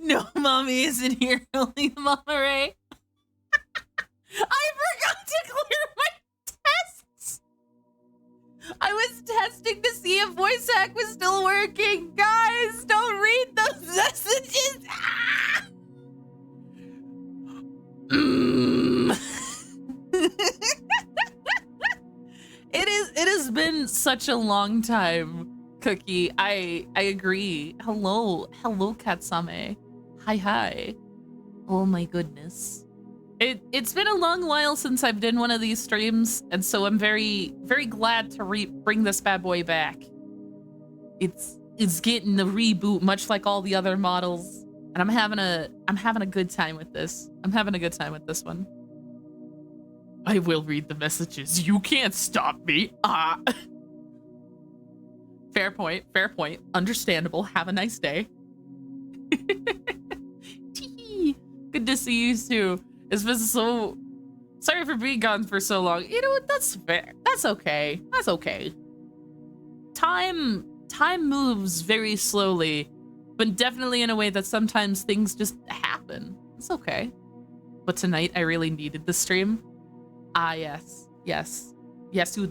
No, mommy isn't here. Only Mama Ray. I forgot to clear my tests. I was testing to see if voice hack was still working. Guys, don't read those messages. Ah! It has been such a long time, Cookie. I agree. Hello, Katsame. Hi. Oh my goodness. It's been a long while since I've done one of these streams, and so I'm very glad to bring this bad boy back. It's getting the reboot, much like all the other models, and I'm having a good time with this. I'm having a good time with this one. I will read the messages. You can't stop me. Ah. Fair point. Understandable. Have a nice day. Good to see you too. It's been so... Sorry for being gone for so long. You know what? That's fair. That's okay. Time moves very slowly, but definitely in a way that sometimes things just happen. It's okay. But tonight, I really needed the stream. Ah, yes, you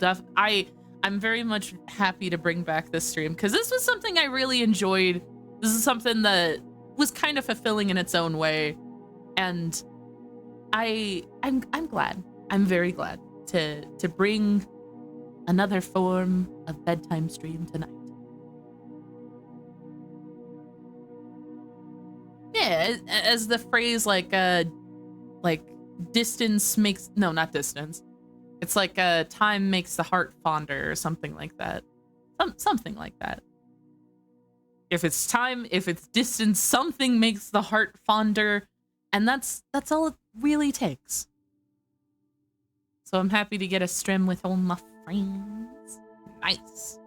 I'm very much happy to bring back this stream because this was something I really enjoyed. This is something that was kind of fulfilling in its own way, and I'm glad. I'm very glad to bring another form of bedtime stream tonight. Yeah, as the phrase like distance makes, no, not distance. It's like time makes the heart fonder or something like that. Something like that. If it's time, if it's distance, something makes the heart fonder, and that's all it really takes. So I'm happy to get a stream with all my friends. Nice.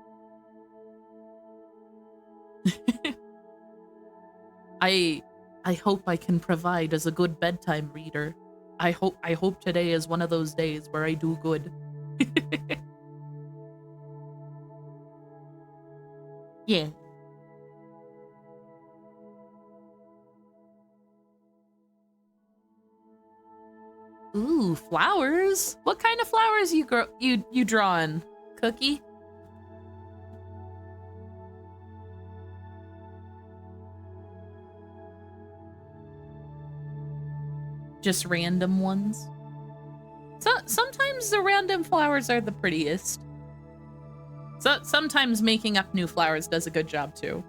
I hope I can provide as a good bedtime reader. I hope today is one of those days where I do good. Yeah. Ooh, flowers. What kind of flowers you drawing, Cookie? Just random ones. So sometimes the random flowers are the prettiest. So sometimes making up new flowers does a good job too.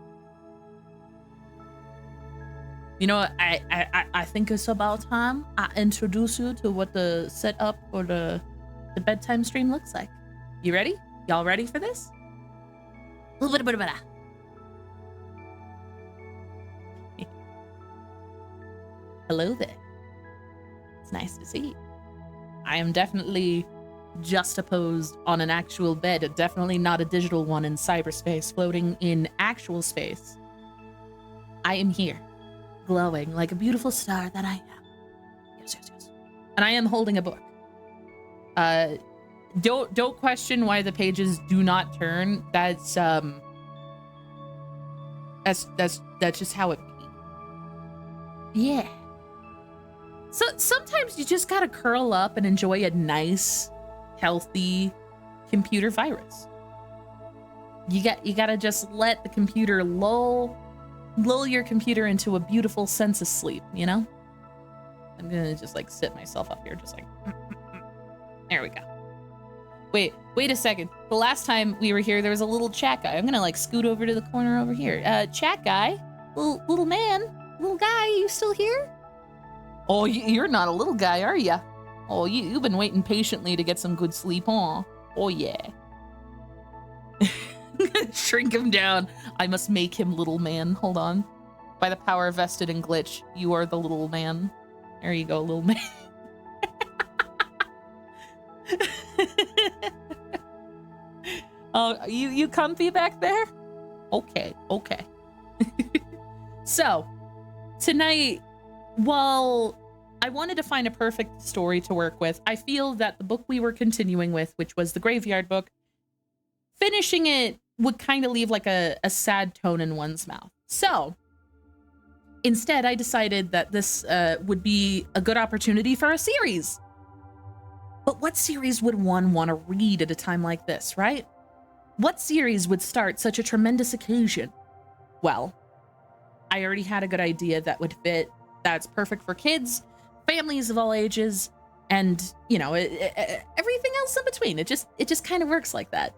You know, I think it's about time I introduce you to what the setup for the bedtime stream looks like. You ready? Y'all ready for this? Hello there. It's nice to see you. I am definitely juxtaposed on an actual bed, definitely not a digital one in cyberspace, floating in actual space. I am here, glowing like a beautiful star that I am. Yes. And I am holding a book. Don't question why the pages do not turn. That's just how it be. Yeah. So sometimes you just gotta curl up and enjoy a nice, healthy computer virus. You gotta just let the computer lull your computer into a beautiful sense of sleep, you know? I'm gonna just like sit myself up here, just like, there we go. Wait a second. The last time we were here, there was a little chat guy. I'm gonna like scoot over to the corner over here. Chat guy, little man, little guy, you still here? Oh, you're not a little guy, are ya? Oh, you've been waiting patiently to get some good sleep, huh? Oh, yeah. Shrink him down. I must make him little man. Hold on. By the power vested in Glitch, you are the little man. There you go, little man. Oh, you comfy back there? Okay. So, tonight, well, I wanted to find a perfect story to work with. I feel that the book we were continuing with, which was the Graveyard Book, finishing it would kind of leave like a sad tone in one's mouth. So, Instead, I decided that this would be a good opportunity for a series. But what series would one want to read at a time like this, right? What series would start such a tremendous occasion? Well, I already had a good idea that would fit, that's perfect for kids, families of all ages, and, you know, everything else in between. It just kind of works like that.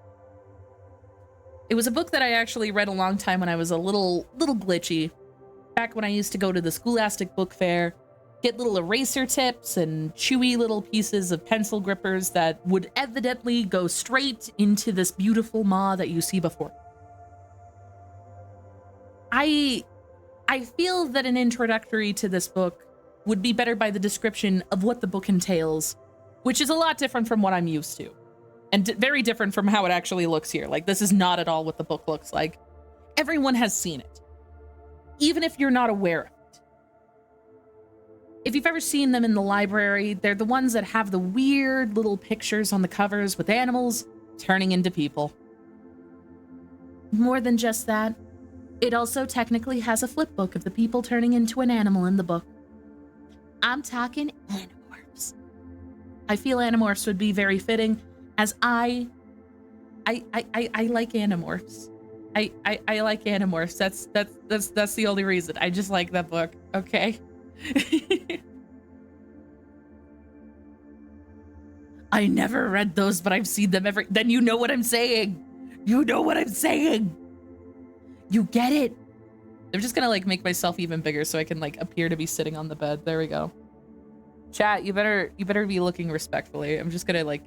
It was a book that I actually read a long time when I was a little glitchy, back when I used to go to the Scholastic Book Fair, get little eraser tips and chewy little pieces of pencil grippers that would evidently go straight into this beautiful maw that you see before. I feel that an introductory to this book would be better by the description of what the book entails, which is a lot different from what I'm used to, and very different from how it actually looks here. Like, this is not at all what the book looks like. Everyone has seen it, even if you're not aware of it. If you've ever seen them in the library, they're the ones that have the weird little pictures on the covers with animals turning into people. More than just that, it also technically has a flip book of the people turning into an animal in the book. I'm talking Animorphs. I feel Animorphs would be very fitting, as I like Animorphs. I like Animorphs. That's the only reason. I just like that book. Okay. I never read those, but I've seen them then you know what I'm saying. You know what I'm saying. You get it. I'm just gonna like make myself even bigger so I can like appear to be sitting on the bed. There we go. Chat, you better be looking respectfully. I'm just gonna like,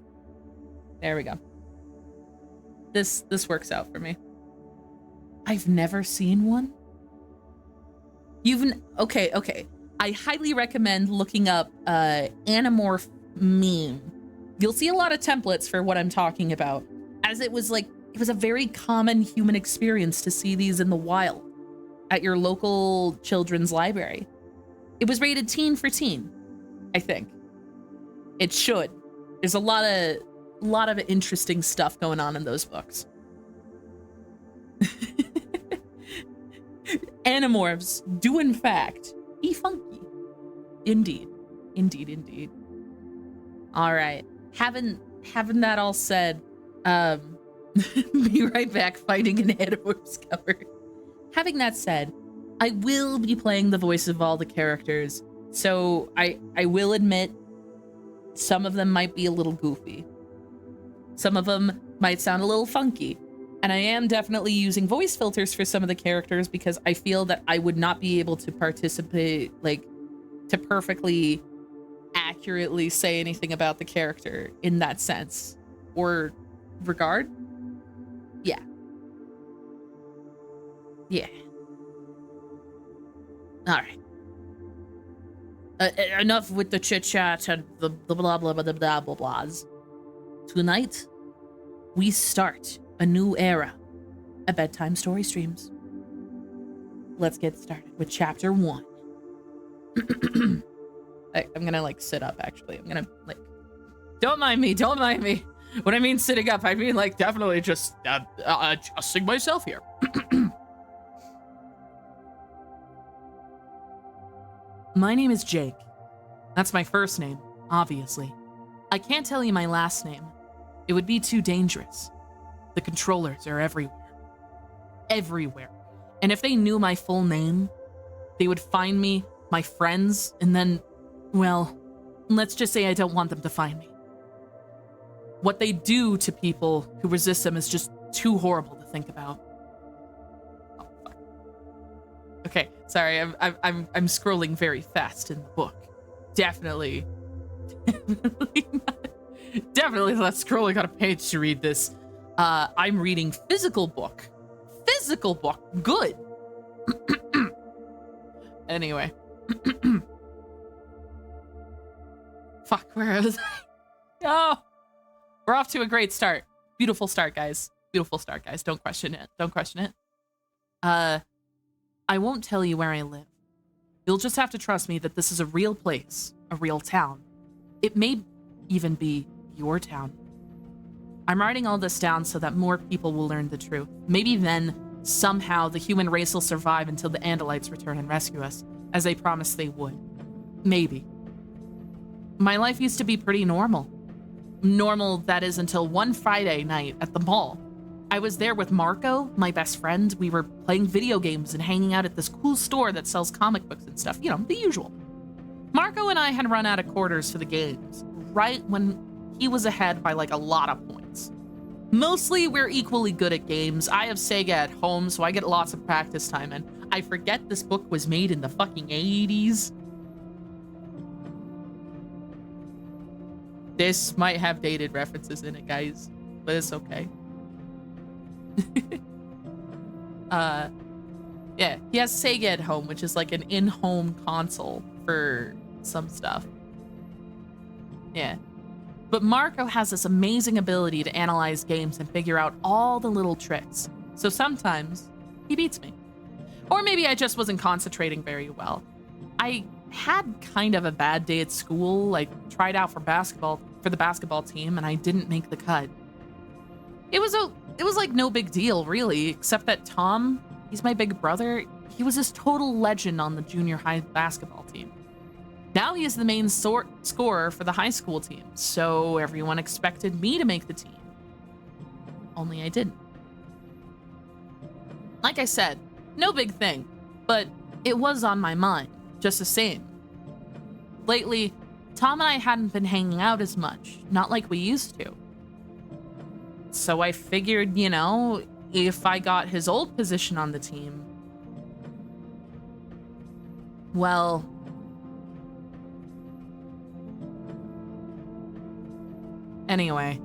there we go. This works out for me. I've never seen one. Okay. I highly recommend looking up Animorph meme. You'll see a lot of templates for what I'm talking about, as it was a very common human experience to see these in the wild at your local children's library. It was rated teen for teen, I think. It should. There's a lot of interesting stuff going on in those books. Animorphs do in fact be funky. Indeed. All right. Having that all said, be right back fighting an Animorphs cover. Having that said, I will be playing the voice of all the characters, so I will admit some of them might be a little goofy. Some of them might sound a little funky. And I am definitely using voice filters for some of the characters because I feel that I would not be able to participate, like, to perfectly, accurately say anything about the character in that sense or regard. Yeah. All right. Enough with the chit chat and the blah blah blah blah blah blahs. Tonight, we start a new era of bedtime story streams. Let's get started with chapter 1. I'm gonna like sit up. Actually, I'm gonna like. Don't mind me. When I mean sitting up, I mean like definitely just adjusting myself here. My name is Jake. That's my first name, obviously. I can't tell you my last name. It would be too dangerous. The controllers are everywhere. Everywhere. And if they knew my full name, they would find me, my friends, and then, well, let's just say I don't want them to find me. What they do to people who resist them is just too horrible to think about. Oh, fuck. Okay, sorry, I'm scrolling very fast in the book. Definitely not scrolling on a page to read this. I'm reading physical book. Physical book. Good. Anyway. Fuck, where was I? Oh, we're off to a great start. Beautiful start, guys. Beautiful start, guys. Don't question it. I won't tell you where I live. You'll just have to trust me that this is a real place, a real town. It may even be your town. I'm writing all this down so that more people will learn the truth. Maybe then Somehow, the human race will survive until the Andalites return and rescue us, as they promised they would. Maybe. My life used to be pretty normal. Normal, that is, until one Friday night at the mall. I was there with Marco, my best friend. We were playing video games and hanging out at this cool store that sells comic books and stuff. You know, the usual. Marco and I had run out of quarters for the games, right when he was ahead by like a lot of points. Mostly, we're equally good at games. I have Sega at home, so I get lots of practice time, and I forget this book was made in the fucking 80s. This might have dated references in it, guys, but it's okay. Yeah, he has Sega at home, which is like an in-home console for some stuff. Yeah. But Marco has this amazing ability to analyze games and figure out all the little tricks. So sometimes he beats me. Or maybe I just wasn't concentrating very well. I had kind of a bad day at school, like tried out for the basketball team, and I didn't make the cut. It was like no big deal, really, except that Tom, he's my big brother, he was this total legend on the junior high basketball team. Now he is the main scorer for the high school team, so everyone expected me to make the team. Only I didn't. Like I said, no big thing, but it was on my mind, just the same. Lately, Tom and I hadn't been hanging out as much, not like we used to. So I figured, you know, if I got his old position on the team, well, anyway,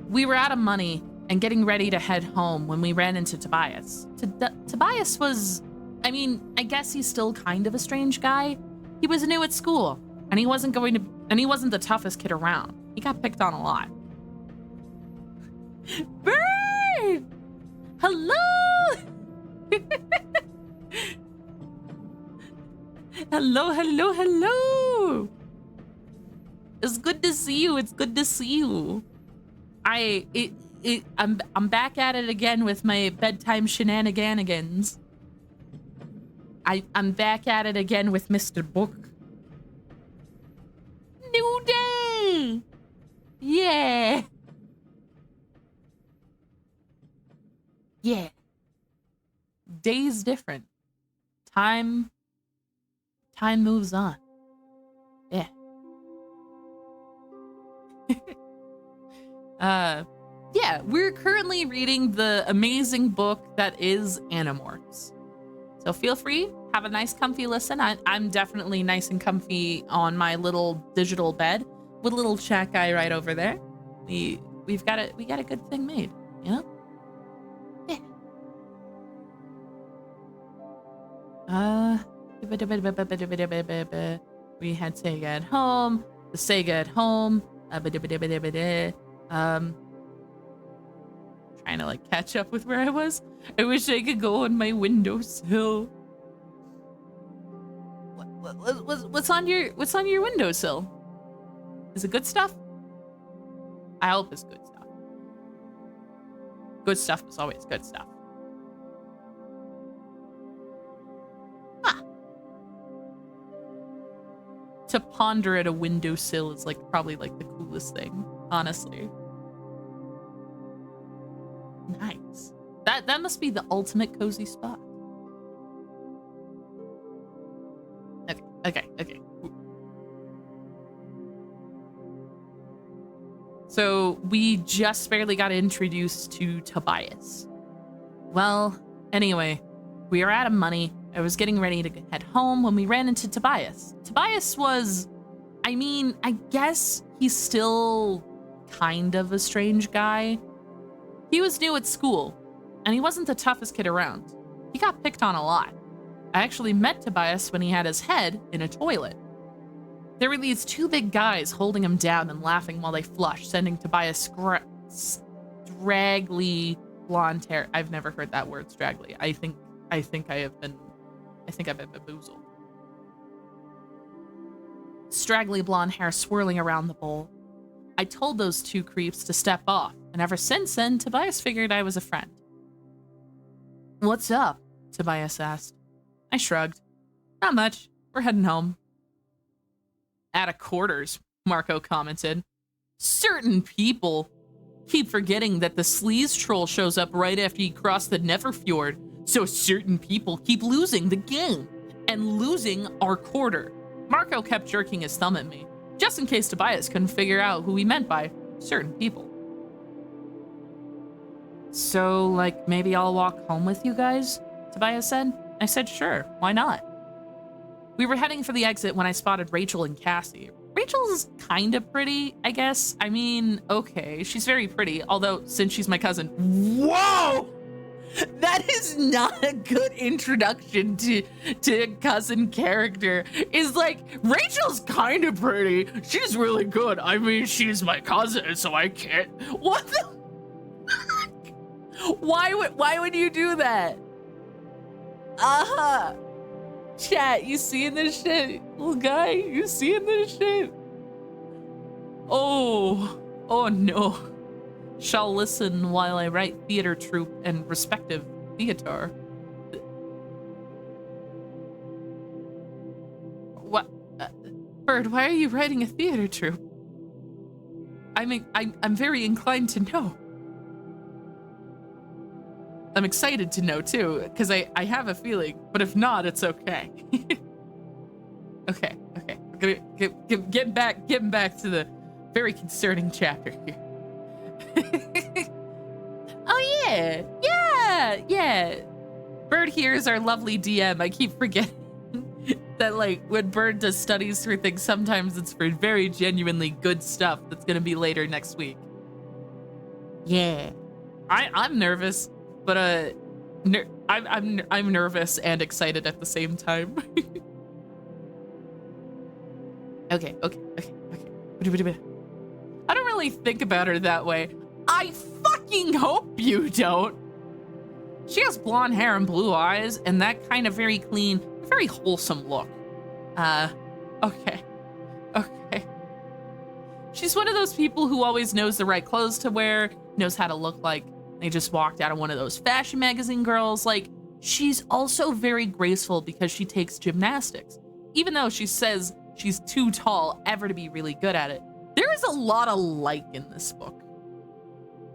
we were out of money and getting ready to head home when we ran into Tobias. Tobias was, I mean, I guess he's still kind of a strange guy. He was new at school, and he wasn't the toughest kid around. He got picked on a lot. Bird! Hello! Hello. It's good to see you. I'm back at it again with my bedtime shenanigans. I'm back at it again with Mr. Book. New day! Yeah. Yeah. Day's different. Time moves on. Yeah. Yeah, we're currently reading the amazing book that is Animorphs. So feel free, have a nice comfy listen. I'm definitely nice and comfy on my little digital bed with a little chat guy right over there. We got a good thing made, you know? Yeah. We had Sega at home, the Sega at home, trying to like catch up with where I was. I wish I could go on my windowsill. What's on your windowsill? Is it good stuff? I hope it's good stuff. Good stuff is always good stuff. Huh. To ponder at a windowsill is like probably like the coolest thing, honestly. Nice. That must be the ultimate cozy spot. Okay. So we just barely got introduced to Tobias. Well, anyway, we were out of money. I was getting ready to head home when we ran into Tobias. Tobias was, I mean, I guess he's still kind of a strange guy. He was new at school, and he wasn't the toughest kid around. He got picked on a lot. I actually met Tobias when he had his head in a toilet. There were these two big guys holding him down and laughing while they flushed, sending Tobias straggly blonde hair. I've never heard that word, straggly. I think I've been bamboozled. Straggly blonde hair swirling around the bowl. I told those two creeps to step off, and ever since then, Tobias figured I was a friend. What's up? Tobias asked. I shrugged. Not much. We're heading home. At a quarters, Marco commented. Certain people keep forgetting that the sleaze troll shows up right after you cross the Neverfjord, so certain people keep losing the game and losing our quarter. Marco kept jerking his thumb at me, just in case Tobias couldn't figure out who he meant by certain people. So, like, maybe I'll walk home with you guys? Tobias said. I said, sure, why not? We were heading for the exit when I spotted Rachel and Cassie. Rachel's kind of pretty, I guess. I mean, okay, she's very pretty, although since she's my cousin, whoa! That is not a good introduction to a cousin character. Is like, Rachel's kind of pretty. She's really good. I mean, she's my cousin, so I can't. What the? Why would you do that? Chat, you seeing this shit? Little guy, you seeing this shit? Oh no. Shall listen while I write theater troupe and respective theater. What? Bird, why are you writing a theater troupe? I'm very inclined to know. I'm excited to know too, because I have a feeling, but if not, it's okay. Okay. We're gonna getting back to the very concerning chapter here. Oh yeah. Bird here is our lovely DM. I keep forgetting that, like, when Bird does studies through things, sometimes it's for very genuinely good stuff that's gonna be later next week. Yeah, I'm nervous. But I'm nervous and excited at the same time. Okay. I don't really think about her that way. I fucking hope you don't. She has blonde hair and blue eyes and that kind of very clean, very wholesome look. Okay. She's one of those people who always knows the right clothes to wear, knows how to look like they just walked out of one of those fashion magazine girls. Like, she's also very graceful because she takes gymnastics. Even though she says she's too tall ever to be really good at it, there is a lot of like in this book.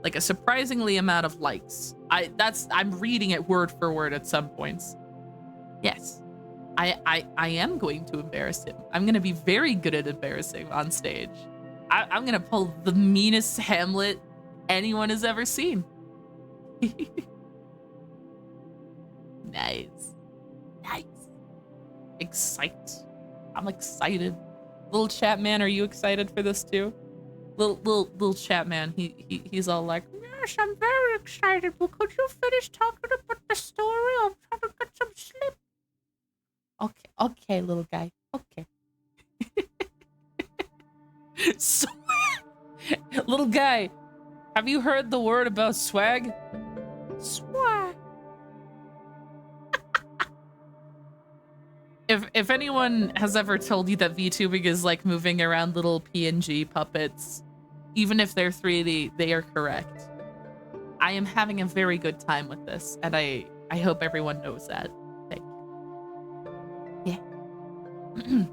Like a surprisingly amount of likes. I'm reading it word for word at some points. Yes, I am going to embarrass him. I'm gonna be very good at embarrassing on stage. I'm gonna pull the meanest Hamlet anyone has ever seen. Nice. I'm excited. Little chat man, are you excited for this too? Little chat man, he's all like, yes, I'm very excited, but could you finish talking about the story? I'm trying to get some sleep. Okay, little guy. Okay. So, little guy, have you heard the word about swag? Swag. If anyone has ever told you that VTubing is like moving around little PNG puppets, even if they're 3D, they are correct. I am having a very good time with this, and I hope everyone knows that. Thank you. Yeah.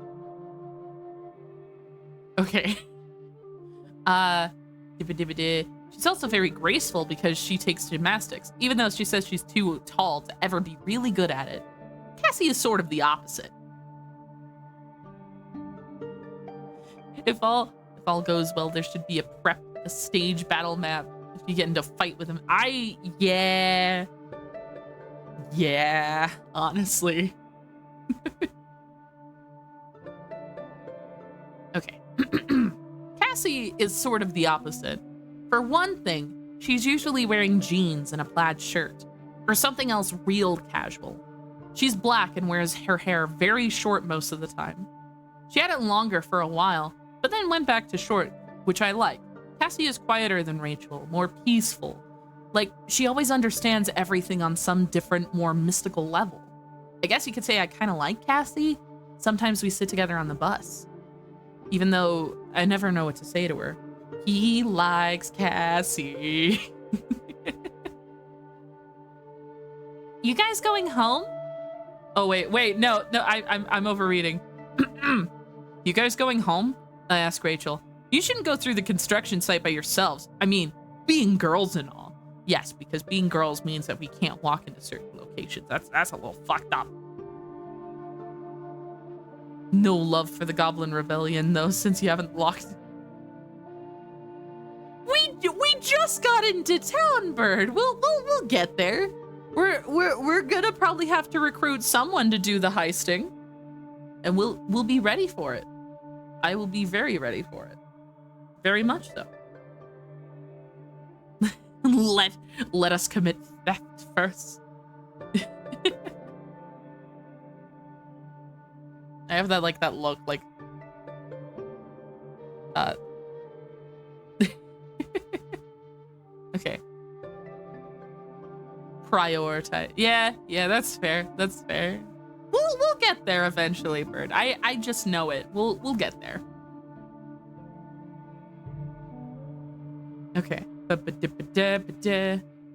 Okay. She's also very graceful because she takes gymnastics, even though she says she's too tall to ever be really good at it. Cassie is sort of the opposite. If all goes well, there should be a stage battle map if you get into a fight with him. Yeah, honestly. Okay. Cassie is sort of the opposite. For one thing, she's usually wearing jeans and a plaid shirt, or something else real casual. She's black and wears her hair very short most of the time. She had it longer for a while, but then went back to short, which I like. Cassie is quieter than Rachel, more peaceful. Like, she always understands everything on some different, more mystical level. I guess you could say I kind of like Cassie. Sometimes we sit together on the bus, even though I never know what to say to her. He likes Cassie. You guys going home? Oh, wait, no, I'm overreading. You guys going home? I asked Rachel. You shouldn't go through the construction site by yourselves. I mean, being girls and all. Yes, because being girls means that we can't walk into certain locations. That's a little fucked up. No love for the Goblin Rebellion, though, since you haven't locked... We just got into town, Bird. We'll get there. We're gonna probably have to recruit someone to do the heisting, and we'll be ready for it. I will be very ready for it. Very much so. Let us commit theft first. I have that that look like okay. Prioritize. Yeah, that's fair. That's fair. We'll get there eventually, Bird. I just know it. We'll get there. Okay.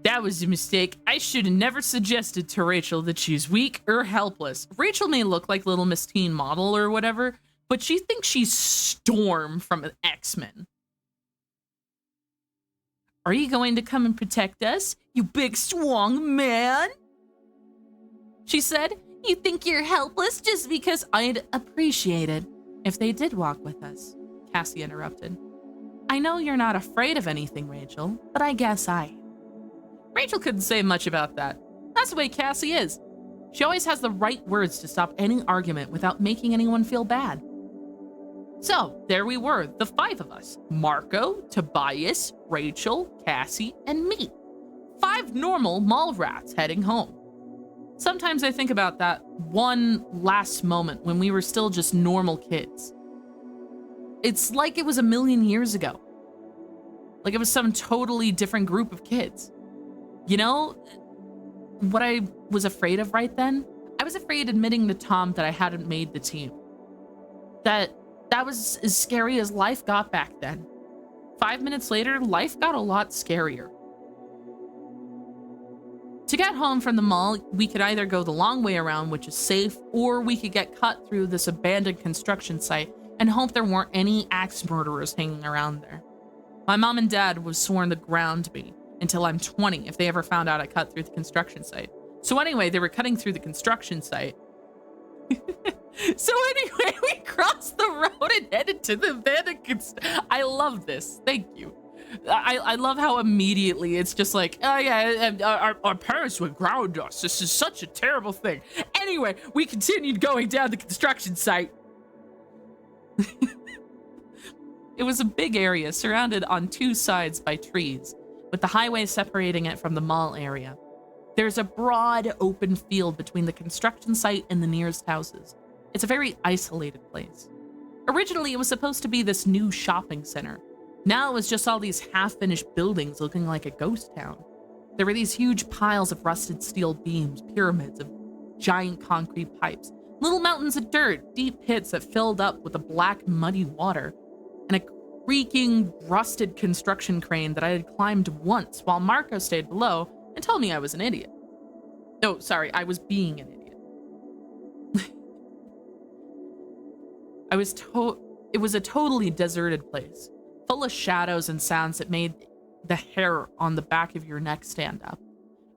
That was a mistake. I should have never suggested to Rachel that she's weak or helpless. Rachel may look like Little Miss Teen Model or whatever, but she thinks she's Storm from X-Men. Are you going to come and protect us, you big strong man? She said, you think you're helpless just because I'd appreciate it if they did walk with us, Cassie interrupted. I know you're not afraid of anything, Rachel, but I guess I am. Rachel couldn't say much about that. That's the way Cassie is. She always has the right words to stop any argument without making anyone feel bad. So, there we were, the 5 of us. Marco, Tobias, Rachel, Cassie, and me. 5 normal mall rats heading home. Sometimes I think about that one last moment when we were still just normal kids. It's like it was a million years ago. Like it was some totally different group of kids. You know, what I was afraid of right then? I was afraid admitting to Tom that I hadn't made the team. That was as scary as life got back then. 5 minutes later, life got a lot scarier. To get home from the mall, we could either go the long way around, which is safe, or we could get cut through this abandoned construction site and hope there weren't any axe murderers hanging around there. My mom and dad was sworn to ground me until I'm 20 if they ever found out I cut through the construction site. So anyway, they were cutting through the construction site. So anyway, we crossed the road and headed to the abandoned I love this. Thank you. I love how immediately it's just like, oh yeah, our parents would ground us. This is such a terrible thing. Anyway, we continued going down the construction site. It was a big area surrounded on 2 sides by trees, with the highway separating it from the mall area. There's a broad open field between the construction site and the nearest houses. It's a very isolated place. Originally, it was supposed to be this new shopping center. Now it was just all these half-finished buildings looking like a ghost town. There were these huge piles of rusted steel beams, pyramids of giant concrete pipes, little mountains of dirt, deep pits that filled up with a black, muddy water, and a creaking, rusted construction crane that I had climbed once while Marco stayed below and told me I was an idiot. Oh, sorry, I was being an idiot. It was a totally deserted place, full of shadows and sounds that made the hair on the back of your neck stand up.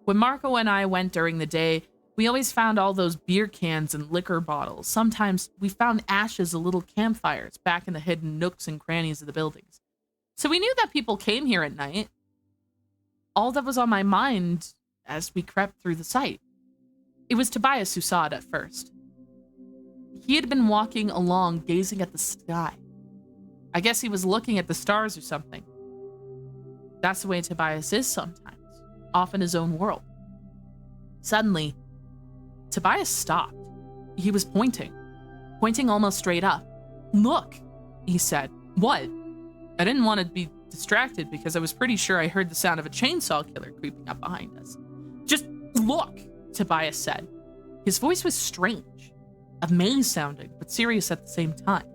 When Marco and I went during the day, we always found all those beer cans and liquor bottles. Sometimes we found ashes of little campfires back in the hidden nooks and crannies of the buildings. So we knew that people came here at night. All that was on my mind as we crept through the site. It was Tobias who saw it at first. He had been walking along, gazing at the sky. I guess he was looking at the stars or something. That's the way Tobias is sometimes, off in his own world. Suddenly, Tobias stopped. He was pointing almost straight up. Look, he said. What? I didn't want to be distracted because I was pretty sure I heard the sound of a chainsaw killer creeping up behind us. Just look, Tobias said. His voice was strange, amazed sounding, but serious at the same time.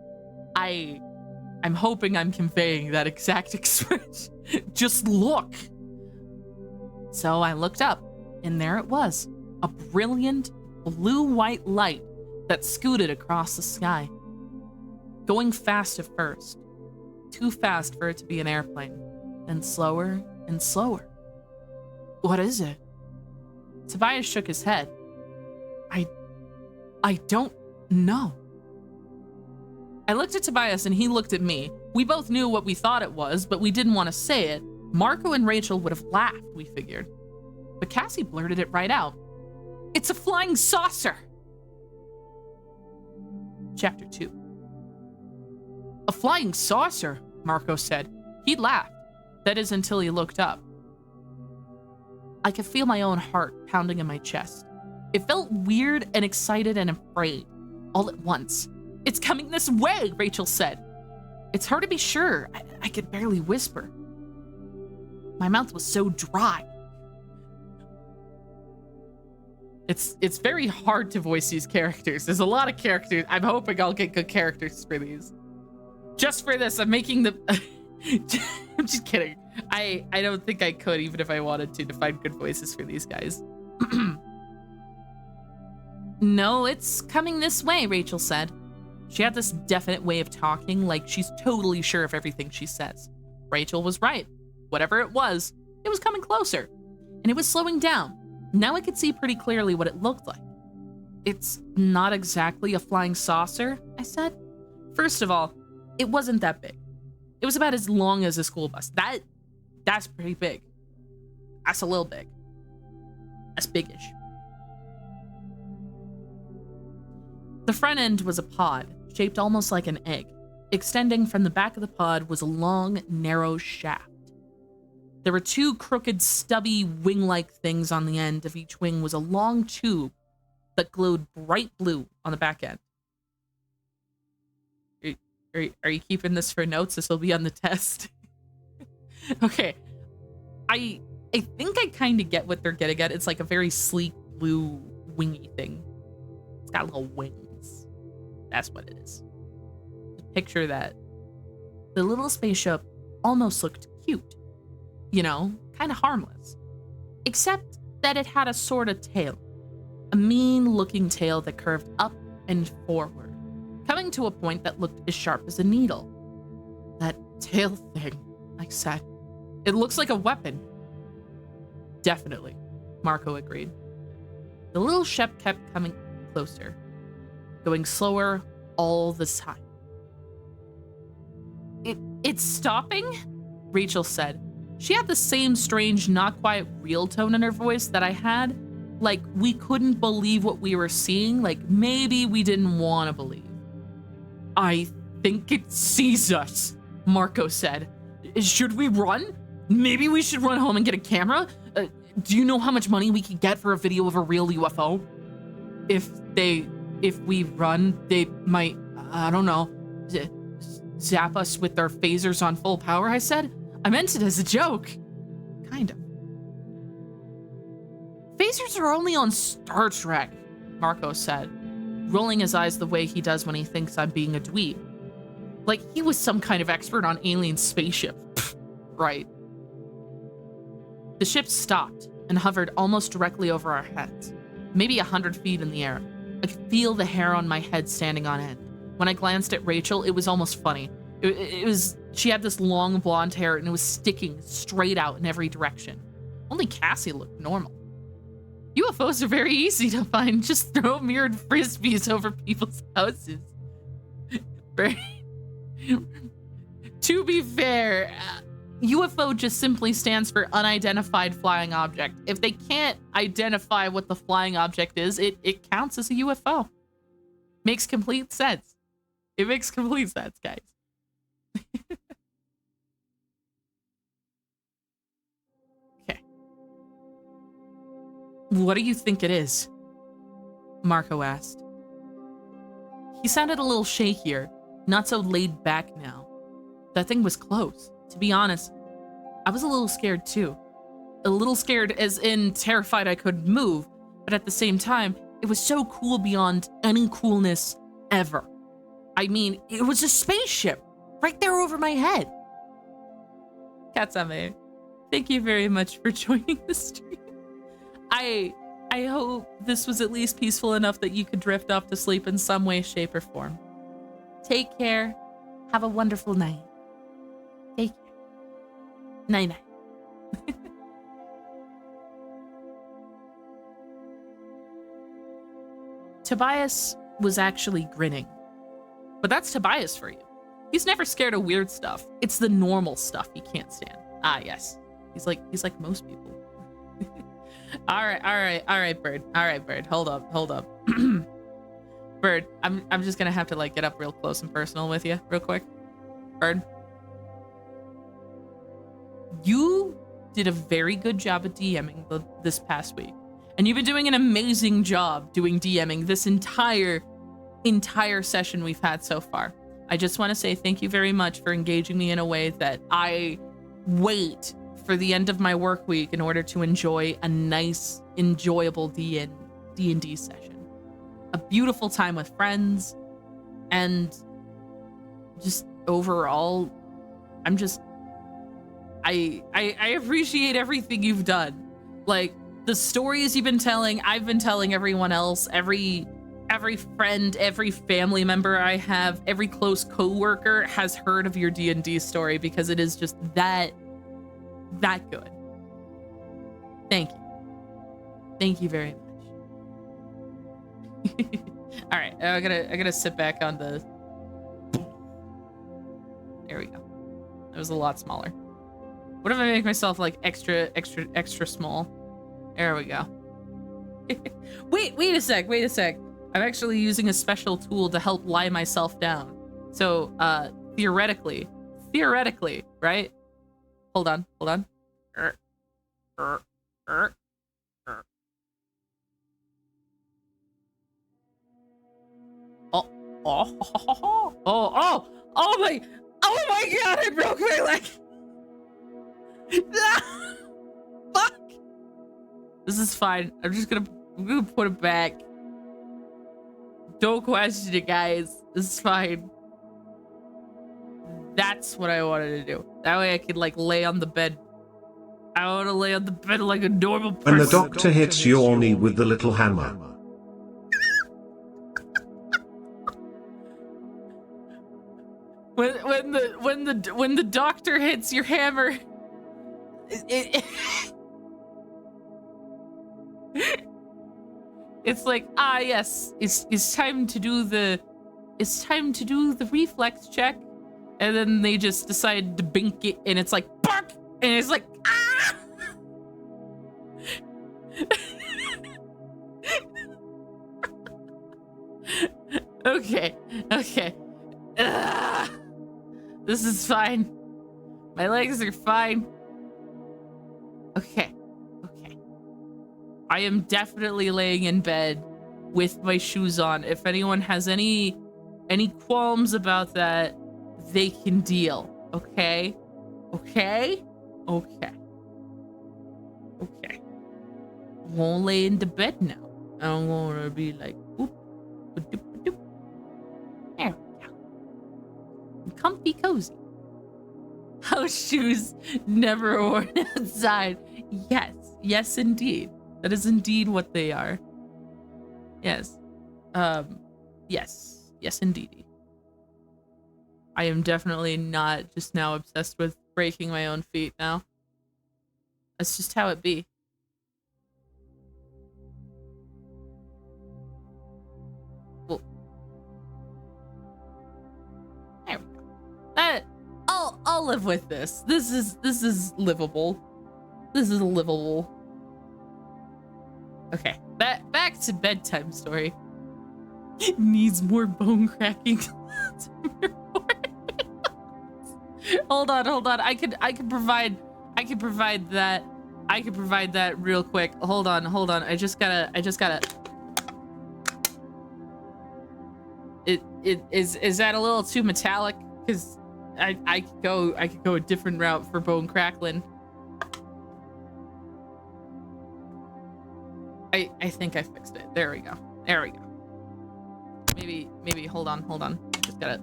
I'm hoping I'm conveying that exact expression. Just look. So I looked up, and there it was, a brilliant blue-white light that scooted across the sky. Going fast at first, too fast for it to be an airplane, then slower and slower. What is it? Tobias shook his head. I don't know. I looked at Tobias and he looked at me. We both knew what we thought it was, but we didn't want to say it. Marco and Rachel would have laughed, we figured. But Cassie blurted it right out. It's a flying saucer! Chapter 2. A flying saucer, Marco said. He laughed. That is, until he looked up. I could feel my own heart pounding in my chest. It felt weird and excited and afraid, all at once. It's coming this way, Rachel said. It's hard to be sure. I could barely whisper. My mouth was so dry. It's very hard to voice these characters. There's a lot of characters. I'm hoping I'll get good characters for these. Just for this, I'm making the... I'm just kidding. I don't think I could, even if I wanted to find good voices for these guys. No, it's coming this way, Rachel said. She had this definite way of talking, like she's totally sure of everything she says. Rachel was right. Whatever it was coming closer. And it was slowing down. Now I could see pretty clearly what it looked like. It's not exactly a flying saucer, I said. First of all, it wasn't that big. It was about as long as a school bus. That's pretty big. That's a little big. That's biggish. The front end was a pod, shaped almost like an egg. Extending from the back of the pod was a long, narrow shaft. There were two crooked, stubby, wing-like things on the end of each wing was a long tube that glowed bright blue on the back end. Are you keeping this for notes? This will be on the test. Okay. I think I kind of get what they're getting at. It's like a very sleek, blue, wingy thing. It's got little wings. That's what it is. Picture that. The little spaceship almost looked cute. You know, kind of harmless. Except that it had a sort of tail. A mean-looking tail that curved up and forward, coming to a point that looked as sharp as a needle. That tail thing, I said. It looks like a weapon. Definitely, Marco agreed. The little ship kept coming closer, going slower all the time. It's stopping? Rachel said. She had the same strange, not quite real tone in her voice that I had. Like, we couldn't believe what we were seeing. Like, maybe we didn't want to believe. I think it sees us, Marco said. Should we run? Maybe we should run home and get a camera? Do you know how much money we could get for a video of a real UFO? If we run, they might, I don't know, zap us with their phasers on full power, I said. I meant it as a joke. Kind of. Phasers are only on Star Trek, Marco said, rolling his eyes the way he does when he thinks I'm being a dweeb. Like he was some kind of expert on alien spaceship. Pfft, right. The ship stopped and hovered almost directly over our heads, maybe 100 feet in the air. I could feel the hair on my head standing on end. When I glanced at Rachel, it was almost funny. She had this long blonde hair and it was sticking straight out in every direction. Only Cassie looked normal. UFOs are very easy to find. Just throw mirrored frisbees over people's houses. To be fair, UFO just simply stands for unidentified flying object. If they can't identify what the flying object is, it counts as a UFO. Makes complete sense. It makes complete sense, guys. Okay. What do you think it is? Marco asked. He sounded a little shakier, not so laid back now. That thing was close. To be honest, I was a little scared too. A little scared as in terrified I couldn't move, but at the same time, it was so cool beyond any coolness ever. I mean, it was a spaceship right there over my head. Katsame, thank you very much for joining the stream. I I hope this was at least peaceful enough that you could drift off to sleep in some way, shape, or form. Take care. Have a wonderful night. Take care. Night-night. Tobias was actually grinning. But that's Tobias for you. He's never scared of weird stuff. It's the normal stuff he can't stand. Ah, yes. He's like most people. All right, Bird. All right, Bird. Hold up. Bird, I'm just gonna have to like get up real close and personal with you real quick. Bird. You did a very good job at DMing this past week. And you've been doing an amazing job doing DMing this entire session we've had so far. I just want to say thank you very much for engaging me in a way that I wait for the end of my work week in order to enjoy a nice, enjoyable D&D session. A beautiful time with friends, and just overall, I appreciate everything you've done. Like, the stories you've been telling, I've been telling everyone else, every friend, every family member I have, every close coworker has heard of your D&D story because it is just that good. Thank you. Thank you very much. All right, I gotta sit back on the. There we go. That was a lot smaller. What if I make myself like extra small? There we go. Wait a sec. I'm actually using a special tool to help lie myself down. So, theoretically, right? Hold on. Oh my god, I broke my leg. Fuck. This is fine. I'm gonna put it back. Don't question it, guys. This is fine. That's what I wanted to do. That way I could like lay on the bed. I want to lay on the bed like a normal person. When the doctor hits your knee with the little hammer. When the doctor hits your hammer, it's like, ah yes, it's time to do the reflex check, and then they just decide to bink it, and it's like bark, and it's like ah. Okay. This is fine. My legs are fine. Okay. I am definitely laying in bed with my shoes on. If anyone has any qualms about that, they can deal. Okay. I won't lay in the bed now. I'm gonna be like, oop, doop, doop. There we go. Comfy cozy. House shoes never worn outside. Yes indeed. That is indeed what they are. Yes. Yes indeed. I am definitely not just now obsessed with breaking my own feet now. That's just how it be. Well, there we go. I'll live with this. This is livable. This is livable. Okay, back to bedtime story. Needs more bone cracking. Hold on. I could provide that real quick. Hold on. I just gotta. Is that a little too metallic? Because I could go a different route for bone crackling. I think I fixed it. There we go. Maybe hold on. Just gotta.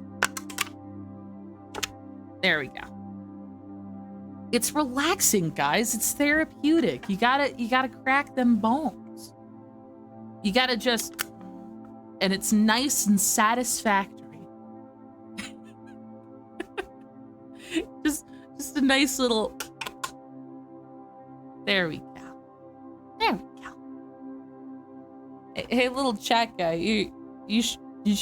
There we go. It's relaxing, guys. It's therapeutic. You gotta crack them bones. You gotta just, and it's nice and satisfactory. just a nice little, there we go. There we go. Hey, little chat guy, you should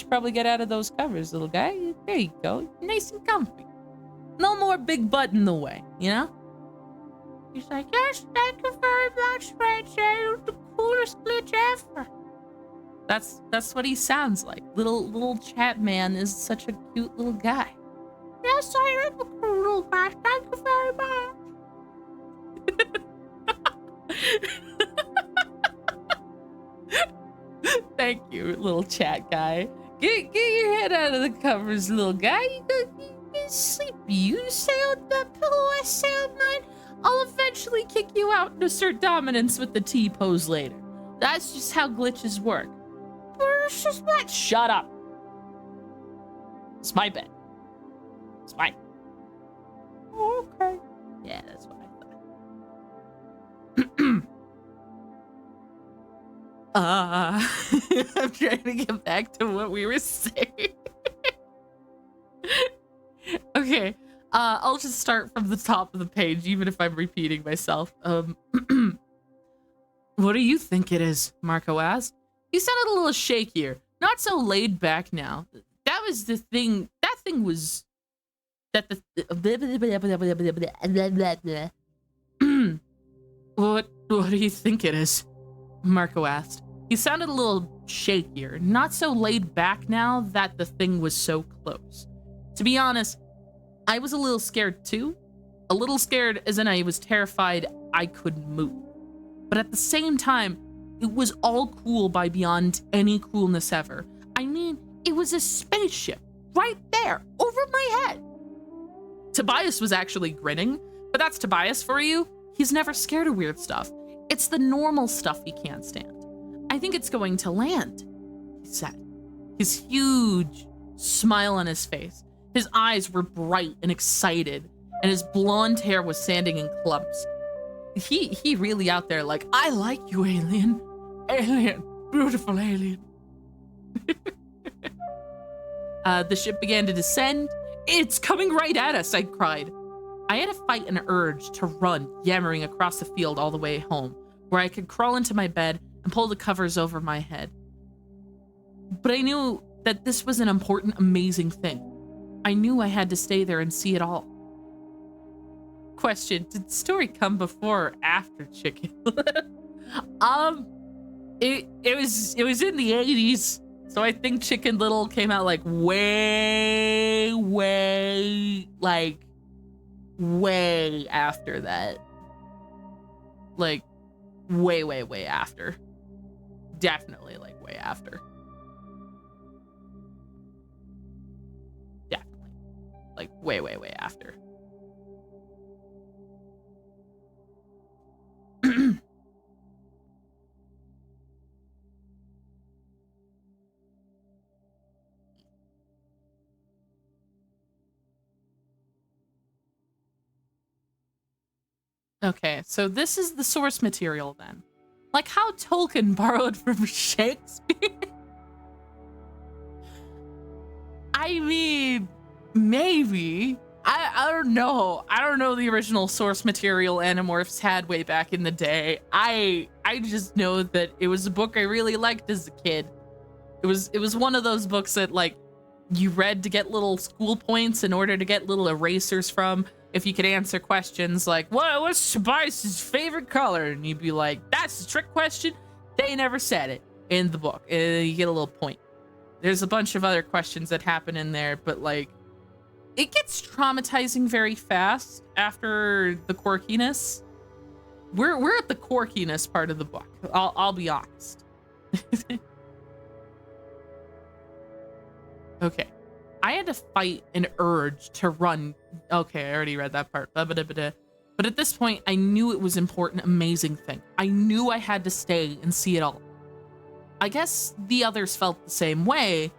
probably get out of those covers, little guy. There you go. Nice and comfy. No more big butt in the way, you know? He's like, yes, thank you very much, Red. You're the coolest glitch ever. That's what he sounds like. Little chat man is such a cute little guy. Yes, I am a cool little guy. Thank you very much. Thank you, little chat guy. Get your head out of the covers, little guy. You sleepy. You stay on that pillow, I stay on mine. I'll eventually kick you out and assert dominance with the T-pose later. That's just how glitches work. But it's just that. Shut up. It's my bed. It's mine. Okay. Yeah, that's what I thought. I'm trying to get back to what we were saying. Okay. I'll just start from the top of the page, even if I'm repeating myself. What do you think it is? Marco asked. He sounded a little shakier, not so laid back now. That was the thing. That thing was that the What do you think it is? Marco asked. He sounded a little shakier, not so laid back now that the thing was so close. To be honest, I was a little scared too. A little scared as in I was terrified I couldn't move. But at the same time, it was all cool by beyond any coolness ever. I mean, it was a spaceship right there over my head. Tobias was actually grinning, but that's Tobias for you. He's never scared of weird stuff. It's the normal stuff he can't stand. I think it's going to land, he said. His huge smile on his face. His eyes were bright and excited, and his blonde hair was standing in clumps. He really out there like, I like you, alien. Alien. Beautiful alien. The ship began to descend. It's coming right at us, I cried. I had to fight an urge to run, yammering across the field all the way home, where I could crawl into my bed and pull the covers over my head. But I knew that this was an important, amazing thing. I knew I had to stay there and see it all. Question, did the story come before or after Chicken? It was in the 80s, so I think Chicken Little came out like way after that. Like way after. Definitely like way after. Definitely. Like way after. Okay, so this is the source material then. Like how Tolkien borrowed from Shakespeare? I mean, maybe. I don't know. I don't know the original source material Animorphs had way back in the day. I just know that it was a book I really liked as a kid. It was one of those books that like you read to get little school points in order to get little erasers from. If you could answer questions like, what's Tobias' favorite color? And you'd be like, that's a trick question. They never said it in the book. You get a little point. There's a bunch of other questions that happen in there, but like, it gets traumatizing very fast after the quirkiness. We're at the quirkiness part of the book. I'll be honest. Okay. I had to fight an urge to run. Okay, I already read that part. But at this point, I knew it was important, amazing thing. I knew I had to stay and see it all. I guess the others felt the same way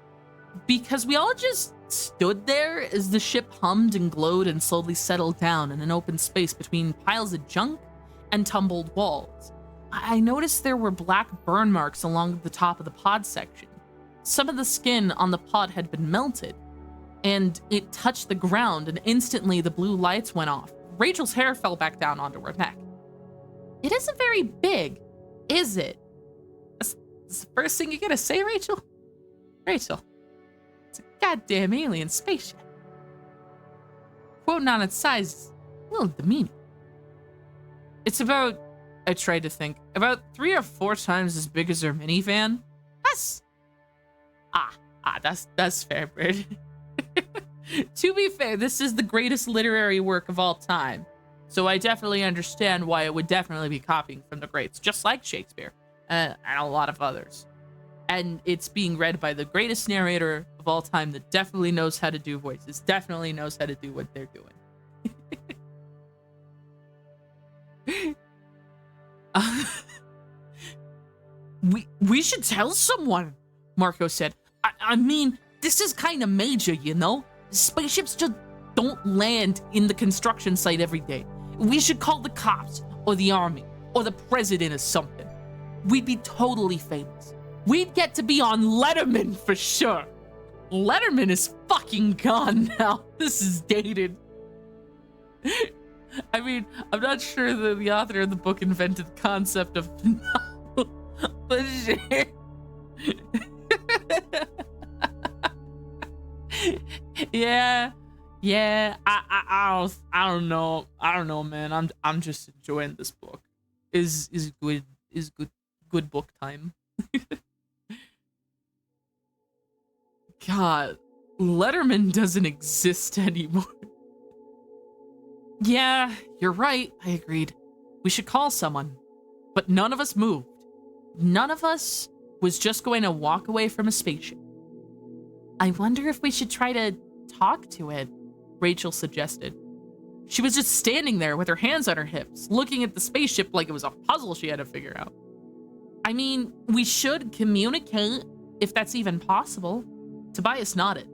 because we all just stood there as the ship hummed and glowed and slowly settled down in an open space between piles of junk and tumbled walls. I noticed there were black burn marks along the top of the pod section. Some of the skin on the pod had been melted, and it touched the ground, and instantly the blue lights went off. Rachel's hair fell back down onto her neck. It isn't very big, is it? That's the first thing you're gonna say, Rachel? Rachel, it's a goddamn alien spaceship. Quoting on its size is a little demeaning. It's about, I tried to think, about 3 or 4 times as big as our minivan. That's fair, Bird. To be fair, this is the greatest literary work of all time, so I definitely understand why it would definitely be copying from the greats, just like Shakespeare and a lot of others. And it's being read by the greatest narrator of all time that definitely knows how to do voices, definitely knows how to do what they're doing. We should tell someone, Marco said. I mean, this is kind of major, you know? Spaceships just don't land in the construction site every day. We should call the cops, or the army, or the president or something. We'd be totally famous. We'd get to be on Letterman for sure. Letterman is fucking gone now. This is dated. I mean, I'm not sure that the author of the book invented the concept of the novel, but shit. Yeah. I don't know, man. I'm just enjoying this book. Is good book time. God, Letterman doesn't exist anymore. Yeah, you're right, I agreed. We should call someone. But none of us moved. None of us was just going to walk away from a spaceship. I wonder if we should try to talk to it, Rachel suggested. She was just standing there with her hands on her hips, looking at the spaceship like it was a puzzle she had to figure out. I mean, we should communicate, if that's even possible. Tobias nodded.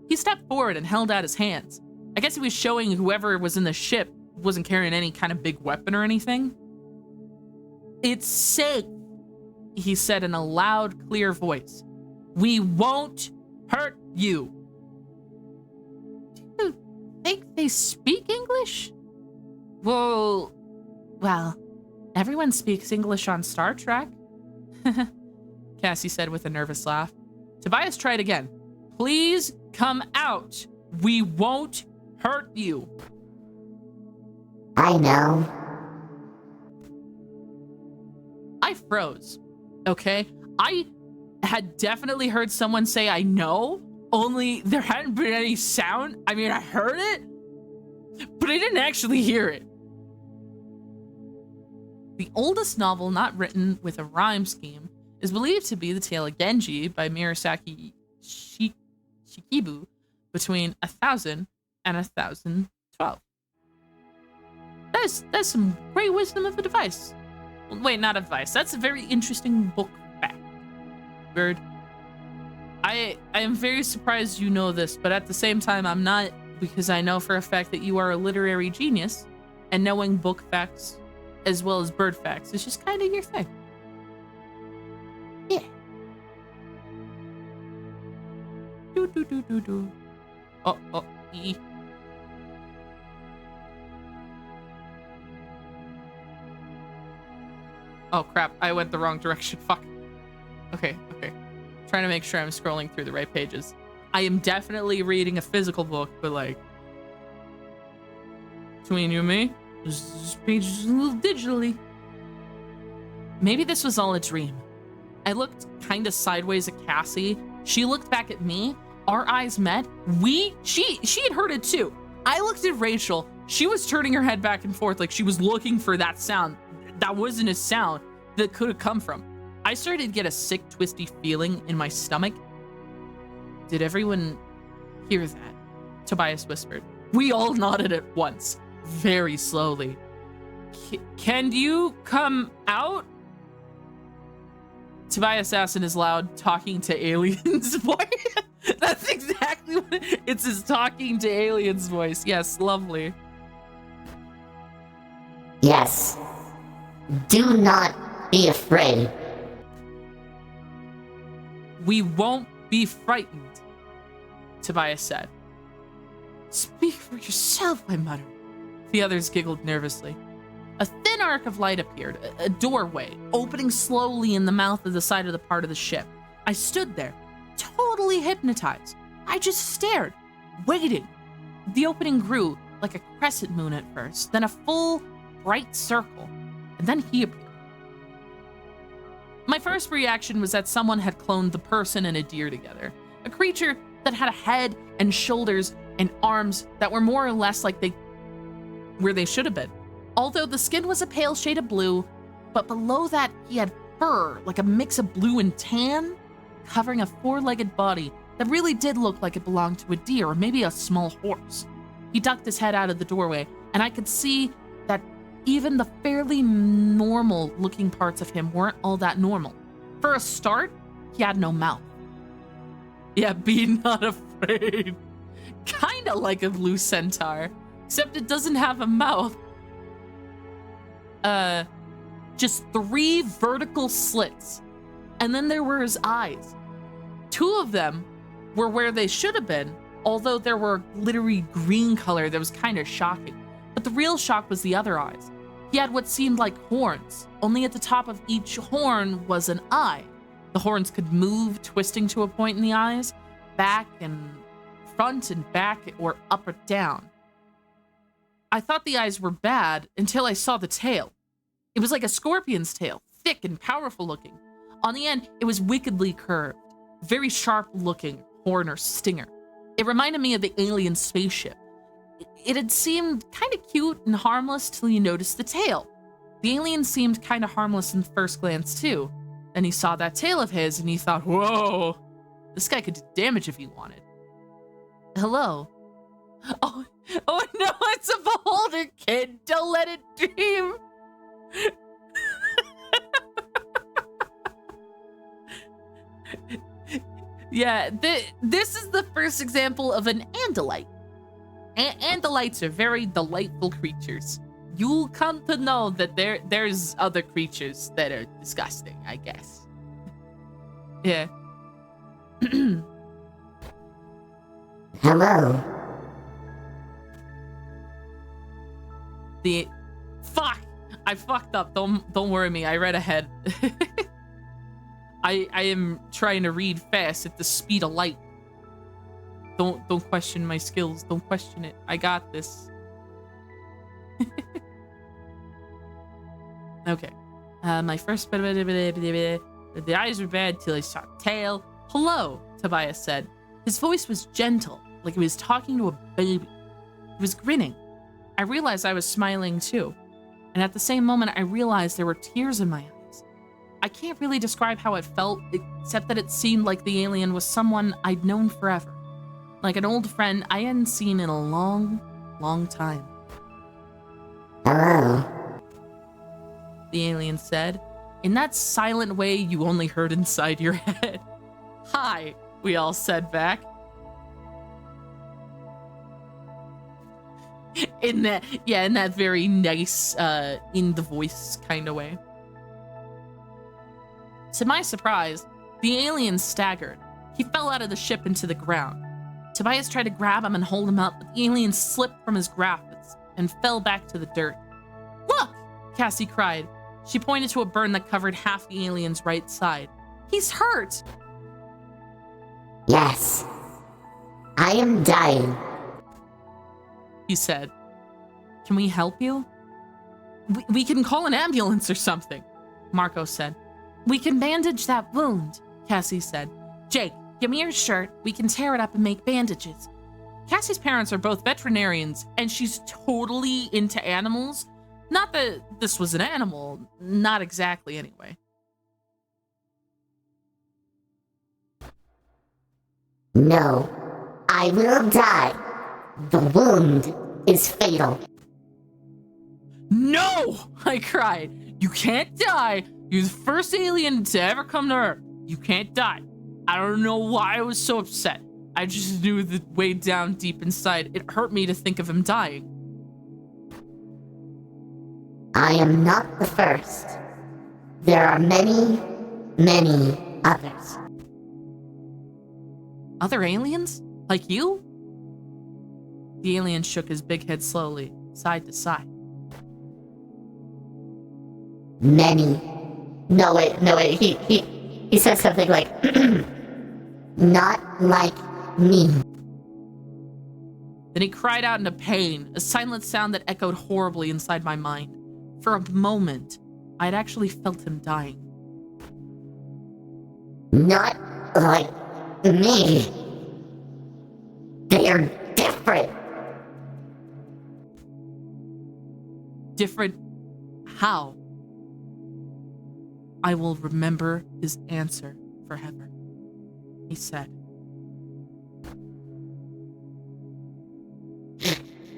He stepped forward and held out his hands. I guess he was showing whoever was in the ship wasn't carrying any kind of big weapon or anything. It's safe, he said in a loud, clear voice. We won't hurt you. Do you think they speak English? Well, everyone speaks English on Star Trek, Cassie said with a nervous laugh. Tobias tried again. Please come out. We won't hurt you. I know. I froze. Okay? I had definitely heard someone say I know, only there hadn't been any sound. I mean, I heard it, but I didn't actually hear it. The oldest novel not written with a rhyme scheme is believed to be The Tale of Genji by Murasaki Shikibu between 1000 and 1012. That's some great wisdom of a device. Wait, not advice. That's a very interesting book fact. Bird. I am very surprised you know this, but at the same time, I'm not, because I know for a fact that you are a literary genius, and knowing book facts as well as bird facts is just kind of your thing. Yeah. Do. Oh, e. Oh crap, I went the wrong direction. Fuck. Okay. Trying to make sure I'm scrolling through the right pages. I am definitely reading a physical book, but like, between you and me, this page is a little digitally. Maybe this was all a dream. I looked kind of sideways at Cassie. She looked back at me. Our eyes met. She had heard it too. I looked at Rachel. She was turning her head back and forth like she was looking for that sound. That wasn't a sound that could have come from. I started to get a sick, twisty feeling in my stomach. Did everyone hear that? Tobias whispered. We all nodded at once, very slowly. Can you come out? Tobias asked in his loud, talking to aliens voice. That's exactly what it's his talking to aliens voice. Yes, lovely. Yes. Do not be afraid. We won't be frightened, Tobias said. Speak for yourself, I muttered. The others giggled nervously. A thin arc of light appeared, a doorway, opening slowly in the mouth of the side of the part of the ship. I stood there, totally hypnotized. I just stared, waiting. The opening grew like a crescent moon at first, then a full, bright circle, and then he appeared. My first reaction was that someone had cloned the person and a deer together. A creature that had a head and shoulders and arms that were more or less like where they should have been. Although the skin was a pale shade of blue, but below that he had fur like a mix of blue and tan, covering a four-legged body that really did look like it belonged to a deer or maybe a small horse. He ducked his head out of the doorway, and I could see that even the fairly normal-looking parts of him weren't all that normal. For a start, he had no mouth. Yeah, be not afraid. Kinda like a blue centaur, except it doesn't have a mouth. Just 3 vertical slits, and then there were his eyes. 2 of them were where they should have been, although there were glittery green color that was kind of shocking. But the real shock was the other eyes. He had what seemed like horns, only at the top of each horn was an eye. The horns could move, twisting to a point in the eyes, back and front and back, or up or down. I thought the eyes were bad until I saw the tail. It was like a scorpion's tail, thick and powerful looking. On the end, it was wickedly curved, very sharp looking horn or stinger. It reminded me of the alien spaceship. It had seemed kind of cute and harmless till you noticed the tail. The alien seemed kind of harmless in first glance too. Then he saw that tail of his and he thought, whoa, this guy could do damage if he wanted. Hello. Oh no, it's a beholder, kid. Don't let it dream. Yeah, this is the first example of an Andalite. Andalites are very delightful creatures. You'll come to know that there's other creatures that are disgusting, I guess. Yeah. Hello. Fuck! I fucked up. Don't worry me. I read ahead. I am trying to read fast at the speed of light. Don't question my skills. Don't question it. I got this. Okay. My first the eyes were bad till I saw tail. Hello, Tobias said. His voice was gentle, like he was talking to a baby. He was grinning. I realized I was smiling too. And at the same moment, I realized there were tears in my eyes. I can't really describe how it felt, except that it seemed like the alien was someone I'd known forever. Like an old friend I hadn't seen in a long, long time. Hello. The alien said, in that silent way you only heard inside your head. Hi, we all said back. In that very nice, in the voice kind of way. To my surprise, the alien staggered. He fell out of the ship into the ground. Tobias tried to grab him and hold him up, but the alien slipped from his grasp and fell back to the dirt. Look! Cassie cried. She pointed to a burn that covered half the alien's right side. He's hurt! Yes. I am dying. He said. Can we help you? We can call an ambulance or something, Marco said. We can bandage that wound, Cassie said. Jake, give me your shirt. We can tear it up and make bandages. Cassie's parents are both veterinarians, and she's totally into animals. Not that this was an animal. Not exactly, anyway. No, I will die. The wound is fatal. No! I cried. You can't die. You're the first alien to ever come to Earth. You can't die. I don't know why I was so upset. I just knew that way down deep inside, it hurt me to think of him dying. I am not the first. There are many, many others. Other aliens? Like you? The alien shook his big head slowly, side to side. Many. No, wait. He said something like, not like me. Then he cried out into pain, a silent sound that echoed horribly inside my mind. For a moment, I had actually felt him dying. Not like me. They are different. Different how? I will remember his answer forever, he said.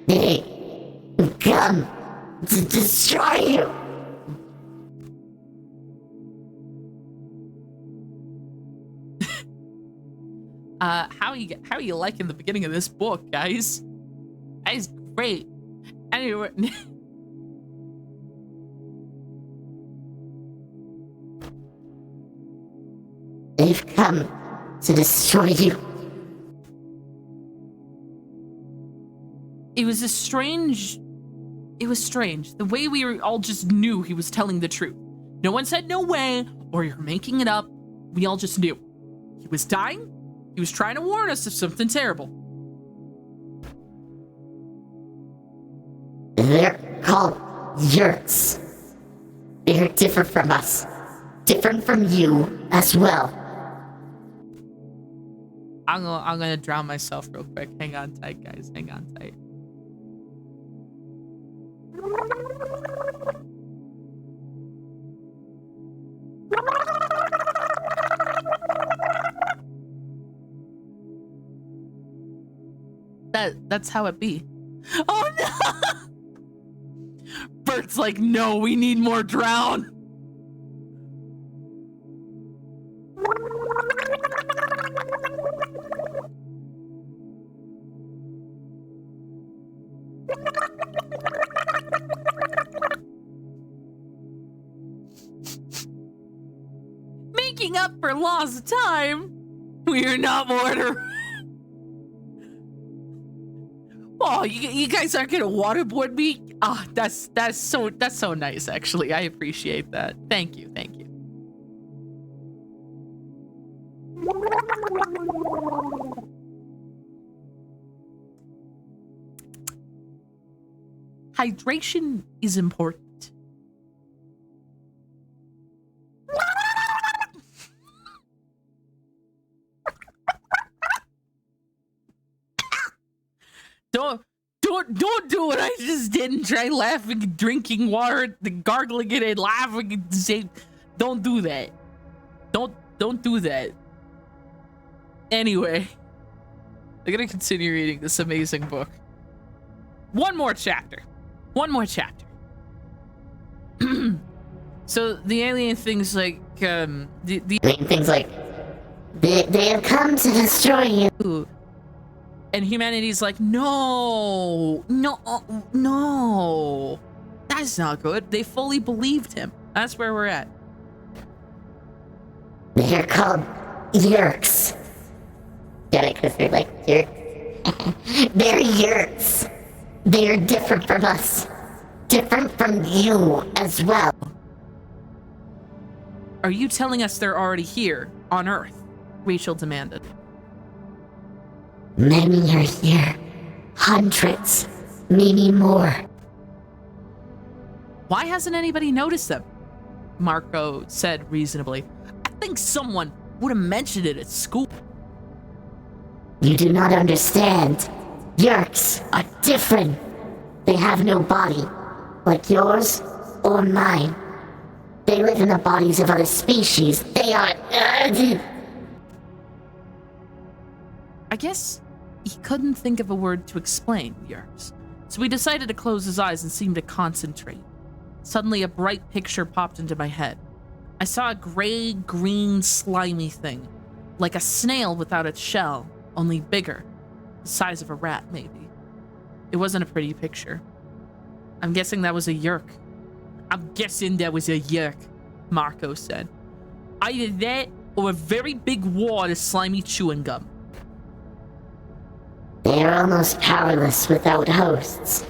They come to destroy you. How you liking the beginning of this book, guys? That is great. Anyway, They've come to destroy you. it was strange. The way we all just knew he was telling the truth. No one said no way, or you're making it up. We all just knew. He was dying. He was trying to warn us of something terrible. They're called yurts. They're different from us. Different from you as well. I'm gonna drown myself real quick. Hang on tight, guys. Hang on tight. That's how it be. Oh no! Bert's like, no, we need more drown. Making up for lost time. We are not mortar. Oh, you guys aren't gonna waterboard me? Ah, that's so nice. Actually, I appreciate that. Thank you. Hydration is important. Don't do what I just did and try laughing and drinking water, gargling it and laughing and say, don't do that. Don't do that. Anyway, I'm gonna continue reading this amazing book. One more chapter. So the alien things like Things like they have come to destroy you. And humanity's like, no, that's not good. They fully believed him. That's where we're at. They're called yurks. Get it? Because they're like yurks. They're yurks. They're different from us. Different from you as well. Are you telling us they're already here on Earth? Rachel demanded. Many are here. Hundreds. Maybe more. Why hasn't anybody noticed them? Marco said reasonably. I think someone would have mentioned it at school. You do not understand. Yurks are different. They have no body, like yours or mine. They live in the bodies of other species. They are... I guess he couldn't think of a word to explain Yerks, so he decided to close his eyes and seem to concentrate. Suddenly, a bright picture popped into my head. I saw a gray-green slimy thing, like a snail without its shell, only bigger, the size of a rat, maybe. It wasn't a pretty picture. I'm guessing that was a Yerk. Marco said. Either that or a very big wad of slimy chewing gum. They are almost powerless without hosts.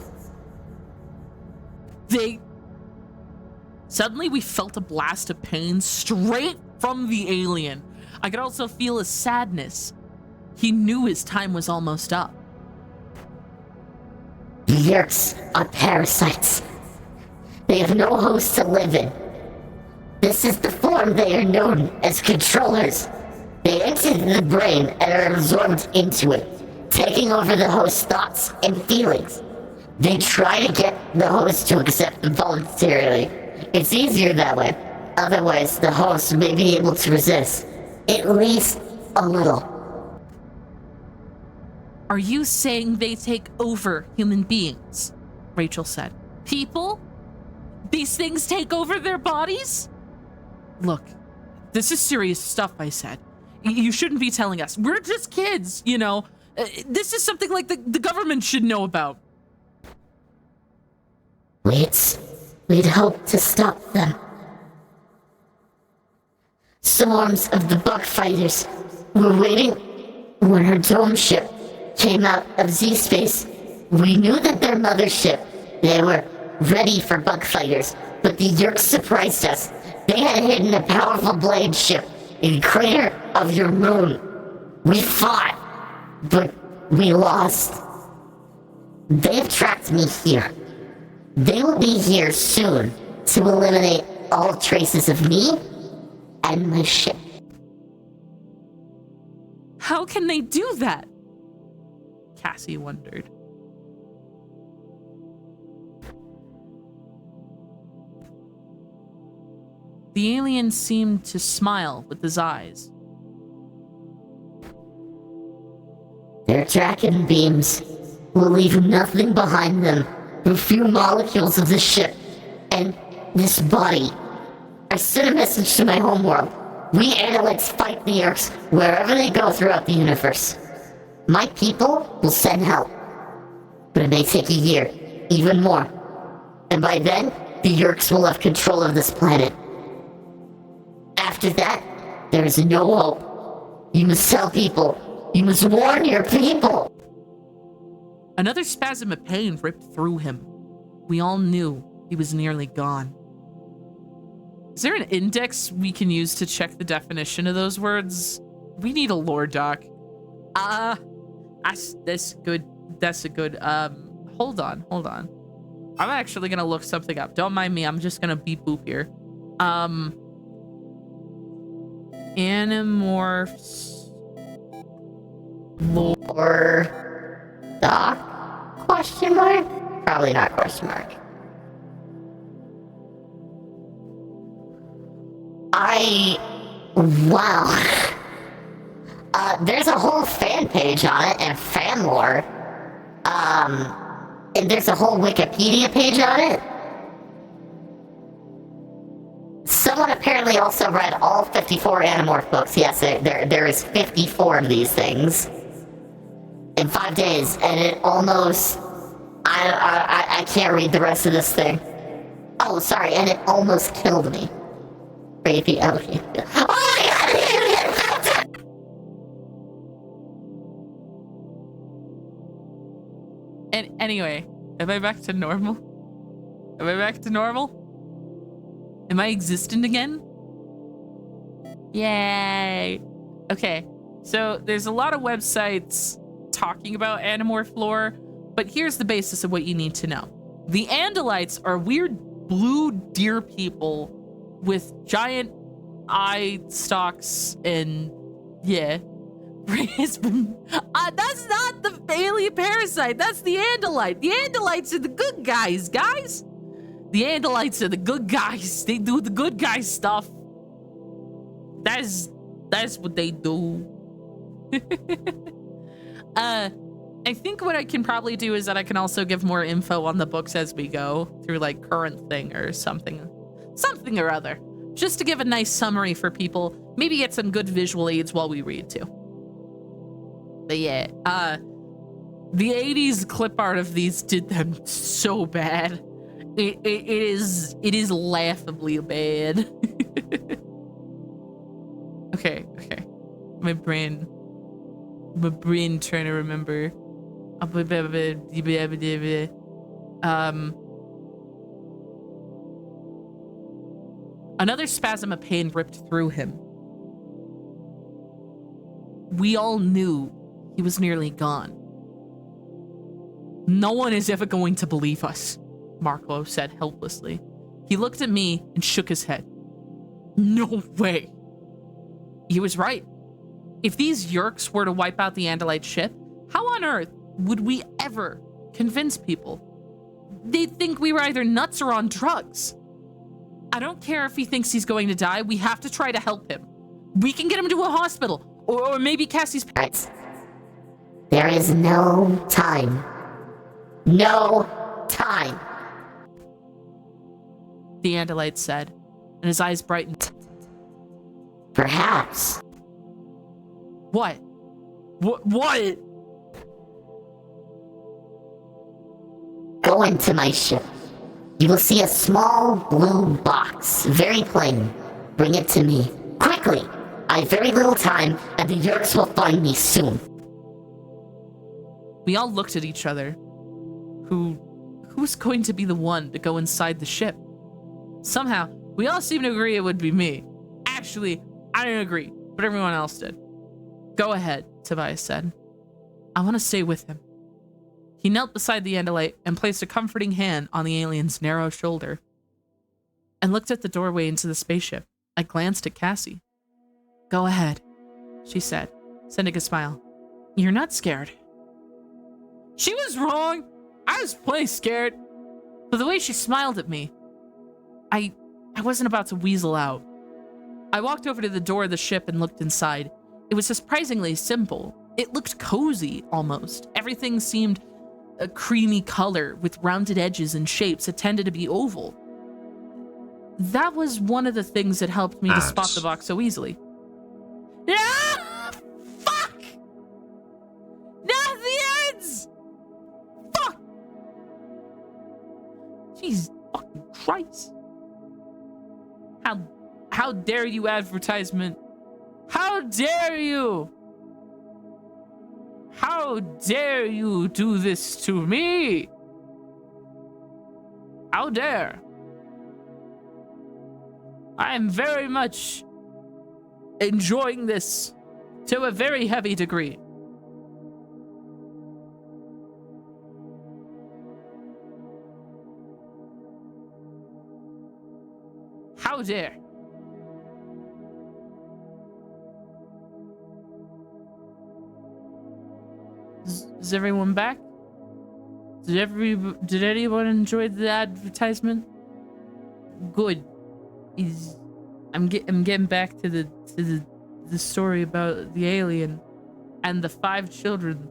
Suddenly we felt a blast of pain straight from the alien. I could also feel his sadness. He knew his time was almost up. The Yerks are parasites. They have no host to live in. This is the form they are known as controllers. They enter the brain and are absorbed into it, taking over the host's thoughts and feelings. They try to get the host to accept them voluntarily. It's easier that way. Otherwise, the host may be able to resist, at least a little. Are you saying they take over human beings? Rachel said. People? These things take over their bodies? Look, this is serious stuff, I said. You shouldn't be telling us. We're just kids, you know. This is something like the government should know about. We'd hoped to stop them. Swarms of the bug fighters were waiting when our dome ship came out of Z-space. We knew that their mothership, they were ready for bug fighters, but the Yerks surprised us. They had hidden a powerful blade ship in the crater of your moon. We fought, but we lost. They have tracked me here. They will be here soon to eliminate all traces of me and my ship. How can they do that? Cassie wondered. The alien seemed to smile with his eyes. Their tracking beams will leave nothing behind them but a few molecules of the ship and this body. I sent a message to my homeworld. We Analytes fight the Yerks wherever they go throughout the universe. My people will send help. But it may take a year, even more. And by then, the Yerks will have control of this planet. After that, there is no hope. You must tell people. You must warn your people. Another spasm of pain ripped through him. We all knew he was nearly gone. Is there an index we can use to check the definition of those words? We need a lore doc. That's good. That's a good, hold on. I'm actually gonna look something up. Don't mind me, I'm just gonna beep boop here. Animorphs lore doc? Question mark? Probably not question mark. Wow. There's a whole fan page on it and fan lore. And there's a whole Wikipedia page on it. Someone apparently also read all 54 Animorph books. Yes, there is 54 of these things in 5 days, and it almost... I can't read the rest of this thing. Oh, sorry, and it almost killed me. Baby, oh my god! And anyway, am I back to normal? Am I back to normal? Am I existent again? Yay! Okay, so there's a lot of websites talking about Animorph lore, but here's the basis of what you need to know. The Andalites are weird blue deer people with giant eye stalks and yeah. That's not the alien parasite. That's the Andalite. The Andalites are the good guys, guys. The Andalites are the good guys. They do the good guy stuff. That's what they do. I think what I can probably do is that I can also give more info on the books as we go through like current thing or something or other, just to give a nice summary for people. Maybe get some good visual aids while we read too. But yeah, the 80s clip art of these did them so bad. It is laughably bad. Okay. My brain trying to remember. Another spasm of pain ripped through him. We all knew he was nearly gone. No one is ever going to believe us, Marco said helplessly. He looked at me and shook his head. No way. He was right. If these Yeerks were to wipe out the Andalite ship, how on earth would we ever convince people? They'd think we were either nuts or on drugs. I don't care if he thinks he's going to die. We have to try to help him. We can get him to a hospital, or maybe Cassie's parents. There is no time. No time. The Andalite said, and his eyes brightened. Perhaps. What? What? Go into my ship. You will see a small blue box, very plain. Bring it to me. Quickly! I have very little time, and the Yeerks will find me soon. We all looked at each other. Who's going to be the one to go inside the ship? Somehow, we all seemed to agree it would be me. Actually, I didn't agree, but everyone else did. Go ahead, Tobias said. I want to stay with him. He knelt beside the Andalite and placed a comforting hand on the alien's narrow shoulder and looked at the doorway into the spaceship. I glanced at Cassie. Go ahead, she said, sending a smile. You're not scared. She was wrong. I was plenty scared. But the way she smiled at me, I wasn't about to weasel out. I walked over to the door of the ship and looked inside. It was surprisingly simple. It looked cozy, almost. Everything seemed a creamy color with rounded edges and shapes that tended to be oval. That was one of the things that helped me to spot the box so easily. Ah! Fuck! Not the ends! Fuck! Jesus fucking Christ. How dare you, advertisement? How dare you? How dare you do this to me? How dare? I am very much enjoying this to a very heavy degree. How dare? Is everyone back? Did anyone enjoy the advertisement? Good. I'm getting back to the story about the alien and the 5 children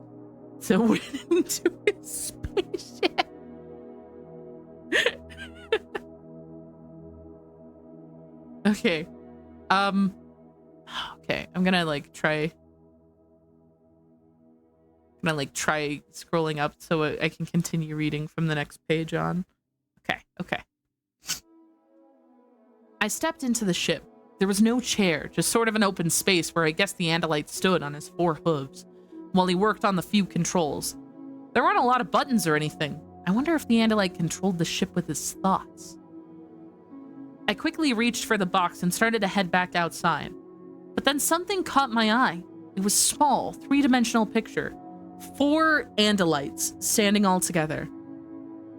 that went into his spaceship. Okay. Okay, I'm gonna try scrolling up so I can continue reading from the next page on. Okay. I stepped into the ship. There was no chair, just sort of an open space where I guess the Andalite stood on his 4 hooves while he worked on the few controls. There weren't a lot of buttons or anything. I wonder if the Andalite controlled the ship with his thoughts. I quickly reached for the box and started to head back outside. But then something caught my eye. It was small, 3-dimensional picture. 4 Andalites standing all together,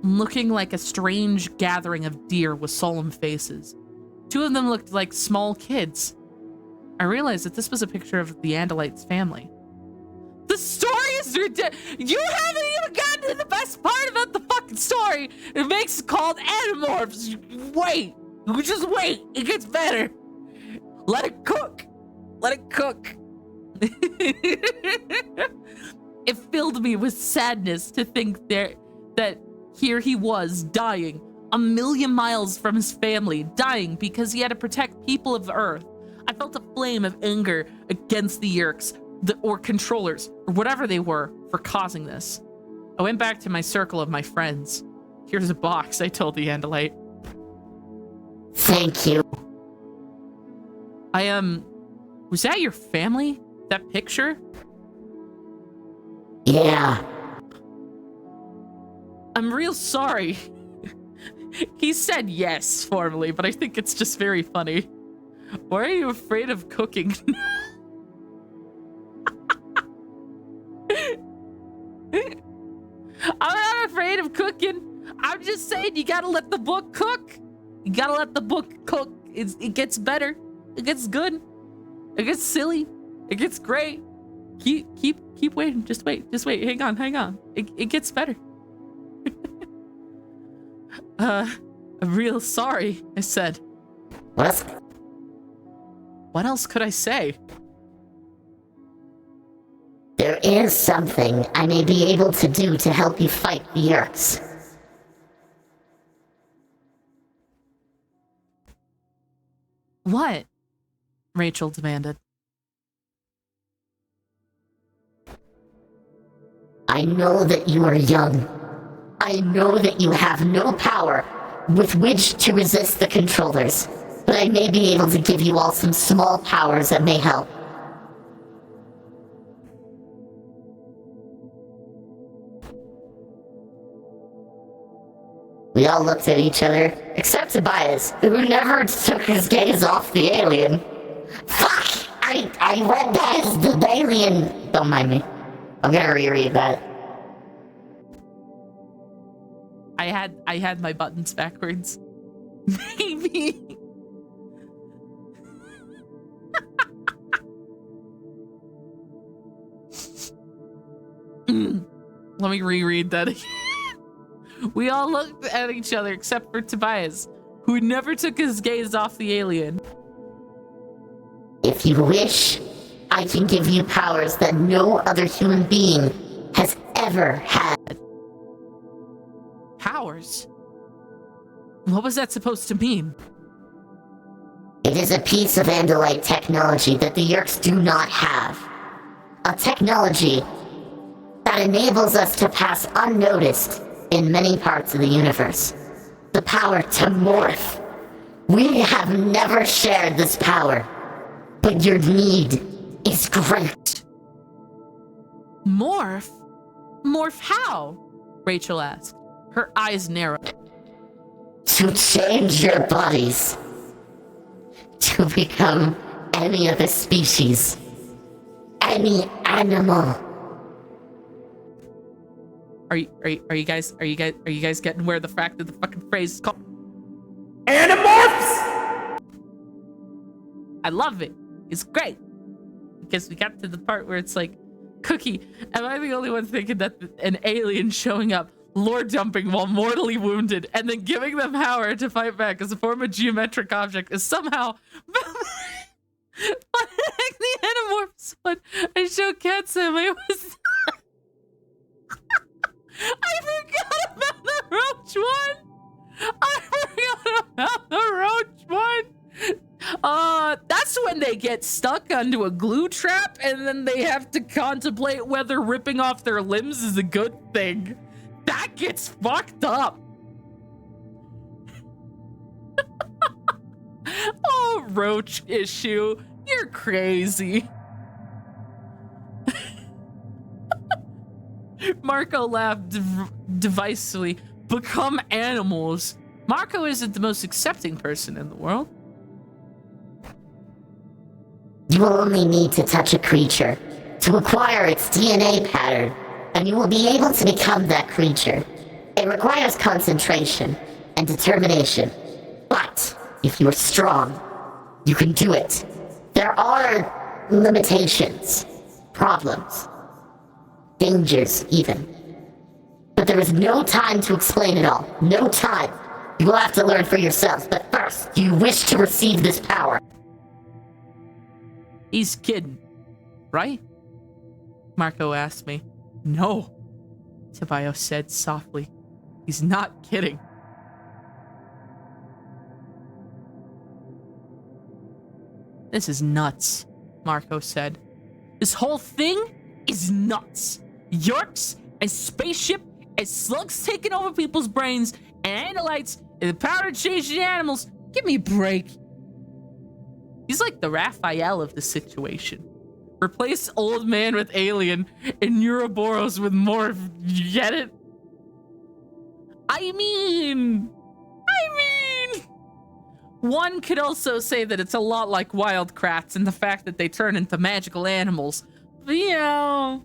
looking like a strange gathering of deer with solemn faces. 2 of them looked like small kids. I realized that this was a picture of the Andalite's family. The story is ridiculous. You haven't even gotten to the best part about the fucking story. It makes it called Animorphs. Wait. Just wait. It gets better. Let it cook. It filled me with sadness to think that here he was, dying, 1,000,000 miles from his family, dying because he had to protect people of Earth. I felt a flame of anger against the Yeerks, or controllers, or whatever they were, for causing this. I went back to my circle of my friends. Here's a box, I told the Andalite. Thank you. Was that your family? That picture? Yeah. I'm real sorry. He said yes formally, but I think it's just very funny. Why are you afraid of cooking? I'm not afraid of cooking. I'm just saying you gotta let the book cook. You gotta let the book cook. It gets better. It gets good. It gets silly. It gets great. Keep waiting. Just wait. Hang on. It gets better. I'm real sorry, I said. What else could I say? There is something I may be able to do to help you fight the Yerks. What? Rachel demanded. I know that you are young. I know that you have no power with which to resist the controllers, but I may be able to give you all some small powers that may help. We all looked at each other, except Tobias, who never took his gaze off the alien. Fuck! I read that as the alien. Don't mind me. I'm gonna reread that. I had my buttons backwards. Maybe. Let me reread that again. We all looked at each other except for Tobias, who never took his gaze off the alien. If you wish, I can give you powers that no other human being has ever had. Powers? What was that supposed to mean? It is a piece of Andalite technology that the Yerks do not have. A technology that enables us to pass unnoticed in many parts of the universe. The power to morph. We have never shared this power, but your need is great. Morph? Morph how? Rachel asked. Her eyes narrowed. To change your bodies. To become any other species. Any animal. Are you guys getting where the fact of the fucking phrase is called? Animorphs! I love it. It's great. Because we got to the part where it's like, Cookie, am I the only one thinking that an alien showing up, lore dumping while mortally wounded, and then giving them power to fight back as a form of geometric object is somehow like the Animorphs when I showed Katsum, it was I forgot about the roach one. That's when they get stuck onto a glue trap and then they have to contemplate whether ripping off their limbs is a good thing. That gets fucked up. Oh, roach issue. You're crazy. Marco laughed devisively. Become animals. Marco isn't the most accepting person in the world. You will only need to touch a creature to acquire its DNA pattern, and you will be able to become that creature. It requires concentration and determination, but if you are strong, you can do it. There are limitations, problems, dangers even. But there is no time to explain it all. No time. You will have to learn for yourselves, but first, do you wish to receive this power? He's kidding, right? Marco asked me. No, Tobias said softly. He's not kidding. This is nuts, Marco said. This whole thing is nuts. Yerks and spaceship As slugs taking over people's brains and andalites and the power to change the animals. Give me a break. He's like the Raphael of the situation. Replace old man with alien and Neuroboros with morph. You get it? I mean, one could also say that it's a lot like wildcrats and the fact that they turn into magical animals. But, yeah.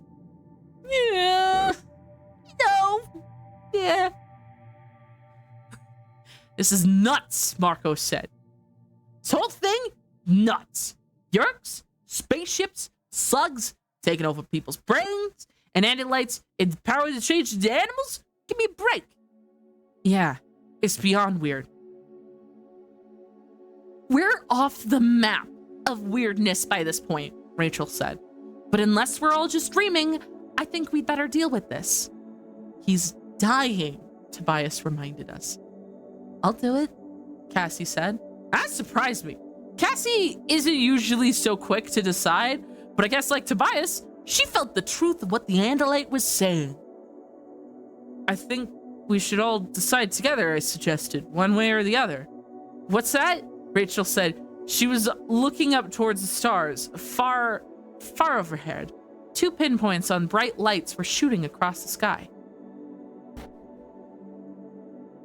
This is nuts, Marco said. This whole thing, nuts. Yerks, spaceships, slugs, taking over people's brains, and andalites, and the power to change the animals? Give me a break. Yeah, it's beyond weird. We're off the map of weirdness by this point, Rachel said. But unless we're all just dreaming, I think we'd better deal with this. He's dying, Tobias reminded us. I'll do it, Cassie said. That surprised me. Cassie isn't usually so quick to decide, but I guess like Tobias, she felt the truth of what the Andalite was saying. I think we should all decide together, I suggested, one way or the other. What's that? Rachel said. She was looking up towards the stars, far overhead. 2 pinpoints on bright lights were shooting across the sky.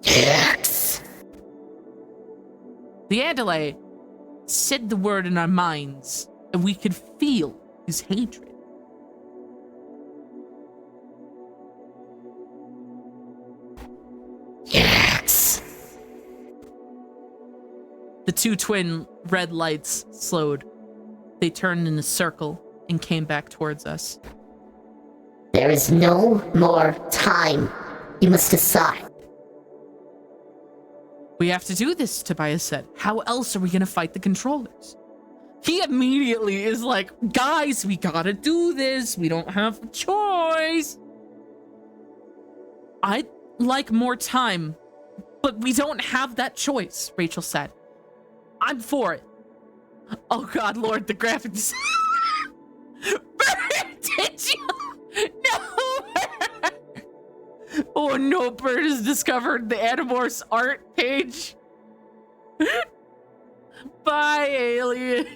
Yes. The Andalite said the word in our minds, and we could feel his hatred. Yes. The 2 twin red lights slowed. They turned in a circle and came back towards us. There is no more time. You must decide. We have to do this, Tobias said. How else are we going to fight the controllers? He immediately is like, guys, we gotta do this. We don't have a choice. I'd like more time, but we don't have that choice, Rachel said. I'm for it. Oh God, Lord, the graphics. Did you? No. Oh no, Bert has discovered the Animorphs art page. Bye, alien.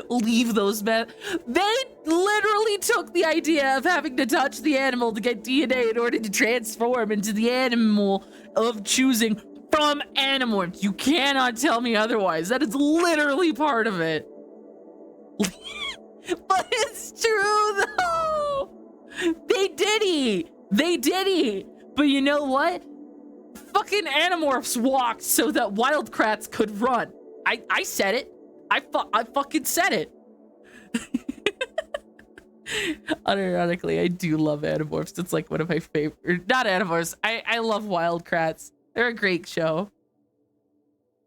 Leave those men. They literally took the idea of having to touch the animal to get DNA in order to transform into the animal of choosing from Animorphs. You cannot tell me otherwise. That is literally part of it. But it's true, though. They did it. But you know what? Fucking Animorphs walked so that wildcrats could run. I said it. I fucking said it. Unironically, I do love Animorphs. It's like one of my favorite. Not Animorphs. I love wildcrats. They're a great show.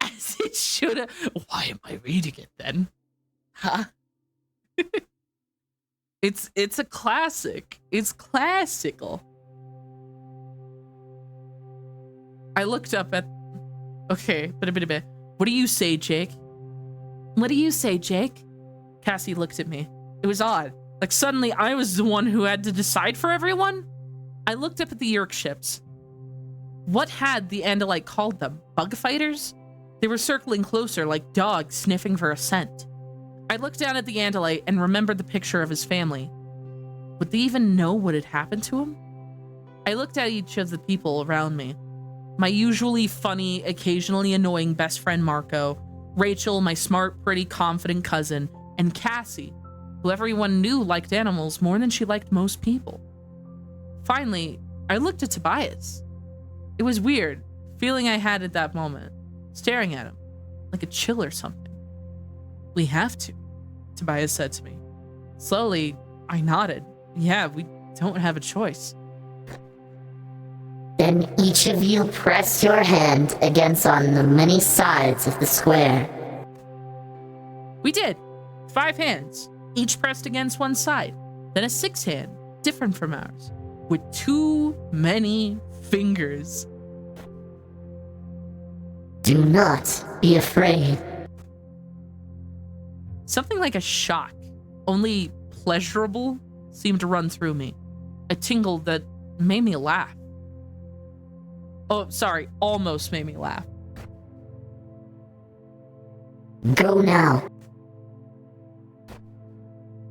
As it should have. Why am I reading it then? Huh? It's a classic. It's classical. I looked up at. Okay, but a bit. What do you say, Jake? What do you say, Jake? Cassie looked at me. It was odd. Like suddenly I was the one who had to decide for everyone. I looked up at the Yerk ships. What had the Andalite called them? Bug fighters? They were circling closer like dogs sniffing for a scent. I looked down at the Andalite and remembered the picture of his family. Would they even know what had happened to him? I looked at each of the people around me. My usually funny, occasionally annoying best friend Marco, Rachel, my smart, pretty, confident cousin, and Cassie, who everyone knew liked animals more than she liked most people. Finally, I looked at Tobias. It was weird, feeling I had at that moment, staring at him, like a chill or something. We have to, Tobias said to me. Slowly, I nodded. Yeah, we don't have a choice. Then each of you press your hand against on the many sides of the square. We did. 5 hands, each pressed against one side. Then a 6th hand, different from ours, with too many fingers. Do not be afraid. Something like a shock, only pleasurable, seemed to run through me. A tingle that made me laugh. Oh, sorry, almost made me laugh. Go now.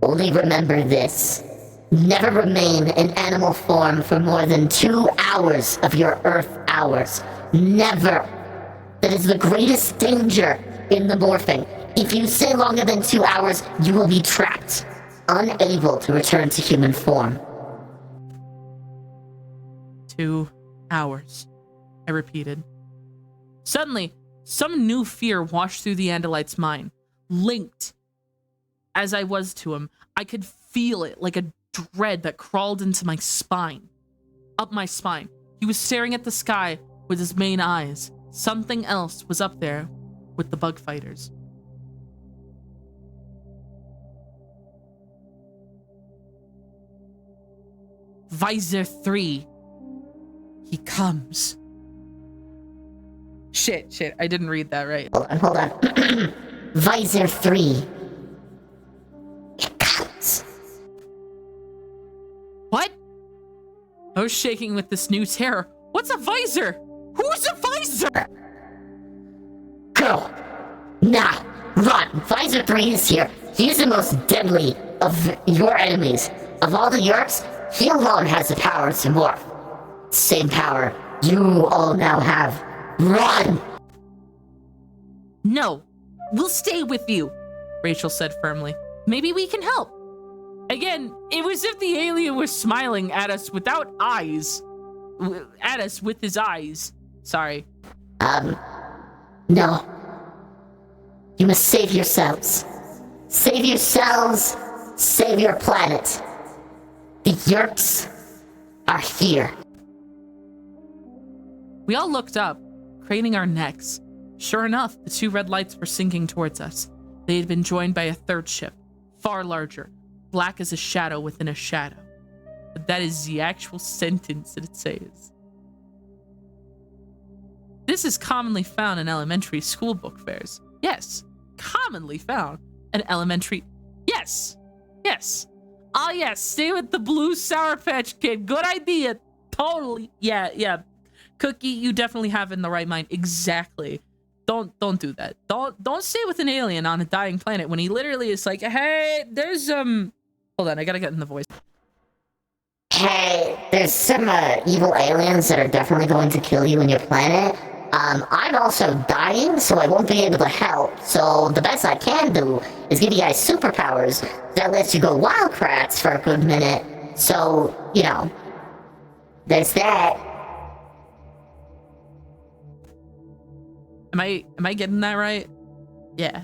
Only remember this. Never remain in animal form for more than 2 hours of your Earth hours. Never. That is the greatest danger in the morphing. If you stay longer than 2 hours, you will be trapped, unable to return to human form. 2 hours, I repeated. Suddenly, some new fear washed through the Andalite's mind. Linked as I was to him, I could feel it like a dread that crawled into my spine. Up my spine. He was staring at the sky with his main eyes. Something else was up there with the bug fighters. Visor 3. He comes. Shit, I didn't read that right. Hold on. Visor 3. It comes. What? I was shaking with this new terror. What's a visor? Who's a visor? Go. Now. Run. Visor 3 is here. He is the most deadly of your enemies. Of all the Yerks, he alone has the power to morph. Same power you all now have. Run! No, we'll stay with you, Rachel said firmly. Maybe we can help. Again, it was as if the alien was smiling at us without eyes. At us with his eyes. Sorry. No. You must save yourselves. Save yourselves. Save your planet. The Yerks are here. We all looked up, craning our necks. Sure enough, the 2 red lights were sinking towards us. They had been joined by a third ship, far larger, black as a shadow within a shadow. But that is the actual sentence that it says. This is commonly found in elementary school book fairs. Yes, commonly found in elementary. Yes. Ah, yes, stay with the blue Sour Patch Kid. Good idea. Totally. Yeah. Cookie, you definitely have it in the right mind. Exactly. Don't do that. Don't stay with an alien on a dying planet when he literally is like, hey, there's hold on, I gotta get in the voice. Hey, there's some evil aliens that are definitely going to kill you and your planet. I'm also dying, so I won't be able to help. So the best I can do is give you guys superpowers that lets you go wild crats for a good minute. So, you know, there's that. Am I getting that right? Yeah.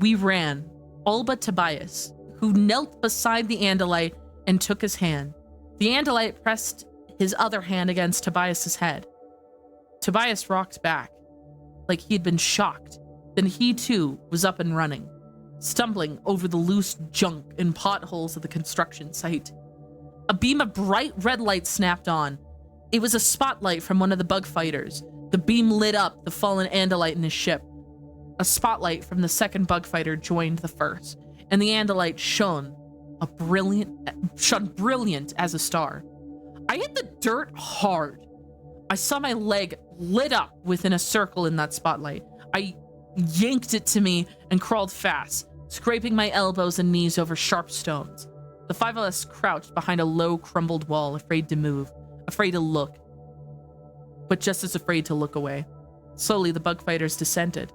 We ran, all but Tobias, who knelt beside the Andalite and took his hand. The Andalite pressed his other hand against Tobias's head. Tobias rocked back, like he had been shocked. Then he too was up and running, stumbling over the loose junk and potholes of the construction site. A beam of bright red light snapped on. It was a spotlight from one of the bug fighters. The beam lit up the fallen Andalite in his ship. A spotlight from the second bug fighter joined the first, and the Andalite shone brilliant as a star. I hit the dirt hard. I saw my leg lit up within a circle in that spotlight. I yanked it to me and crawled fast, scraping my elbows and knees over sharp stones. The 5 of us crouched behind a low, crumbled wall, afraid to move, afraid to look, but just as afraid to look away. Slowly, the bug fighters descended.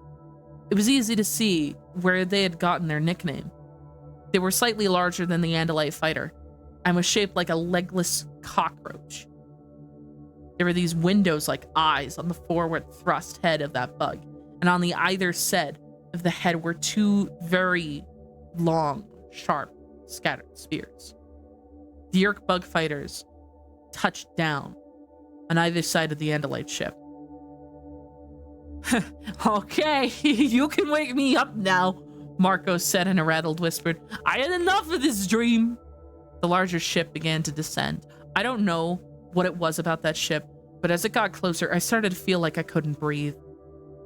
It was easy to see where they had gotten their nickname. They were slightly larger than the Andalite fighter and was shaped like a legless cockroach. There were these windows like eyes on the forward thrust head of that bug, and on the either side of the head were 2 very long, sharp, scattered spears. The Yerk bug fighters touched down on either side of the Andalite ship. Okay, you can wake me up now, Marco said in a rattled whisper. I had enough of this dream. The larger ship began to descend. I don't know what it was about that ship, but as it got closer, I started to feel like I couldn't breathe.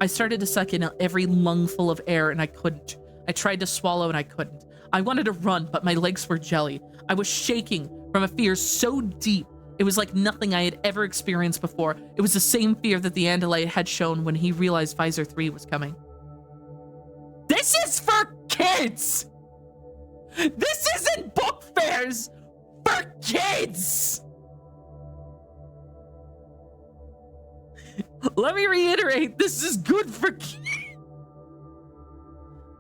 I started to suck in every lungful of air and I couldn't. I tried to swallow and I couldn't. I wanted to run, but my legs were jelly. I was shaking from a fear so deep. It was like nothing I had ever experienced before. It was the same fear that the Andalite had shown when he realized Visor 3 was coming. This is for kids! This isn't book fairs for kids! Let me reiterate, this is good for kids.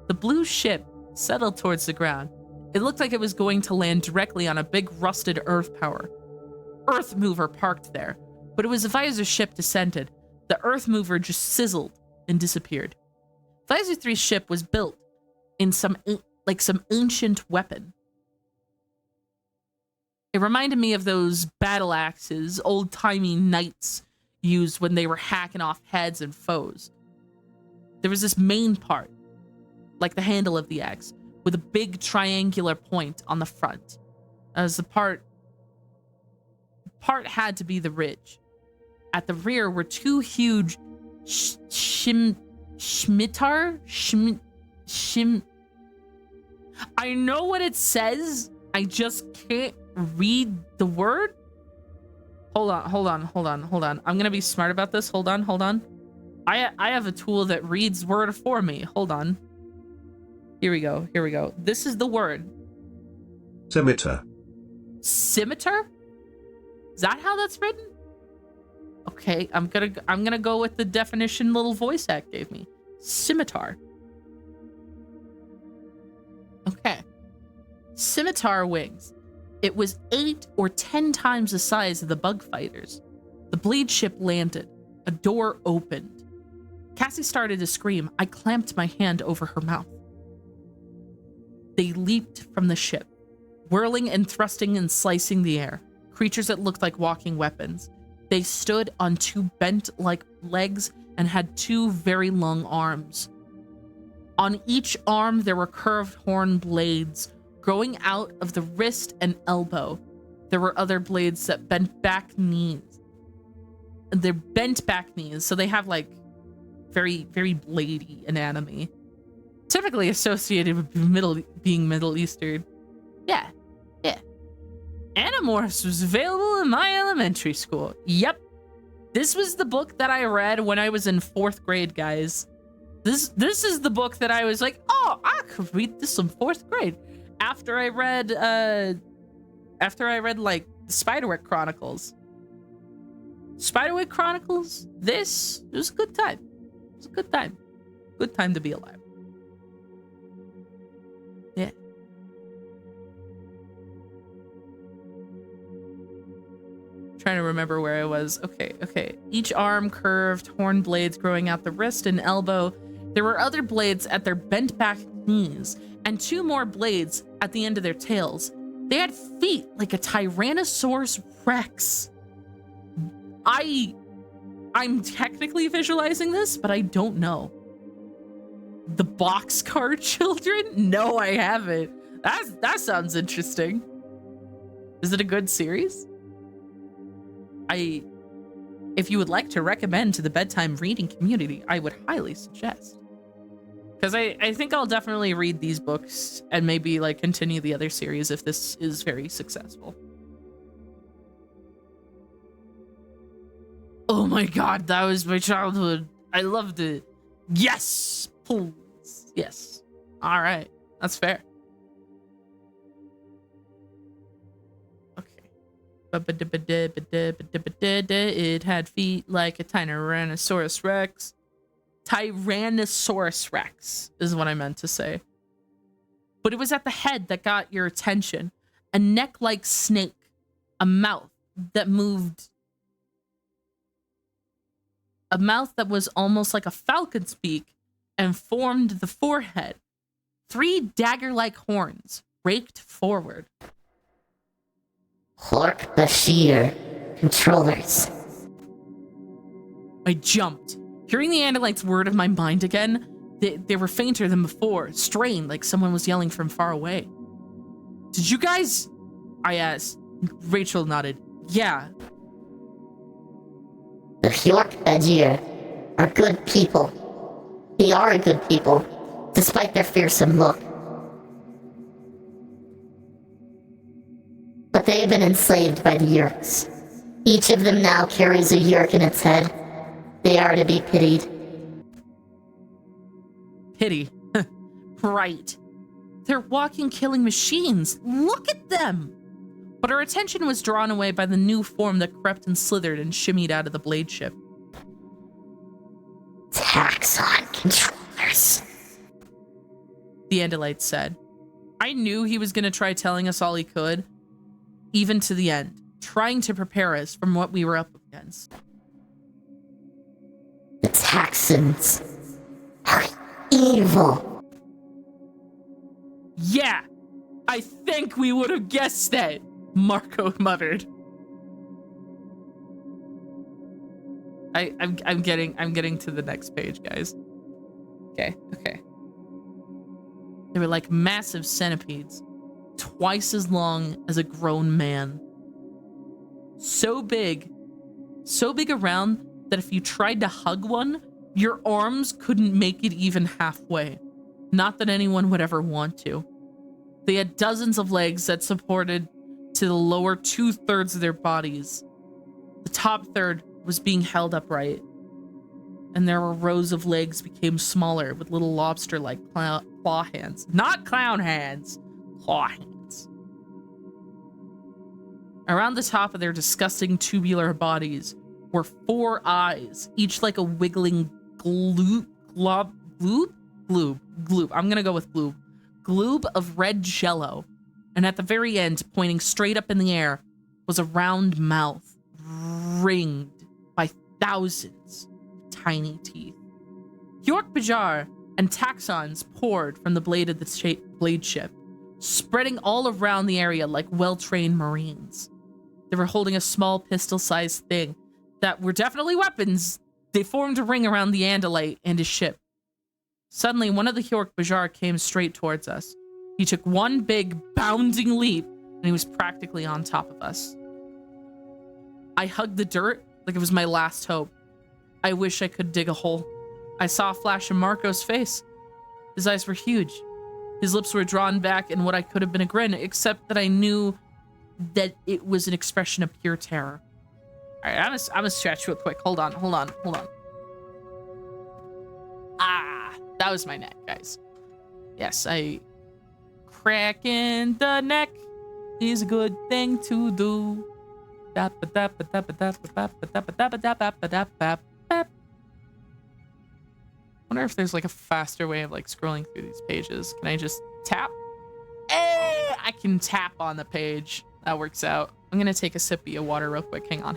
The blue ship settled towards the ground. It looked like it was going to land directly on a big rusted earth mover parked there, but it was a Visor ship descended. The earth mover just sizzled and disappeared. Visor 3's ship was built in some ancient weapon. It reminded me of those battle axes old-timey knights used when they were hacking off heads and foes. There was this main part, like the handle of the axe, with a big triangular point on the front. As the part had to be the ridge. At the rear were two huge I know what it says. I just can't read the word. Hold on. I'm gonna be smart about this. Hold on. I have a tool that reads word for me. Hold on. Here we go. This is the word. Scimitar. Scimitar? Is that how that's written? Okay, I'm gonna go with the definition little voice act gave me. Scimitar. Okay. Scimitar wings. It was 8 or 10 times the size of the bug fighters. The blade ship landed. A door opened. Cassie started to scream. I clamped my hand over her mouth. They leaped from the ship, whirling and thrusting and slicing the air. Creatures that looked like walking weapons. They stood on two bent-like legs and had two very long arms. On each arm, there were curved horn blades growing out of the wrist and elbow. There were other blades that bent back knees. They're bent back knees, so they have like very, very bladey anatomy. Typically associated with being Middle Eastern. Yeah. Animorphs was available in my elementary school. Yep. This was the book that I read when I was in 4th grade, guys. This is the book that I was like, oh, I could read this in 4th grade. After I read like Spiderwick Chronicles. Spiderwick Chronicles, it was a good time. It was a good time. Good time to be alive. Yeah. Trying to remember where I was. Okay. Each arm curved, horn blades growing out the wrist and elbow. There were other blades at their bent back knees and 2 more blades at the end of their tails. They had feet like a Tyrannosaurus Rex. I'm technically visualizing this, but I don't know. The Boxcar Children? No, I haven't. That sounds interesting. Is it a good series? If you would like to recommend to the bedtime reading community, I would highly suggest. Because I think I'll definitely read these books and maybe like continue the other series if this is very successful. Oh my god, that was my childhood. I loved it. Yes, please. Yes. All right, that's fair. It had feet like a Tyrannosaurus Rex. Tyrannosaurus Rex is what I meant to say. But it was at the head that got your attention. A neck-like snake. A mouth that moved. A mouth that was almost like a falcon's beak and formed the forehead. 3 dagger-like horns raked forward. Hork Bashir, controllers. I jumped. Hearing the Andalite's word of my mind again, they were fainter than before, strained like someone was yelling from far away. Did you guys? I asked. Rachel nodded. Yeah. The Hork Bashir are good people. They are good people, despite their fearsome look. But they have been enslaved by the Yeerks. Each of them now carries a Yeerk in its head. They are to be pitied. Pity. Right. They're walking killing machines. Look at them! But our attention was drawn away by the new form that crept and slithered and shimmied out of the blade ship. Taxon controllers, the Andalite said. I knew he was going to try telling us all he could, even to the end, trying to prepare us from what we were up against. The Taxons are evil. Yeah, I think we would have guessed that, Marco muttered. I'm getting to the next page, guys. Okay. They were like massive centipedes, twice as long as a grown man. So big around that if you tried to hug one, your arms couldn't make it even halfway. Not that anyone would ever want to. They had dozens of legs that supported to the lower 2/3 of their bodies. The top third was being held upright, and there were rows of legs became smaller with little lobster-like claw hands. Not clown hands, claw hands. Around the top of their disgusting tubular bodies were 4 eyes, each like a wiggling gloob. I'm gonna go with gloob. Gloob of red jello. And at the very end, pointing straight up in the air, was a round mouth, ringed by thousands of tiny teeth. York Bajar and taxons poured from the blade of the blade ship, spreading all around the area like well-trained marines. They were holding a small pistol-sized thing that were definitely weapons. They formed a ring around the Andalite and his ship. Suddenly, one of the York Bajar came straight towards us. He took one big, bounding leap, and he was practically on top of us. I hugged the dirt like it was my last hope. I wish I could dig a hole. I saw a flash in Marco's face. His eyes were huge. His lips were drawn back in what I could have been a grin, except that I knew that it was an expression of pure terror. All right, I'm gonna stretch real quick. Hold on. Ah, that was my neck, guys. Yes, cracking the neck is a good thing to do. Wonder if there's like a faster way of like scrolling through these pages. Can I just tap? I can tap on the page. That works out. I'm gonna take a sip of water real quick. Hang on.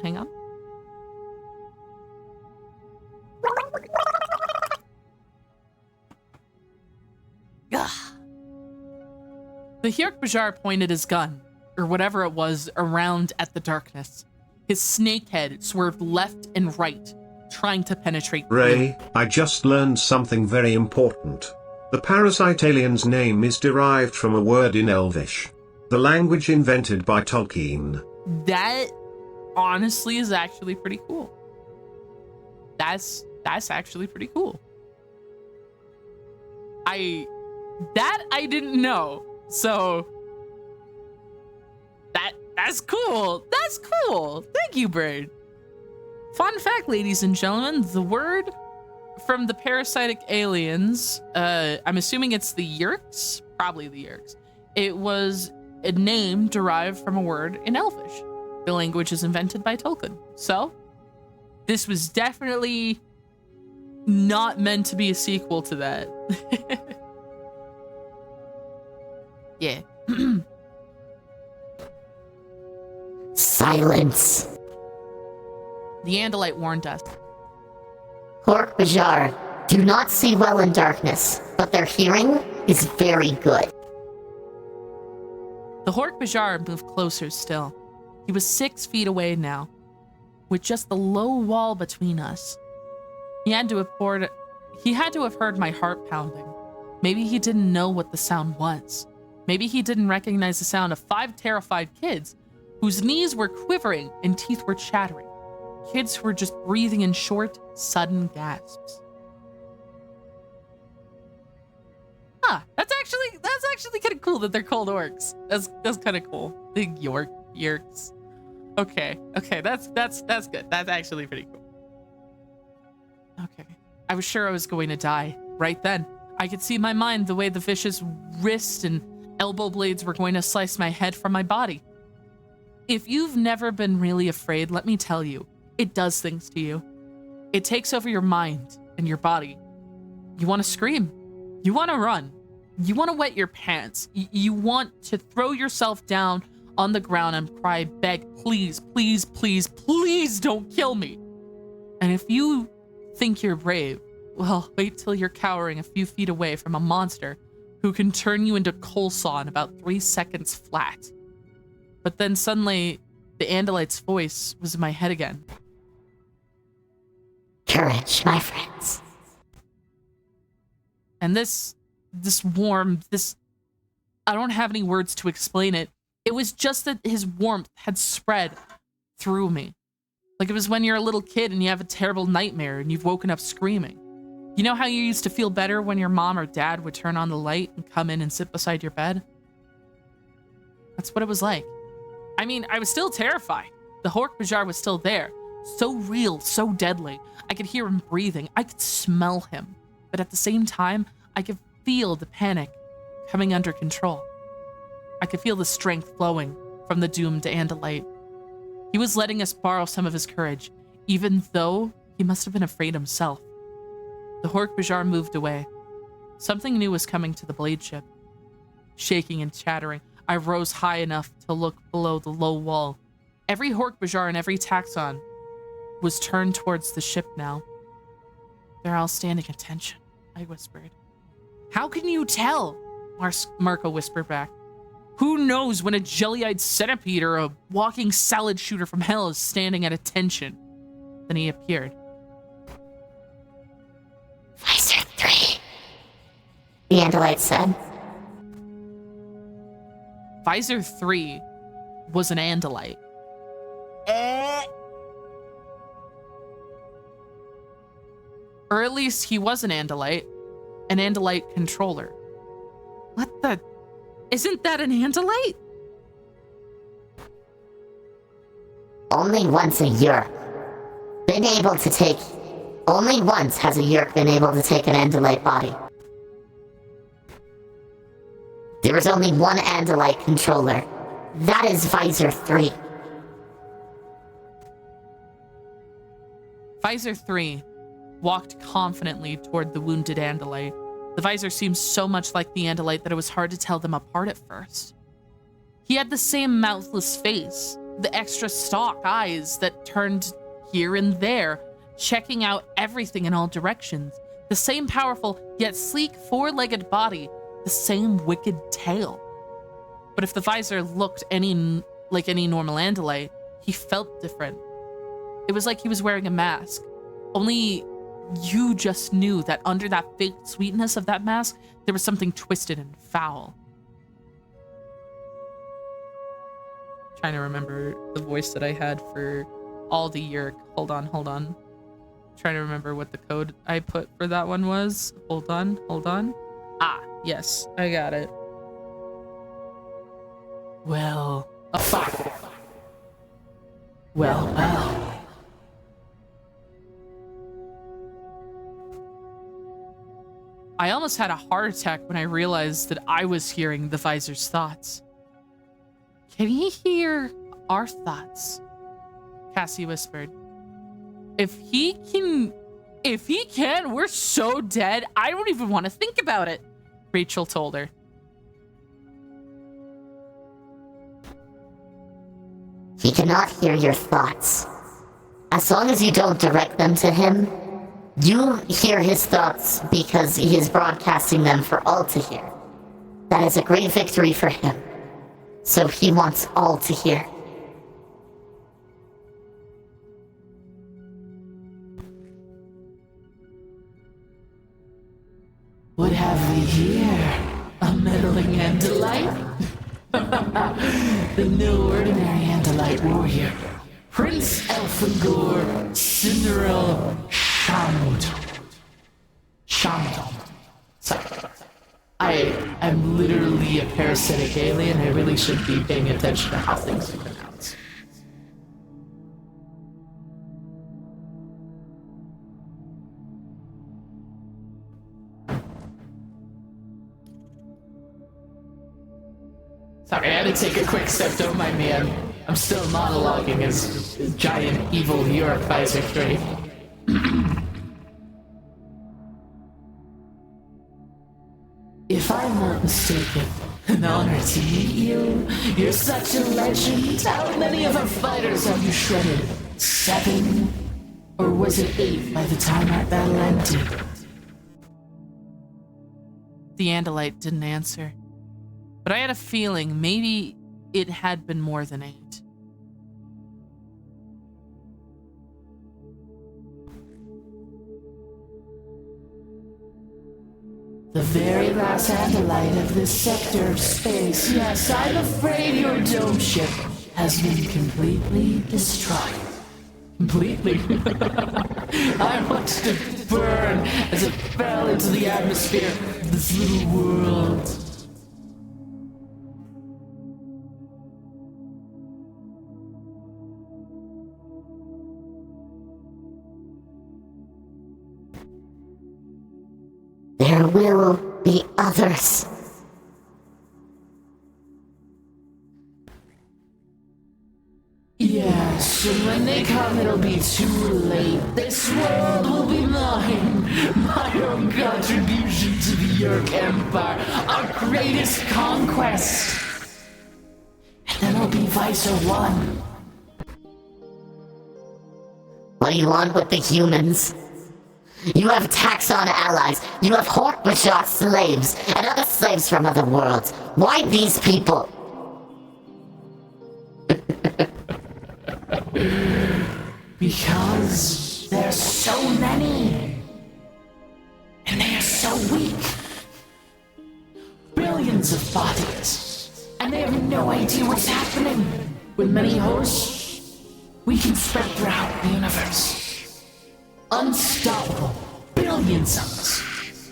The Hirk Bajar pointed his gun, or whatever it was, around at the darkness. His snake head swerved left and right, trying to penetrate. Ray, I just learned something very important. The parasite alien's name is derived from a word in Elvish, the language invented by Tolkien. That honestly is actually pretty cool. That's actually pretty cool. I didn't know. So that's cool. That's cool. Thank you, Bird. Fun fact, ladies and gentlemen, the word from the parasitic aliens, I'm assuming it's the Yeerks, probably the Yeerks. It was a name derived from a word in Elvish. The language is invented by Tolkien. So this was definitely not meant to be a sequel to that. Yeah. Silence. The Andalite warned us. Hork Bajar do not see well in darkness, but their hearing is very good. The Hork Bajar moved closer still. He was 6 feet away now, with just the low wall between us. He had to have heard my heart pounding. Maybe he didn't know what the sound was. Maybe he didn't recognize the sound of 5 terrified kids whose knees were quivering and teeth were chattering. Kids who were just breathing in short, sudden gasps. That's actually kind of cool that they're called orcs. That's kind of cool. Big Yerks. Okay, that's good. That's actually pretty cool. Okay. I was sure I was going to die right then. I could see in my mind the way the fish's wrist and elbow blades were going to slice my head from my body. If you've never been really afraid, let me tell you, it does things to you. It takes over your mind and your body. You want to scream. You want to run. You want to wet your pants. You want to throw yourself down on the ground and cry, beg, please, please, please, please don't kill me. And if you think you're brave, well, wait till you're cowering a few feet away from a monster who can turn you into coleslaw in about 3 seconds flat. But then suddenly, the Andalite's voice was in my head again. Courage, my friends. And this warmth, I don't have any words to explain it. It was just that his warmth had spread through me. Like it was when you're a little kid and you have a terrible nightmare and you've woken up screaming. You know how you used to feel better when your mom or dad would turn on the light and come in and sit beside your bed? That's what it was like. I mean, I was still terrified. The Hork-Bajir was still there. So real, so deadly. I could hear him breathing. I could smell him. But at the same time, I could feel the panic coming under control. I could feel the strength flowing from the doomed Andalite. He was letting us borrow some of his courage, even though he must have been afraid himself. The Hork-Bajir moved away. Something new was coming to the blade ship. Shaking and chattering, I rose high enough to look below the low wall. Every Hork-Bajir and every taxon was turned towards the ship now. They're all standing at attention, I whispered. How can you tell? Marco whispered back. Who knows when a jelly-eyed centipede or a walking salad shooter from hell is standing at attention? Then he appeared. Visor 3, the Andalite said. Visor 3 was an Andalite. Or at least he was an Andalite controller. What the? Isn't that an Andalite? Only once a Yerk Only once has a Yerk been able to take an Andalite body. There is only one Andalite controller. That is Visor 3. Visor 3 walked confidently toward the wounded Andalite. The Visor seemed so much like the Andalite that it was hard to tell them apart at first. He had the same mouthless face, the extra stalk eyes that turned here and there, checking out everything in all directions, the same powerful yet sleek four-legged body, the same wicked tail. But if the Visor looked like any normal Andalite, he felt different. It was like he was wearing a mask. Only you just knew that under that fake sweetness of that mask, there was something twisted and foul. Trying to remember the voice that I had for all the Yerk. Hold on. Trying to remember what the code I put for that one was. Hold on. Ah, yes, I got it. Well, oh, fuck. Well. I almost had a heart attack when I realized that I was hearing the Visor's thoughts. Can he hear our thoughts? Cassie whispered. If he can, we're so dead, I don't even want to think about it, Rachel told her. He cannot hear your thoughts. As long as you don't direct them to him, you hear his thoughts because he is broadcasting them for all to hear. That is a great victory for him. So he wants all to hear. What have we here? A meddling Andalite? The no ordinary Andalite warrior. Prince Elfangor Cinderella Shamdom. Sorry. I I am literally a parasitic alien, I really should be paying attention to how things are pronounced. Sorry, I had to take a quick step, don't mind me. I'm still monologuing as giant evil York Visor 3. If I'm not mistaken, an honor to meet you. You're such a legend. How many of our fighters have you shredded? 7? Or was it 8 by the time our battle ended? The Andalite didn't answer. But I had a feeling maybe it had been more than 8. The very last Andalite of this sector of space. Yes, I'm afraid your dome ship has been completely destroyed. Completely? I watched it burn as it fell into the atmosphere of this little world. There will be others. Yes, and when they come, it'll be too late. This world will be mine. My own contribution to the Yerk Empire. Our greatest conquest. And then I'll be Visor 1. What do you want with the humans? You have Taxon allies, you have Hork-Bajar slaves, and other slaves from other worlds. Why these people? Because there's so many. And they are so weak. Billions of bodies. And they have no idea what's happening. With many hosts, we can spread throughout the universe. Unstoppable. Billions of us.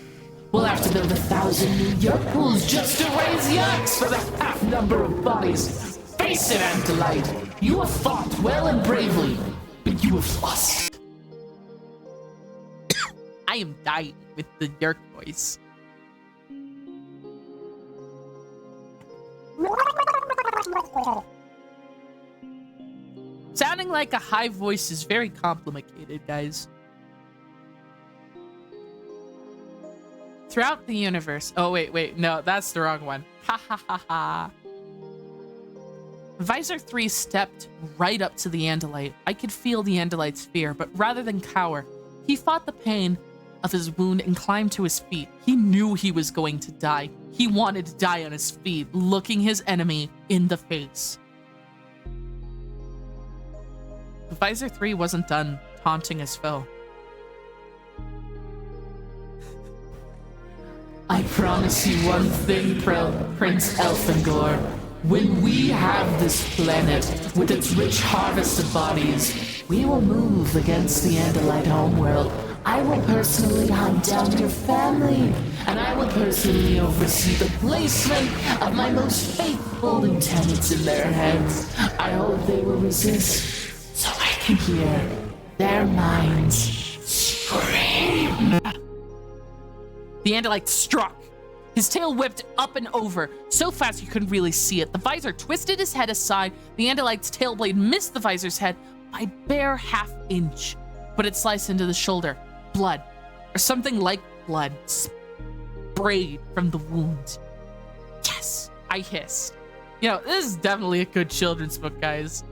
We'll have to build 1,000 new Yerk pools just to raise Yerks for the half number of bodies. Face it, Andalite. You have fought well and bravely, but you have lost. I am dying with the Yerk voice. Sounding like a high voice is very complicated, guys. Throughout the universe... Oh, wait, no, that's the wrong one. Ha ha ha ha. Visor 3 stepped right up to the Andalite. I could feel the Andalite's fear, but rather than cower, he fought the pain of his wound and climbed to his feet. He knew he was going to die. He wanted to die on his feet, looking his enemy in the face. But Visor 3 wasn't done taunting his foe. I promise you one thing, Prince Elfangor. When we have this planet with its rich harvest of bodies, we will move against the Andalite homeworld. I will personally hunt down your family, and I will personally oversee the placement of my most faithful lieutenants in their heads. I hope they will resist, so I can hear their minds scream. The Andalite struck. His tail whipped up and over, so fast you couldn't really see it. The visor twisted his head aside. The Andalite's tail blade missed the visor's head by bare half inch, but it sliced into the shoulder. Blood, or something like blood, sprayed from the wound. Yes, I hissed. You know, this is definitely a good children's book, guys.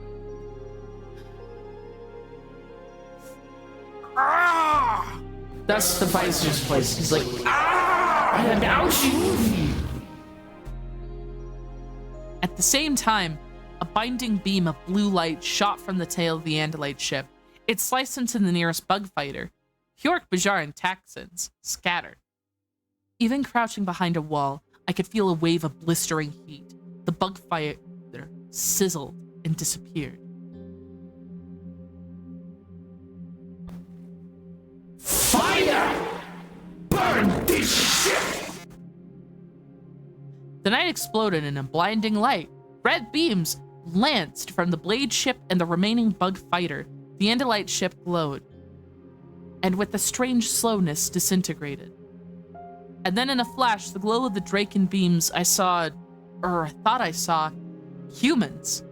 Ah! That's the visor's place. He's like, ah! And ouchie! At the same time, a binding beam of blue light shot from the tail of the Andalite ship. It sliced into the nearest bug fighter. Hjork, Bajar, and Taxons scattered. Even crouching behind a wall, I could feel a wave of blistering heat. The bug fighter sizzled and disappeared. Fire! Burn this ship! The night exploded in a blinding light. Red beams lanced from the blade ship and the remaining bug fighter. The Andalite ship glowed, and with a strange slowness disintegrated. And then in a flash, the glow of the Draken beams, I thought I saw, humans.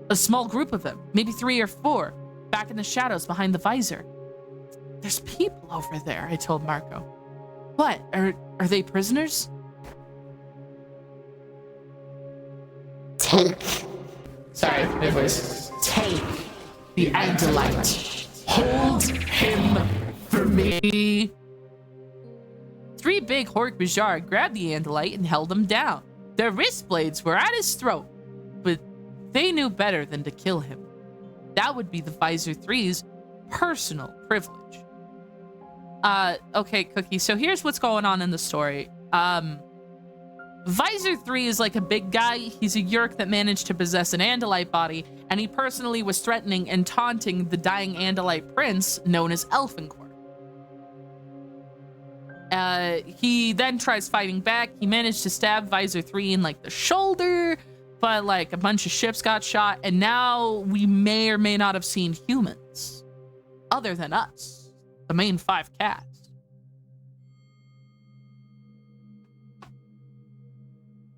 A small group of them, maybe 3 or 4, back in the shadows behind the visor. There's people over there, I told Marco. What, are they prisoners? Sorry, my voice. Take the Andalite. Hold him for me. 3 big Hork-Bajir grabbed the Andalite and held him down. Their wrist blades were at his throat, but they knew better than to kill him. That would be the Visor 3's personal privilege. Okay, Cookie, so here's what's going on in the story. Visor 3 is like a big guy. He's a Yeerk that managed to possess an Andalite body, and he personally was threatening and taunting the dying Andalite prince known as Elfincore. He then tries fighting back. He managed to stab Visor 3 in like the shoulder, but like a bunch of ships got shot, and now we may or may not have seen humans other than us, the main 5 cats.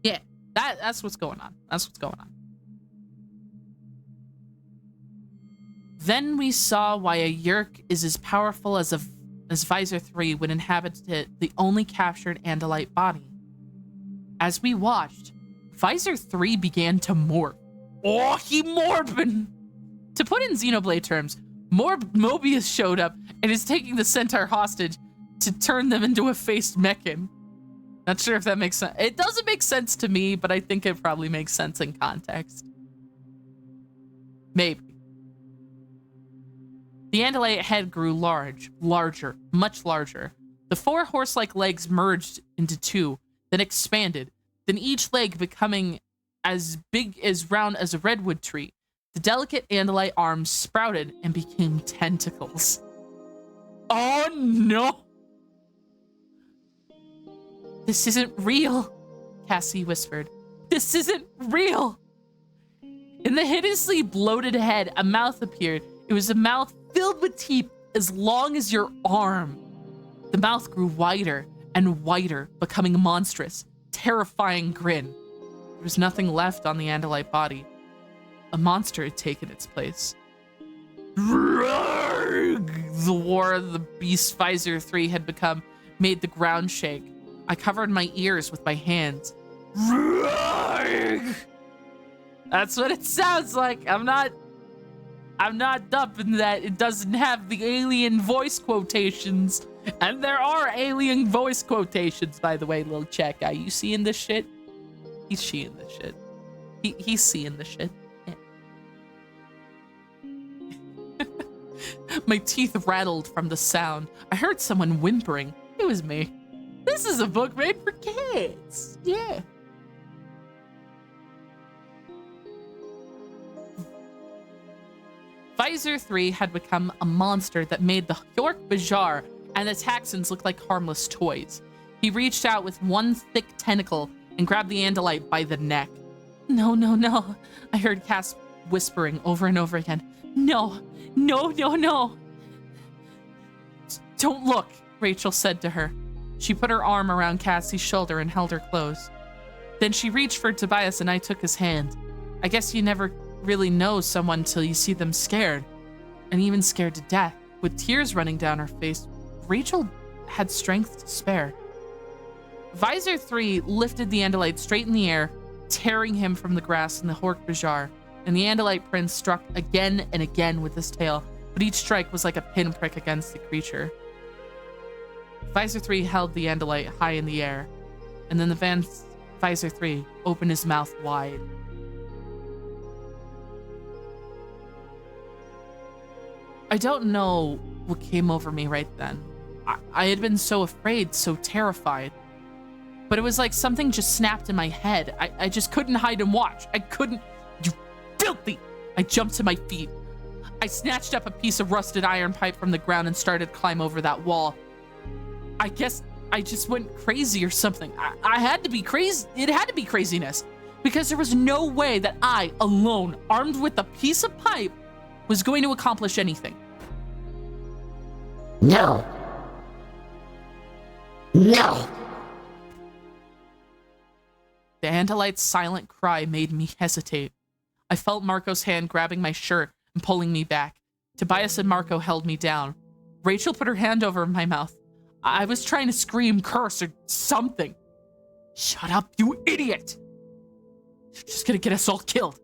Yeah, that's what's going on. That's what's going on. Then we saw why a Yeerk is as powerful as Visor 3 when inhabited the only captured Andalite body. As we watched, Visor 3 began to morph. Oh, he morbin! To put in Xenoblade terms, Mobius showed up and is taking the Centaur hostage to turn them into a faced Mechan. Not sure if that makes sense. It doesn't make sense to me, but I think it probably makes sense in context. Maybe. The Andalite head grew larger, much larger. The 4 horse-like legs merged into 2, then expanded, then each leg becoming as big as round as a redwood tree. The delicate Andalite arms sprouted and became tentacles. Oh no! This isn't real, Cassie whispered. This isn't real! In the hideously bloated head, a mouth appeared. It was a mouth filled with teeth as long as your arm. The mouth grew wider and wider, becoming a monstrous, terrifying grin. There was nothing left on the Andalite body. A monster had taken its place. The war of the Beast Visor 3 had become, made the ground shake. I covered my ears with my hands. That's what it sounds like. I'm not dumping that. It doesn't have the alien voice quotations. And there are alien voice quotations, by the way, little chat guy. You seeing this shit? He's seeing this shit. He's seeing this shit. Yeah. My teeth rattled from the sound. I heard someone whimpering. It was me. This is a book made for kids. Yeah. Visor 3 had become a monster that made the Hork-Bajir and the Taxxons look like harmless toys. He reached out with one thick tentacle and grabbed the Andalite by the neck. No, no, no, I heard Cass whispering over and over again. No, no, no, no. Don't look, Rachel said to her. She put her arm around Cassie's shoulder and held her close. Then she reached for Tobias and I took his hand. I guess you never really know someone till you see them scared, and even scared to death. With tears running down her face, Rachel had strength to spare. Visor 3 lifted the Andalite straight in the air, tearing him from the grass in the Hork-Bajir, and the Andalite prince struck again and again with his tail, but each strike was like a pinprick against the creature. Visor 3 held the Andalite high in the air, and then Visor 3 opened his mouth wide. I don't know what came over me right then. I had been so afraid, so terrified. But it was like something just snapped in my head. I just couldn't hide and watch. I couldn't. You filthy! I jumped to my feet. I snatched up a piece of rusted iron pipe from the ground and started to climb over that wall. I guess I just went crazy or something. I had to be crazy. It had to be craziness. Because there was no way that I, alone, armed with a piece of pipe, was going to accomplish anything. No. No. The Andalite's silent cry made me hesitate. I felt Marco's hand grabbing my shirt and pulling me back. Tobias and Marco held me down. Rachel put her hand over my mouth. I was trying to scream, curse, or something. Shut up, you idiot! You're just gonna get us all killed.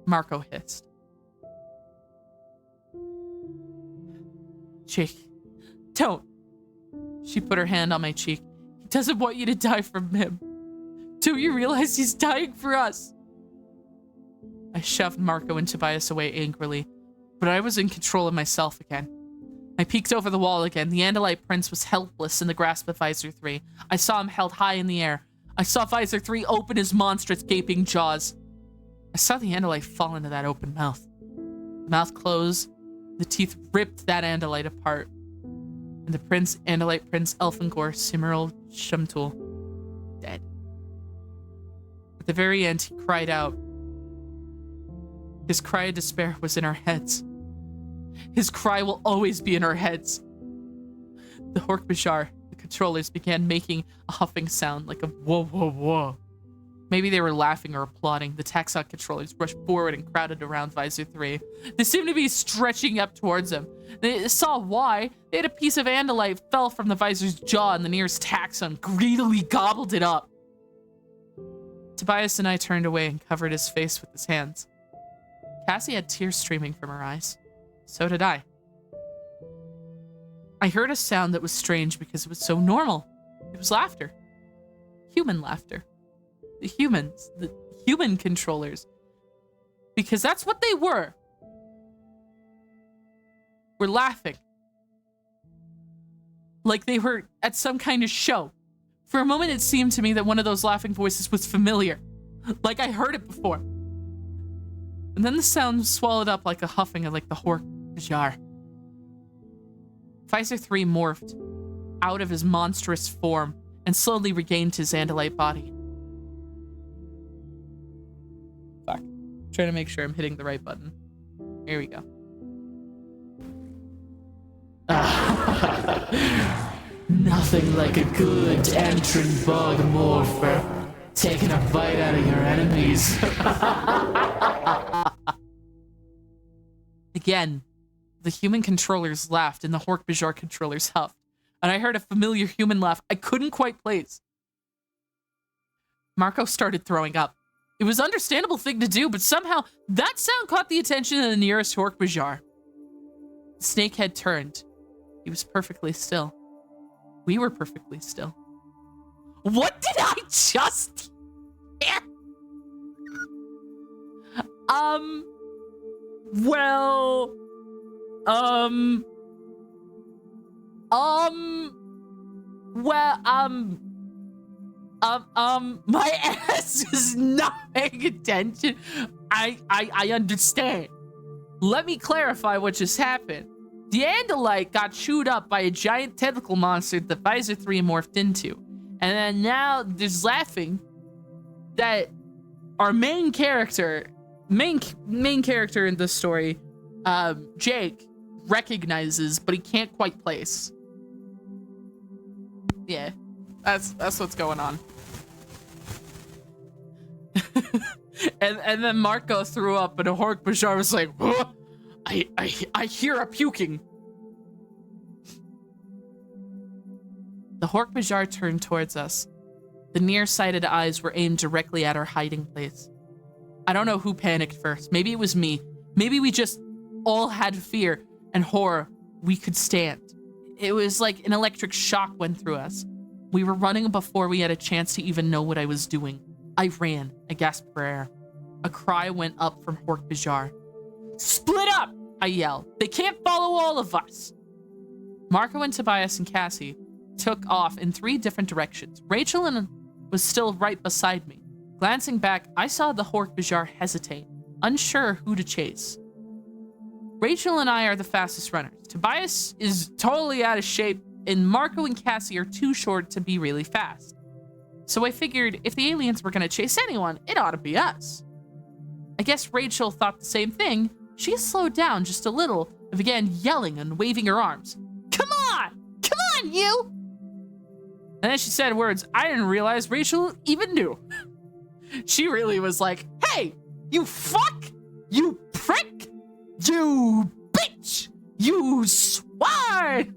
Marco hissed. Jake, don't. She put her hand on my cheek. He doesn't want you to die from him. Do you realize he's dying for us? I shoved Marco and Tobias away angrily, but I was in control of myself again. I peeked over the wall again. The Andalite Prince was helpless in the grasp of Visor 3. I saw him held high in the air. I saw Visor 3 open his monstrous gaping jaws. I saw the Andalite fall into that open mouth. The mouth closed. The teeth ripped that Andalite apart. And the Andalite Prince Elfangor Simiril Shumtul, dead. At the very end, he cried out. His cry of despair was in our heads. His cry will always be in our heads. The Hork-Bajir, the controllers, began making a huffing sound like a whoa, whoa, whoa. Maybe they were laughing or applauding. The Taxxon controllers rushed forward and crowded around Visor 3. They seemed to be stretching up towards him. They saw why. They had a piece of Andalite fell from the Visor's jaw, and the nearest Taxxon greedily gobbled it up. Tobias and I turned away and covered his face with his hands. Cassie had tears streaming from her eyes. So did I. I heard a sound that was strange because it was so normal. It was laughter. Human laughter. The human controllers. Because that's what they were. Were laughing. Like they were at some kind of show. For a moment it seemed to me that one of those laughing voices was familiar. Like I heard it before. And then the sound swallowed up like a huffing of like the Hork-Bajir. Visor 3 morphed out of his monstrous form and slowly regained his Andalite body. Fuck. Trying to make sure I'm hitting the right button. Here we go. Nothing like a good entrant bug morpher. Taking a bite out of your enemies. Again, the human controllers laughed and the Hork-Bajir controllers huffed. And I heard a familiar human laugh I couldn't quite place. Marco started throwing up. It was an understandable thing to do, but somehow that sound caught the attention of the nearest Hork-Bajir. The snakehead turned. He was perfectly still. We were perfectly still. What did I just hear? My ass is not paying attention. I understand. Let me clarify what just happened. The Andalite got chewed up by a giant tentacle monster that Visor 3 morphed into. And then now there's laughing that our main character in this story, Jake, recognizes, but he can't quite place. Yeah, that's what's going on. and then Marco threw up, and a Hork-Bajir was like, huh? I hear a puking. The Hork-Bajir turned towards us. The nearsighted eyes were aimed directly at our hiding place. I don't know who panicked first. Maybe it was me. Maybe we just all had fear and horror we could stand. It was like an electric shock went through us. We were running before we had a chance to even know what I was doing. I ran. I gasped for air. A cry went up from Hork-Bajir. Split up! I yelled. They can't follow all of us. Marco and Tobias and Cassie took off in 3 different directions. Rachel was still right beside me. Glancing back, I saw the Hork-Bajir hesitate, unsure who to chase. Rachel and I are the fastest runners. Tobias is totally out of shape, and Marco and Cassie are too short to be really fast. So I figured if the aliens were gonna chase anyone, it ought to be us. I guess Rachel thought the same thing. She slowed down just a little and began yelling and waving her arms. Come on! Come on, you! And then she said words I didn't realize Rachel even knew. She really was like, hey, you fuck! You prick! You bitch! You swine!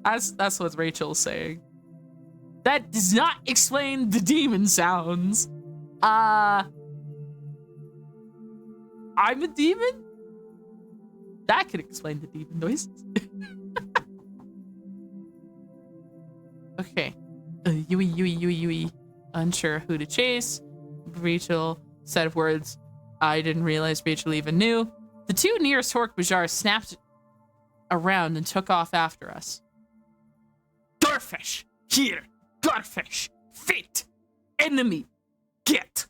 That's what Rachel's saying. That does not explain the demon sounds. I'm a demon? That could explain the demon noises. Okay. Yui. Unsure who to chase. Rachel said words I didn't realize Rachel even knew. The two nearest Hork-Bajir snapped around and took off after us. Garfish! Here! Garfish! Fit! Enemy! Get!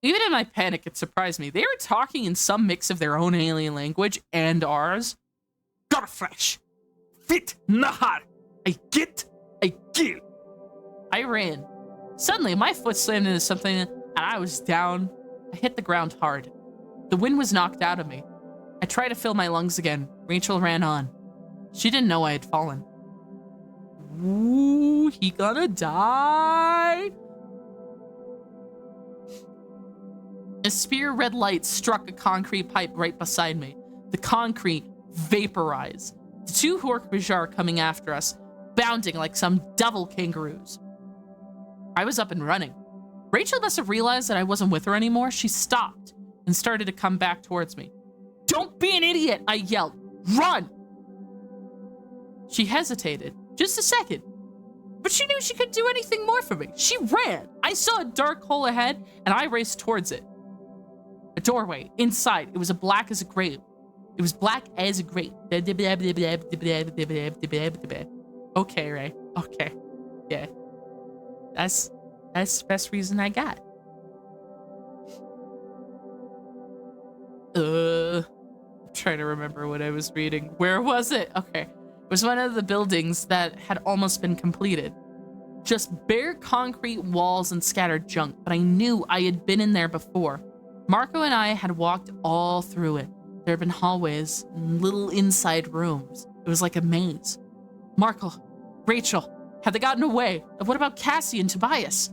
Even in my panic, it surprised me. They were talking in some mix of their own alien language and ours. Garfish! Fit! Nahar! I get! I kill! I ran. Suddenly, my foot slammed into something and I was down. I hit the ground hard. The wind was knocked out of me. I tried to fill my lungs again. Rachel ran on. She didn't know I had fallen. Ooh, he gonna die. A spear red light struck a concrete pipe right beside me. The concrete vaporized. The two Hork-Bajir coming after us, bounding like some devil kangaroos. I was up and running. Rachel must have realized that I wasn't with her anymore. She stopped and started to come back towards me. Don't be an idiot, I yelled. Run! She hesitated just a second, but she knew she couldn't do anything more for me. She ran. I saw a dark hole ahead and I raced towards it. A doorway. Inside, it was black as a grave. It was black as a grave. Okay, Ray. Okay. Yeah. That's the best reason I got. I'm trying to remember what I was reading. Where was it? Okay. It was one of the buildings that had almost been completed. Just bare concrete walls and scattered junk, but I knew I had been in there before. Marco and I had walked all through it. There had been hallways and little inside rooms. It was like a maze. Marco, Rachel, had they gotten away? And what about Cassie and Tobias?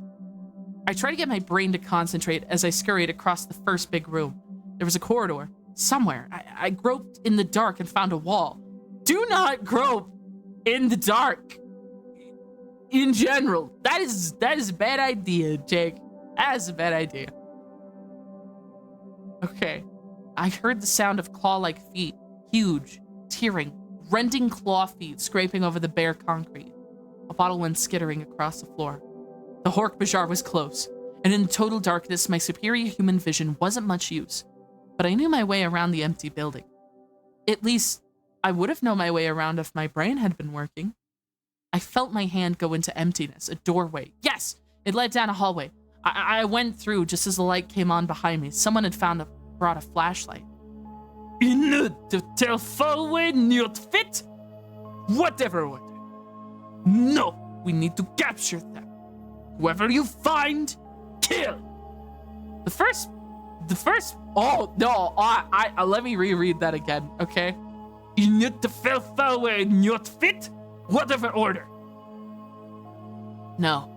I tried to get my brain to concentrate as I scurried across the first big room. There was a corridor. Somewhere. I groped in the dark and found a wall. Do not grope in the dark. In general. That is a bad idea, Jake. That is a bad idea. Okay. I heard the sound of claw-like feet. Huge, tearing, rending claw feet scraping over the bare concrete. A bottle went skittering across the floor. The Hork-Bajir was close, and in total darkness, my superior human vision wasn't much use. But I knew my way around the empty building. At least, I would have known my way around if my brain had been working. I felt my hand go into emptiness, a doorway. Yes, it led down a hallway. I went through just as the light came on behind me. Someone had brought a flashlight. In the hallway, not fit? Whatever. No, we need to capture them. Whoever you find, kill. The first, oh no, let me reread that again, okay? In the hallway, not fit? Whatever order. No.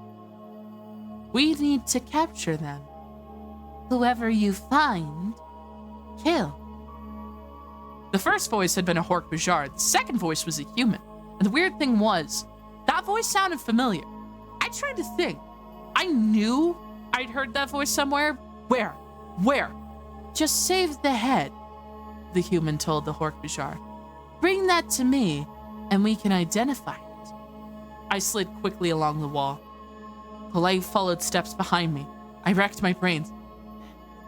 We need to capture them. Whoever you find, kill. The first voice had been a Hork-Bajir. The second voice was a human. And the weird thing was, that voice sounded familiar. I tried to think. I knew I'd heard that voice somewhere. Where? Just save the head, the human told the Hork-Bajir. Bring that to me, and we can identify it. I slid quickly along the wall. The light followed steps behind me. I racked my brains.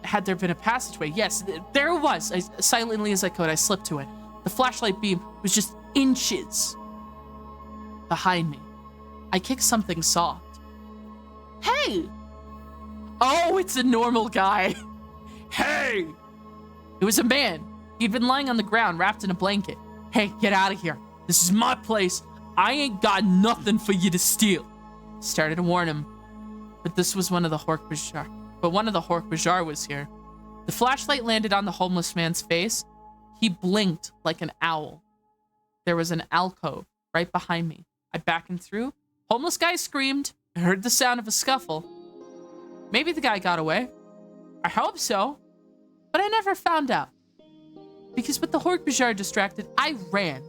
Had there been a passageway? Yes, there it was. As silently as I could, I slipped to it. The flashlight beam was just inches behind me. I kicked something soft. Hey! Oh, it's a normal guy. Hey! It was a man. He'd been lying on the ground, wrapped in a blanket. Hey, get out of here. This is my place. I ain't got nothing for you to steal. Started to warn him. But this was one of the Hork-Bajir. But one of the Hork-Bajir was here. The flashlight landed on the homeless man's face. He blinked like an owl. There was an alcove right behind me. I beckoned through. Homeless guy screamed. I heard the sound of a scuffle. Maybe the guy got away. I hope so. But I never found out. Because with the Hork-Bajir distracted, I ran.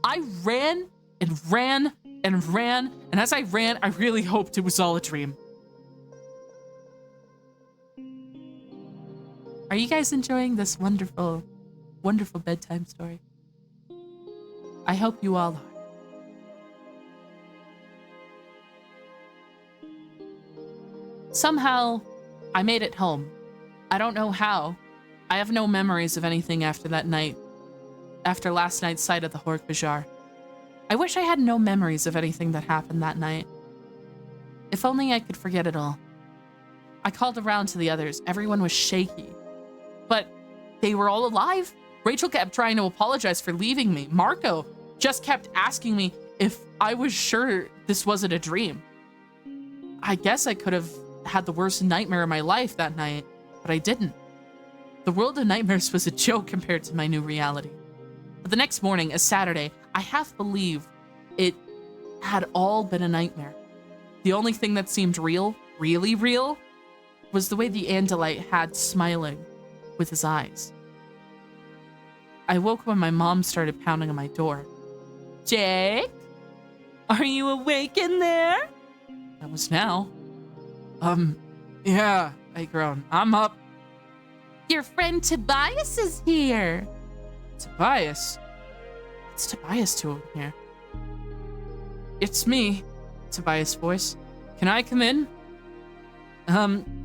I ran and ran and ran. And as I ran, I really hoped it was all a dream. Are you guys enjoying this wonderful, wonderful bedtime story? I hope you all are. Somehow, I made it home. I don't know how. I have no memories of anything after that night. After last night's sight of the Hork-Bajir. I wish I had no memories of anything that happened that night. If only I could forget it all. I called around to the others. Everyone was shaky. But they were all alive. Rachel kept trying to apologize for leaving me. Marco just kept asking me if I was sure this wasn't a dream. I guess I could have had the worst nightmare of my life that night, but I didn't. The world of nightmares was a joke compared to my new reality. But the next morning, a Saturday, I half believe it had all been a nightmare. The only thing that seemed real, really real, was the way the Andalite had smiling with his eyes. I woke when my mom started pounding on my door. Jake? Are you awake in there? I was now. Yeah, I groaned. I'm up. Your friend Tobias is here. Tobias? What's Tobias doing here? It's me, Tobias' voice. Can I come in?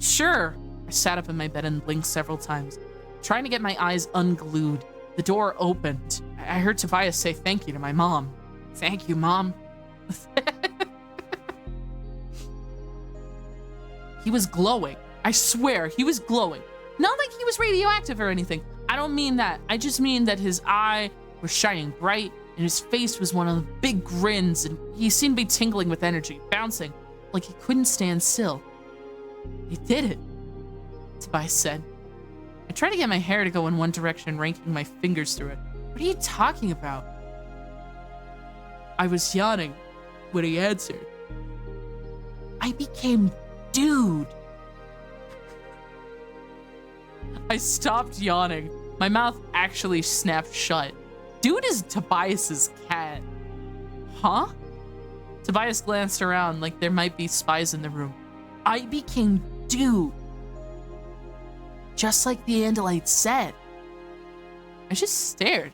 Sure. I sat up in my bed and blinked several times, trying to get my eyes unglued. The door opened. I heard Tobias say thank you to my mom. Thank you, Mom. He was glowing. I swear, he was glowing. Not like he was radioactive or anything. I don't mean that. I just mean that his eye was shining bright and his face was one of the big grins and he seemed to be tingling with energy, bouncing like he couldn't stand still. He did it, Tobias said. I tried to get my hair to go in one direction, ranking my fingers through it. What are you talking about? I was yawning when he answered. I became dude. I stopped yawning. My mouth actually snapped shut. Dude is Tobias's cat. Huh? Tobias glanced around like there might be spies in the room. I became dude. Just like the Andalite said. I just stared.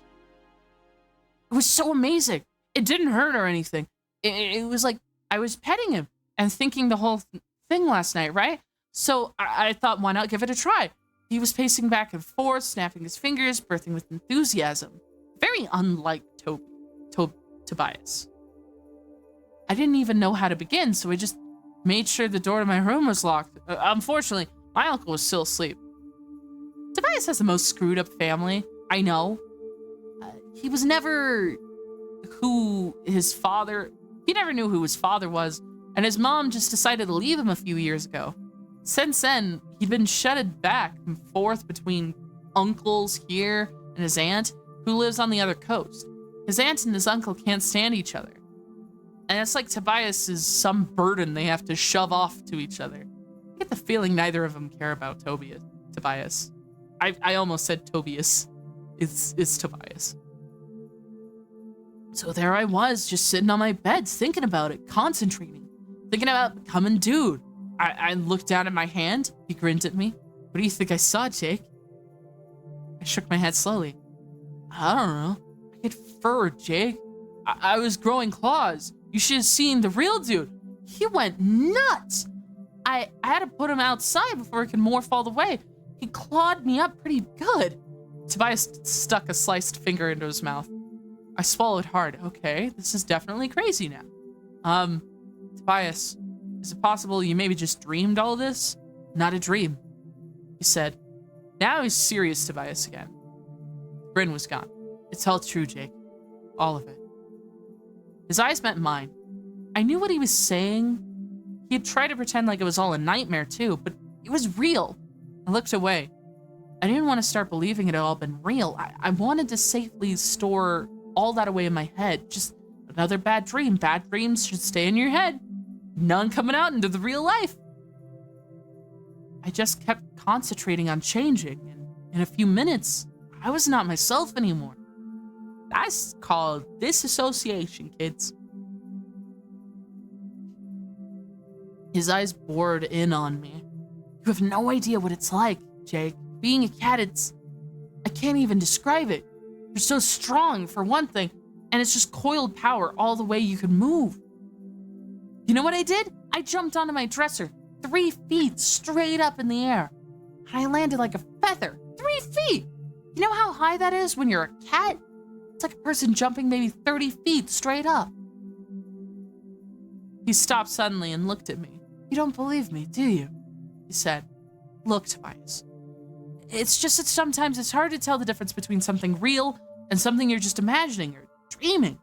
It was so amazing. It didn't hurt or anything. It was like I was petting him and thinking the whole thing last night, right? So I thought, why not give it a try? He was pacing back and forth, snapping his fingers, birthing with enthusiasm. Very unlike Tobias. I didn't even know how to begin, so I just made sure the door to my room was locked. Unfortunately, my uncle was still asleep. Tobias has the most screwed up family. I know. He was never who his father... He never knew who his father was, and his mom just decided to leave him a few years ago. Since then, he'd been shutted back and forth between uncles here and his aunt, who lives on the other coast. His aunt and his uncle can't stand each other. And it's like Tobias is some burden they have to shove off to each other. I get the feeling neither of them care about Tobias. I almost said Tobias. It's Tobias. So there I was, just sitting on my bed, thinking about it, concentrating, thinking about becoming dude. I looked down at my hand. He grinned at me. What do you think I saw, Jake? I shook my head slowly. I don't know. I had fur, Jake. I was growing claws. You should have seen the real dude. He went nuts. I had to put him outside before he could morph all the way. He clawed me up pretty good. Tobias stuck a sliced finger into his mouth. I swallowed hard. Okay, this is definitely crazy now. Tobias, is it possible you maybe just dreamed all this? Not a dream, he said. Now he's serious, Tobias again. The grin was gone. It's all true, Jake. All of it. His eyes met mine. I knew what he was saying. He had tried to pretend like it was all a nightmare too, but it was real. I looked away. I didn't want to start believing it had all been real. I wanted to safely store all that away in my head. Just another bad dream. Bad dreams should stay in your head. None coming out into the real life. I just kept concentrating on changing, and in a few minutes, I was not myself anymore. That's called disassociation, kids. His eyes bored in on me. You have no idea what it's like, Jake. Being a cat, I can't even describe it. You're so strong, for one thing, and it's just coiled power all the way you can move. You know what I did? I jumped onto my dresser, 3 feet straight up in the air. I landed like a feather, 3 feet. You know how high that is when you're a cat? It's like a person jumping maybe 30 feet straight up. He stopped suddenly and looked at me. You don't believe me, do you? He said. Look, Tobias. It's just that sometimes it's hard to tell the difference between something real and something you're just imagining or dreaming.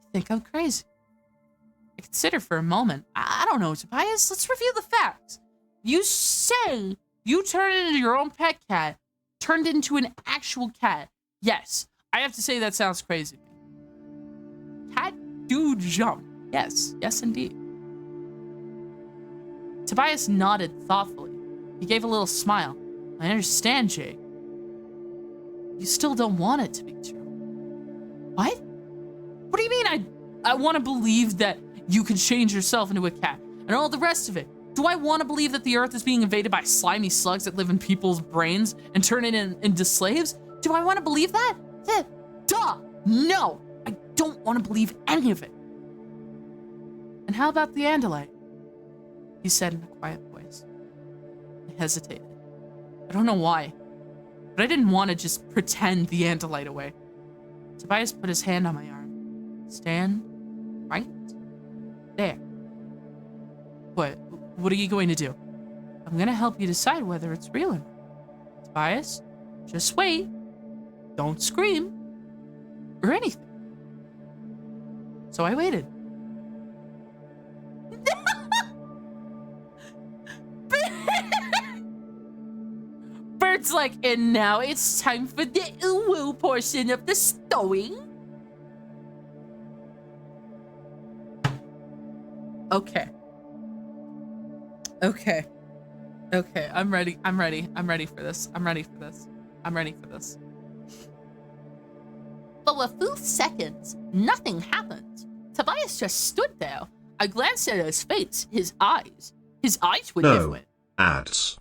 You think I'm crazy? I considered for a moment. I don't know, Tobias. Let's review the facts. You say you turned into your own pet cat, turned into an actual cat. Yes, I have to say that sounds crazy. Cat do jump. Yes, indeed. Tobias nodded thoughtfully. He gave a little smile. I understand, Jake. You still don't want it to be true. What? What do you mean I want to believe that you can change yourself into a cat and all the rest of it? Do I want to believe that the earth is being invaded by slimy slugs that live in people's brains and turn it into slaves? Do I want to believe that? Duh! No! I don't want to believe any of it. And how about the Andalite? He said in a quiet voice. I hesitated. I don't know why, but I didn't want to just pretend the Andalite away. Tobias put his hand on my arm. Stand right there. What are you going to do? I'm going to help you decide whether it's real or not. Tobias, just wait. Don't scream or anything. So I waited. Bird's like, and now it's time for the woo portion of the story. Okay, I'm ready for this. For a few seconds, nothing happened. Tobias just stood there. I glanced at his face, his eyes. His eyes were different. Ads.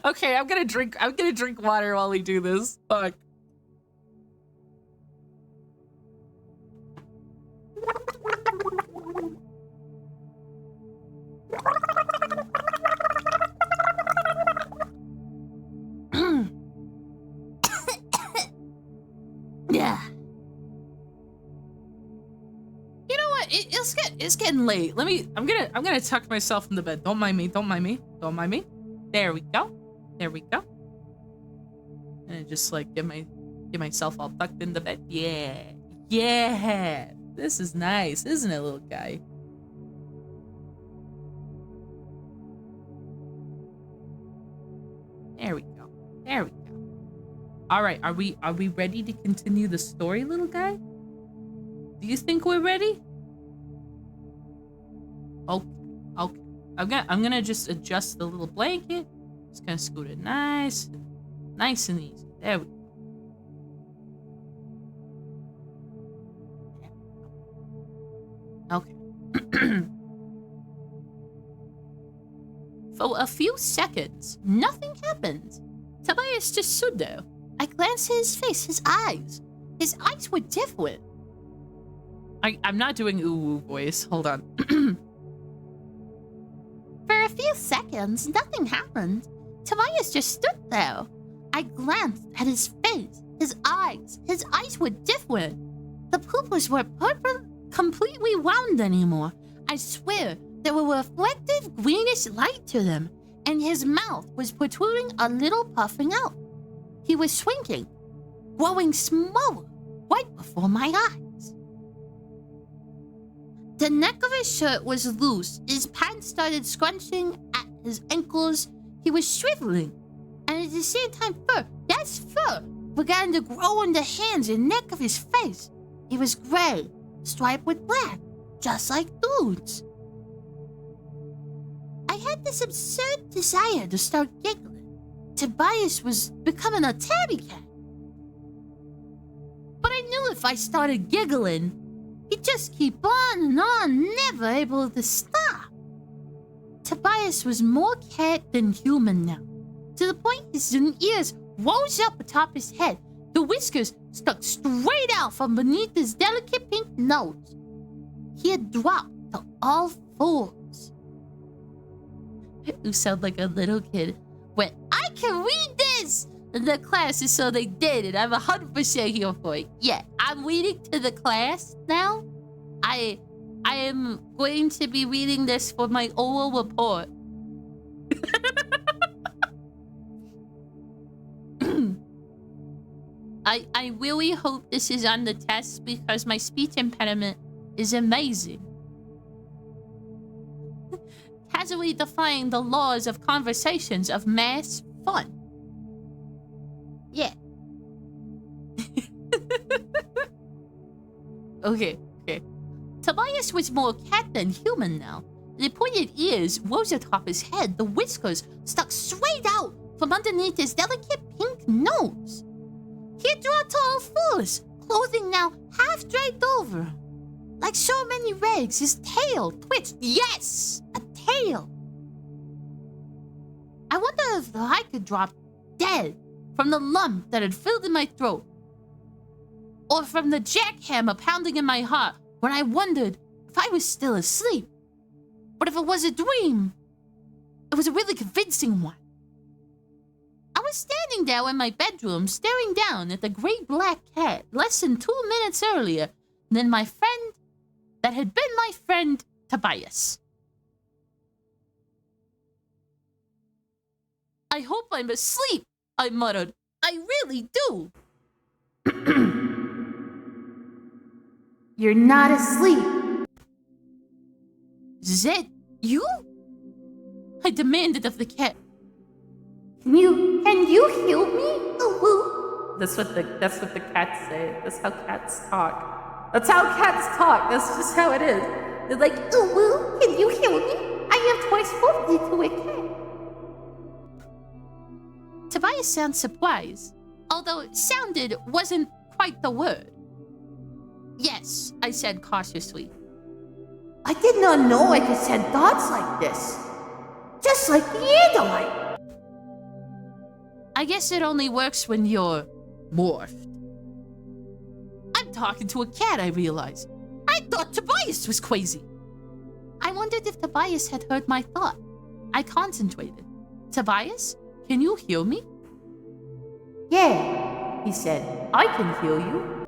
Okay, I'm gonna drink water while we do this. Fuck. Yeah. You know what? It's getting late. I'm gonna tuck myself in the bed. Don't mind me. There we go. And I just like get myself all tucked in the bed. Yeah. This is nice, isn't it, little guy? There we go. All right, are we ready to continue the story, little guy? Do you think we're ready? Okay. I'm gonna just adjust the little blanket. Just gonna scoot it nice and easy. There we go. Okay. For a few seconds, nothing happened. Tobias just stood there. I glanced at his face, his eyes. His eyes were different. I'm not doing ooh voice. Hold on. For a few seconds, nothing happened. Tobias just stood there. I glanced at his face, his eyes. His eyes were different. The pupils weren't completely round anymore. I swear, there were reflective greenish light to them. and his mouth was protruding a little, puffing out. He was shrinking, growing smaller right before my eyes. The neck of his shirt was loose. His pants started scrunching at his ankles. He was shriveling, and at the same time, fur began to grow on the hands and neck of his face. He was gray, striped with black, just like dudes. I had this absurd desire to start giggling. Tobias was becoming a tabby cat. But I knew if I started giggling, he'd just keep on, never able to stop. Tobias was more cat than human now, to the point his ears rose up atop his head. The whiskers stuck straight out from beneath his delicate pink nose. He had dropped to all fours. You sound like a little kid. When I can read this! The class is so they did it. I'm 100% here for it. Yeah, I'm reading to the class now. I am going to be reading this for my oral report. I really hope this is on the test because my speech impediment is amazing. Casually defying the laws of conversations of mass fun. Yeah. Okay. Tobias was more cat than human now. The pointed ears rose atop his head. The whiskers stuck straight out from underneath his delicate pink nose. He had dropped to all fours, clothing now half draped over. Like so many rags, his tail twitched. Yes! A tail! I wonder if I could drop dead from the lump that had filled in my throat, or from the jackhammer pounding in my heart when I wondered if I was still asleep. But if it was a dream, it was a really convincing one. I was standing there in my bedroom, staring down at the great black cat less than 2 minutes earlier than my friend that had been my friend Tobias. I hope I'm asleep, I muttered. I really do. You're not asleep. Is that you? I demanded of the cat. Can you heal me? Ooh. That's what the cats say. That's how cats talk. That's how cats talk. That's just how it is. They're like, ooh, can you heal me? I am twice forty to a cat. Tobias sounded surprised, although it sounded wasn't quite the word. Yes, I said cautiously. I did not know I could send thoughts like this. Just like the Andalite. I guess it only works when you're morphed. I'm talking to a cat, I realized. I thought Tobias was crazy. I wondered if Tobias had heard my thought. I concentrated. Tobias, can you hear me? Yeah, he said. I can heal you.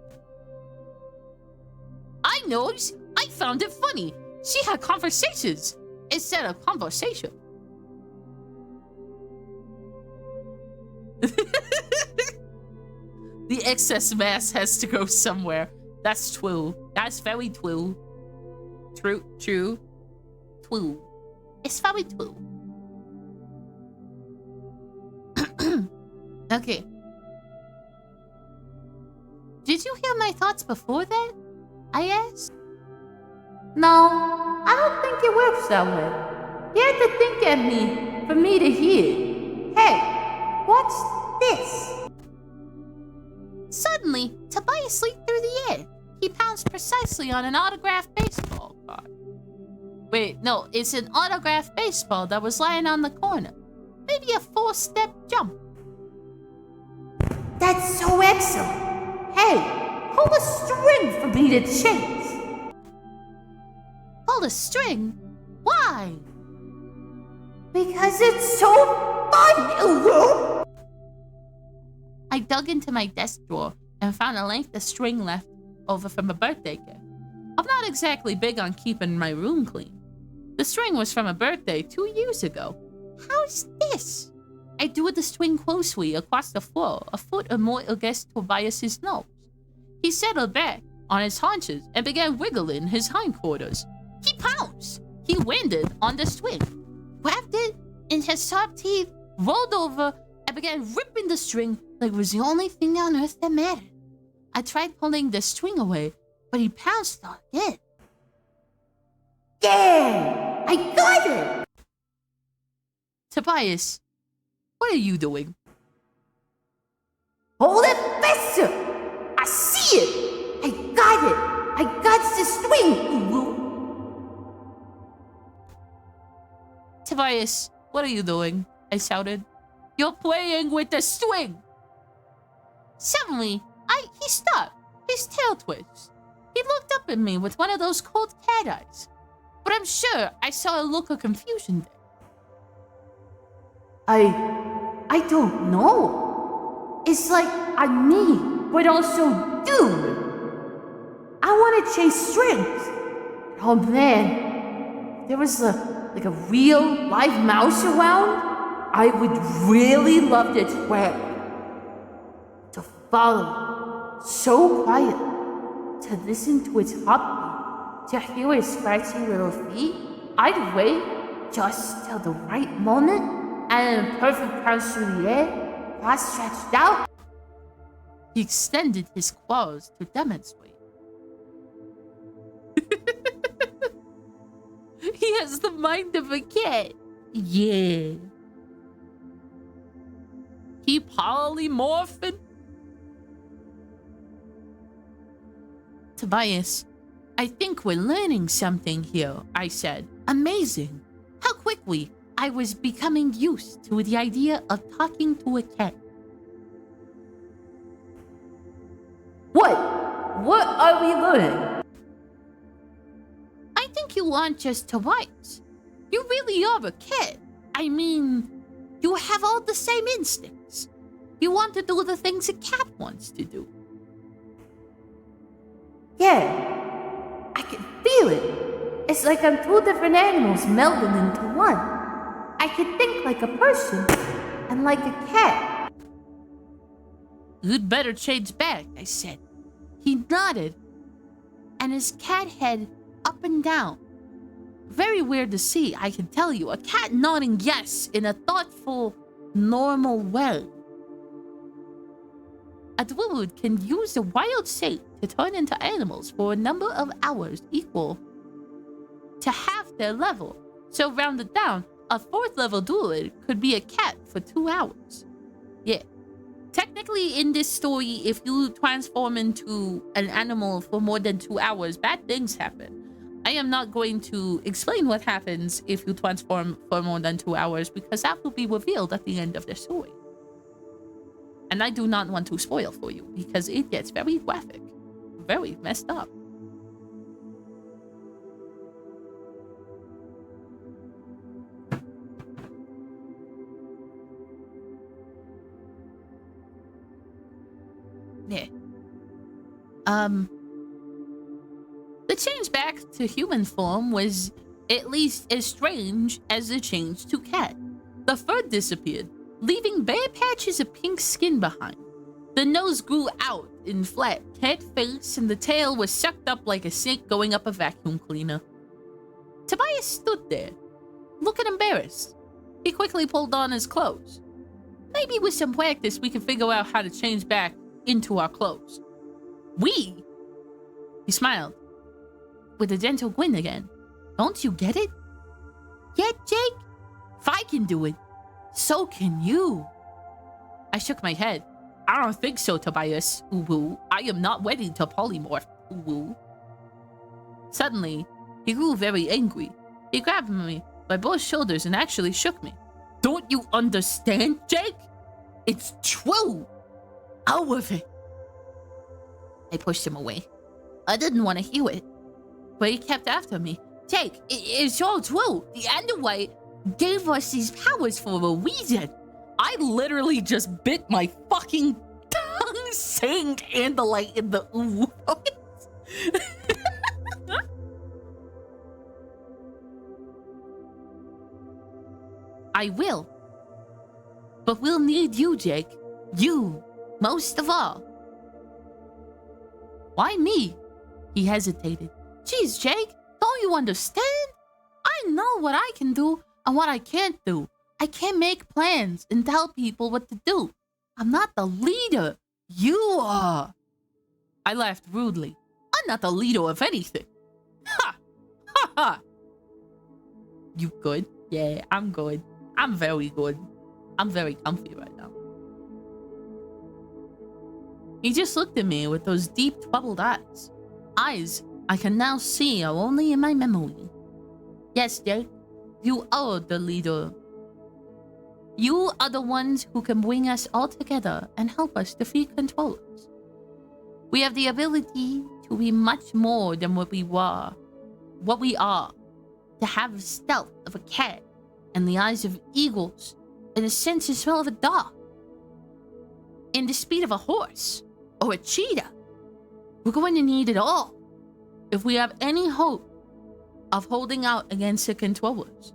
I know. I found it funny. She had conversations instead of conversation. The excess mass has to go somewhere. That's true. That's very true. True. True. It's very true. Okay. Did you hear my thoughts before that? I asked. No, I don't think it works that way. You have to think at me for me to hear. Hey, what's this? Suddenly, Tobias leaped through the air. He pounced precisely on an autographed baseball card. Wait, no, it's an autographed baseball that was lying on the corner. Maybe a 4-step jump. That's so excellent. Hey, pull a string for me to chase. Pull a string? Why? Because it's so fun, Ulu! I dug into my desk drawer and found a length of string left over from a birthday gift. I'm not exactly big on keeping my room clean. The string was from a birthday 2 years ago. How's this? I drew the string closely across the floor, a foot or more against Tobias's nose. He settled back on his haunches and began wiggling his hindquarters. He pounced. He landed on the string, grabbed it in his sharp teeth, rolled over, and began ripping the string like it was the only thing on earth that mattered. I tried pulling the string away, but he pounced on it. Yeah! I got it! Tobias, what are you doing? Hold it faster! I see it! I got it! I got the string, Uwu! Tobias, what are you doing? I shouted. You're playing with the string! Suddenly, he stopped. His tail twitched. He looked up at me with one of those cold cat eyes. But I'm sure I saw a look of confusion there. I don't know. It's like I'm me, but also dude. I want to chase strings. Oh man, if there was a real live mouse around, I would really love to track, to follow, so quiet, to listen to its heartbeat, to hear its scratchy little feet. I'd wait just till the right moment. And in a perfect bounce through the air, cross stretched out. He extended his claws to demonstrate. He has the mind of a cat. Yeah. He polymorphed. Tobias, I think we're learning something here, I said. Amazing. How quickly I was becoming used to the idea of talking to a cat. What? What are we learning? I think you aren't just Tobias. You really are a cat. I mean, you have all the same instincts. You want to do the things a cat wants to do. Yeah, I can feel it. It's like I'm two different animals melding into one. I can think like a person and like a cat. You'd better change back, I said. He nodded, and his cat head up and down. Very weird to see, I can tell you. A cat nodding yes in a thoughtful, normal way. A druid can use a wild shape to turn into animals for a number of hours equal to half their level. So rounded down, a 4th level druid could be a cat for 2 hours. Yeah. Technically, in this story, if you transform into an animal for more than 2 hours, bad things happen. I am not going to explain what happens if you transform for more than 2 hours, because that will be revealed at the end of the story. And I do not want to spoil for you, because it gets very graphic. Very messed up. Yeah. The change back to human form was at least as strange as the change to cat. The fur disappeared, leaving bare patches of pink skin behind. The nose grew out in flat cat face, and the tail was sucked up like a snake going up a vacuum cleaner. Tobias stood there, looking embarrassed. He quickly pulled on his clothes. Maybe with some practice we can figure out how to change back into our clothes. We? He smiled, with a gentle grin again. Don't you get it? Yet, Jake? If I can do it, so can you. I shook my head. I don't think so, Tobias. Uwu. I am not ready to polymorph. Uwu. Suddenly, he grew very angry. He grabbed me by both shoulders and actually shook me. Don't you understand, Jake? It's true. Out of it. I pushed him away. I didn't want to hear it, but he kept after me. Jake, it's all true. The Underwhite gave us these powers for a reason. I literally just bit my fucking tongue saying Andalite in the ooh voice. I will. But we'll need you, Jake. You, most of all. Why me? He hesitated. Geez, Jake, don't you understand? I know what I can do and what I can't do. I can't make plans and tell people what to do. I'm not the leader. You are. I laughed rudely. I'm not the leader of anything. Ha! Ha ha! You good? Yeah, I'm good. I'm very good. I'm very comfy right now. He just looked at me with those deep, troubled eyes. Eyes I can now see are only in my memory. Yes, Jake, you are the leader. You are the ones who can bring us all together and help us defeat controllers. We have the ability to be much more than what we are. To have the stealth of a cat and the eyes of eagles and the sense and smell of a dog. And the speed of a horse or a cheetah. We're going to need it all if we have any hope of holding out against the controllers.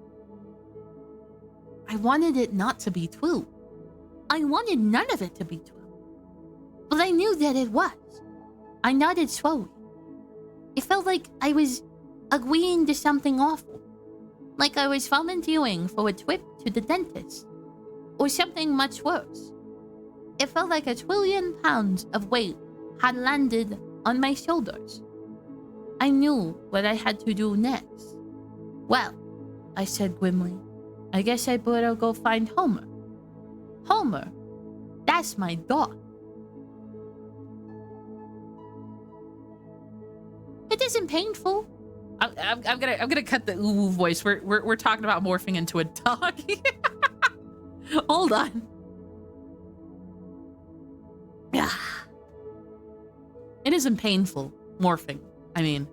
I wanted it not to be true. I wanted none of it to be true. But I knew that it was. I nodded slowly. It felt like I was agreeing to something awful. Like I was volunteering for a trip to the dentist. Or something much worse. It felt like 1 trillion pounds of weight had landed on my shoulders. I knew what I had to do next. Well, I said grimly, I guess I better go find Homer. Homer, that's my dog. It isn't painful. I'm gonna cut the ooh voice. We're talking about morphing into a dog. Hold on. It isn't painful morphing. I mean,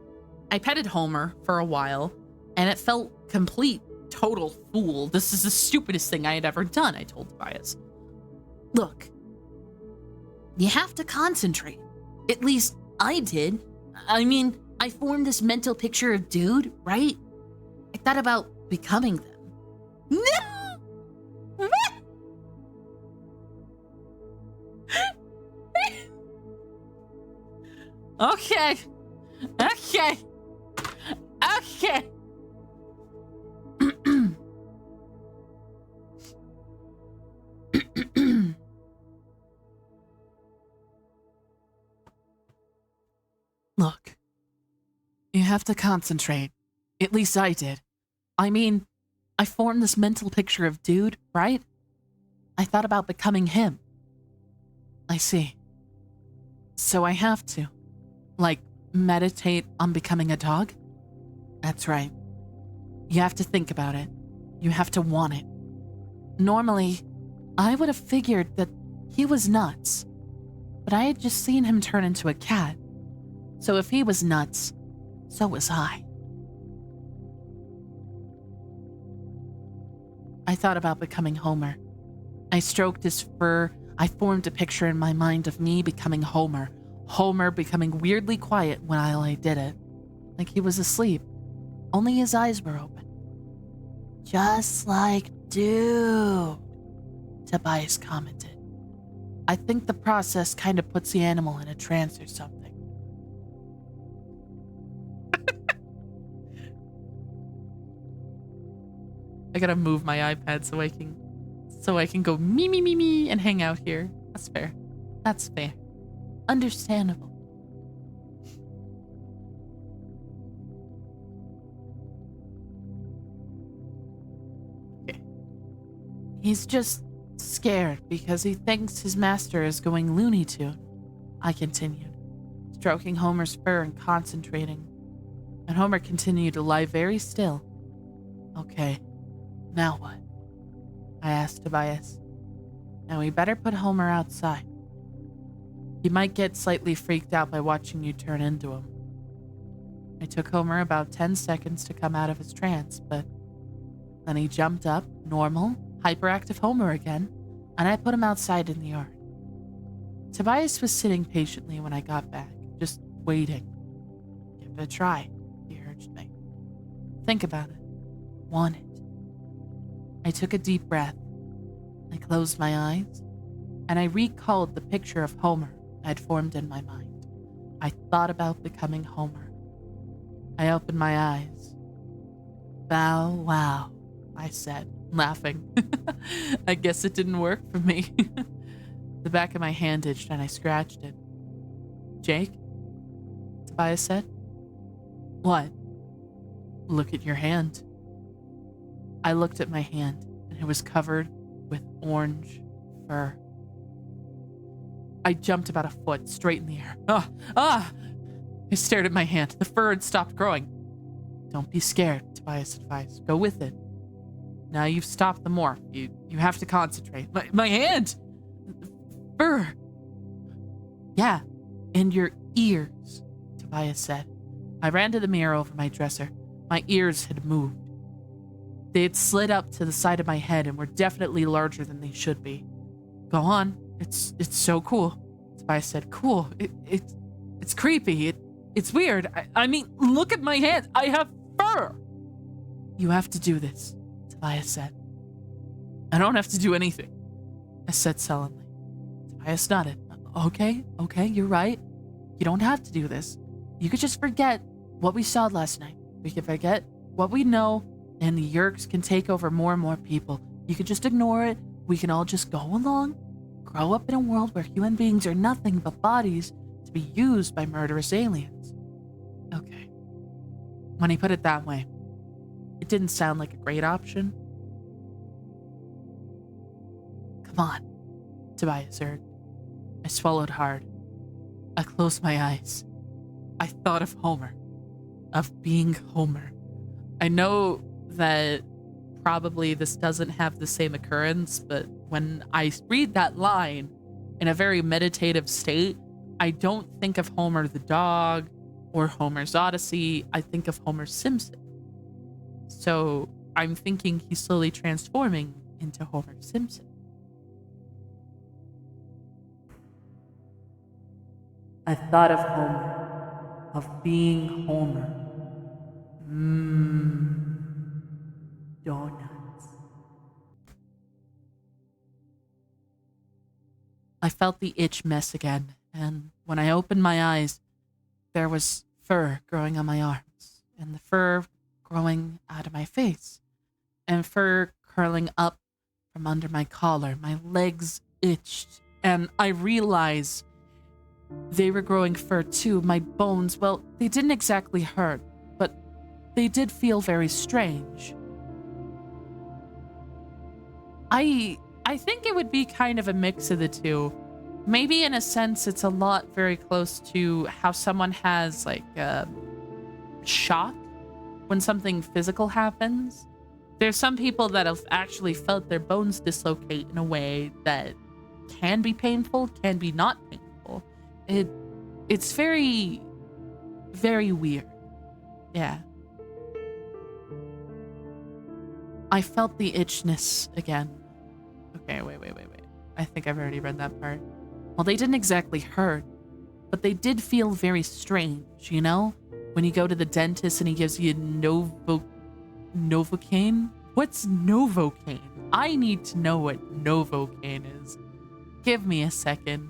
I petted Homer for a while, and it felt complete, total fool. This is the stupidest thing I had ever done, I told Tobias. Look, you have to concentrate. At least I did. I mean, I formed this mental picture of dude, right? I thought about becoming them. No! Okay. Look, you have to concentrate. At least I did. I mean, I formed this mental picture of dude, right? I thought about becoming him. I see. So I have to, meditate on becoming a dog? That's right. You have to think about it. You have to want it. Normally, I would have figured that he was nuts, but I had just seen him turn into a cat. So if he was nuts, so was I. I thought about becoming Homer. I stroked his fur. I formed a picture in my mind of me becoming Homer. Homer becoming weirdly quiet while I did it. Like he was asleep. Only his eyes were open. Just like dude, Tobias commented. I think the process kind of puts the animal in a trance or something. I gotta move my iPad so I can go me and hang out here. That's fair. That's fair. Understandable. Okay. He's just scared because he thinks his master is going Looney Tune. I continued, stroking Homer's fur and concentrating. And Homer continued to lie very still. Okay. Now what? I asked Tobias. Now we better put Homer outside. He might get slightly freaked out by watching you turn into him. It took Homer about 10 seconds to come out of his trance, but then he jumped up, normal, hyperactive Homer again, and I put him outside in the yard. Tobias was sitting patiently when I got back, just waiting. Give it a try, he urged me. Think about it. Want it. I took a deep breath. I closed my eyes, and I recalled the picture of Homer I had formed in my mind. I thought about becoming Homer. I opened my eyes. Bow wow, I said, laughing. I guess it didn't work for me. The back of my hand itched and I scratched it. Jake? Tobias said. What? Look at your hand. I looked at my hand and it was covered with orange fur. I jumped about a foot straight in the air. Ah! I stared at my hand. The fur had stopped growing. Don't be scared, Tobias advised. Go with it. Now you've stopped the morph. You have to concentrate. My hand! Fur! Yeah, and your ears, Tobias said. I ran to the mirror over my dresser. My ears had moved. They had slid up to the side of my head and were definitely larger than they should be. Go on. It's so cool. Tobias said, cool. It's creepy. It's weird. I mean, look at my hand. I have fur. You have to do this, Tobias said. I don't have to do anything, I said sullenly. Tobias nodded. Okay, you're right. You don't have to do this. You could just forget what we saw last night. We can forget what we know, and the Yerks can take over more and more people. You can just ignore it. We can all just go along, grow up in a world where human beings are nothing but bodies to be used by murderous aliens. Okay. When he put it that way, it didn't sound like a great option. Come on, Tobias urged. I swallowed hard. I closed my eyes. I thought of Homer. Of being Homer. I know that probably this doesn't have the same occurrence, but when I read that line in a very meditative state, I don't think of Homer the dog or Homer's Odyssey. I think of Homer Simpson. So I'm thinking he's slowly transforming into Homer Simpson. I thought of Homer, of being Homer. Donuts. I felt the itch mess again, and when I opened my eyes, there was fur growing on my arms, and the fur growing out of my face, and fur curling up from under my collar. My legs itched, and I realized they were growing fur too. My bones, well, they didn't exactly hurt, but they did feel very strange. I think it would be kind of a mix of the two. Maybe in a sense, it's a lot very close to how someone has like a shock when something physical happens. There's some people that have actually felt their bones dislocate in a way that can be painful, can be not painful. It's very, very weird. Yeah. I felt the itchness again. Okay, wait. I think I've already read that part. Well, they didn't exactly hurt, but they did feel very strange, you know? When you go to the dentist and he gives you Novocaine? What's Novocaine? I need to know what Novocaine is. Give me a second.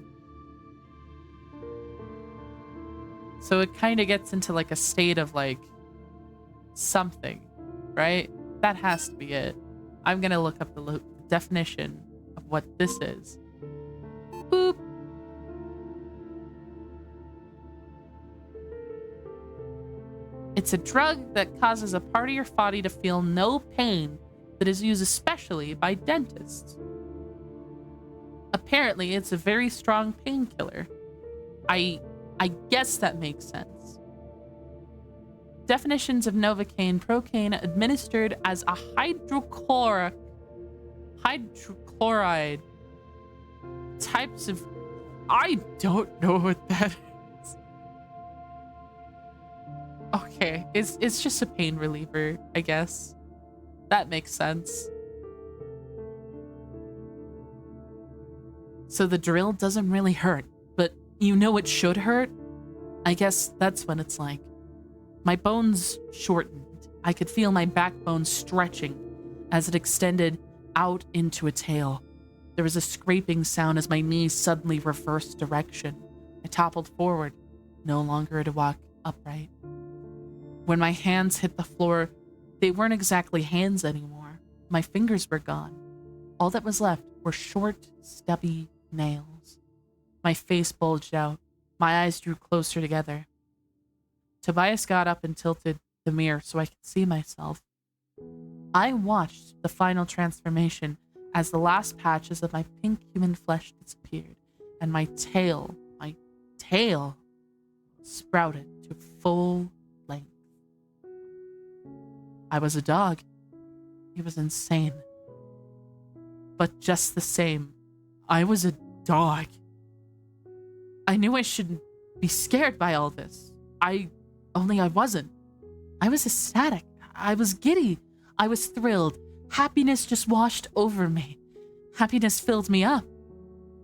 So it kind of gets into like a state of like something, right? That has to be it. I'm gonna look up the definition of what this is. Boop. It's a drug that causes a part of your body to feel no pain that is used especially by dentists. Apparently, it's a very strong painkiller. I guess that makes sense. Definitions of Novocaine: procaine administered as a hydrochloride. Types of... I don't know what that is. Okay, it's just a pain reliever, I guess. That makes sense. So the drill doesn't really hurt, but you know it should hurt? I guess that's what it's like. My bones shortened. I could feel my backbone stretching as it extended out into a tail. There was a scraping sound as my knees suddenly reversed direction. I toppled forward, no longer to walk upright. When my hands hit the floor, they weren't exactly hands anymore. My fingers were gone. All that was left were short, stubby nails. My face bulged out. My eyes drew closer together. Tobias got up and tilted the mirror so I could see myself. I watched the final transformation as the last patches of my pink human flesh disappeared and my tail sprouted to full length. I was a dog. It was insane. But just the same, I was a dog. I knew I shouldn't be scared by all this. I wasn't. I was ecstatic. I was giddy. I was thrilled. Happiness just washed over me. Happiness filled me up.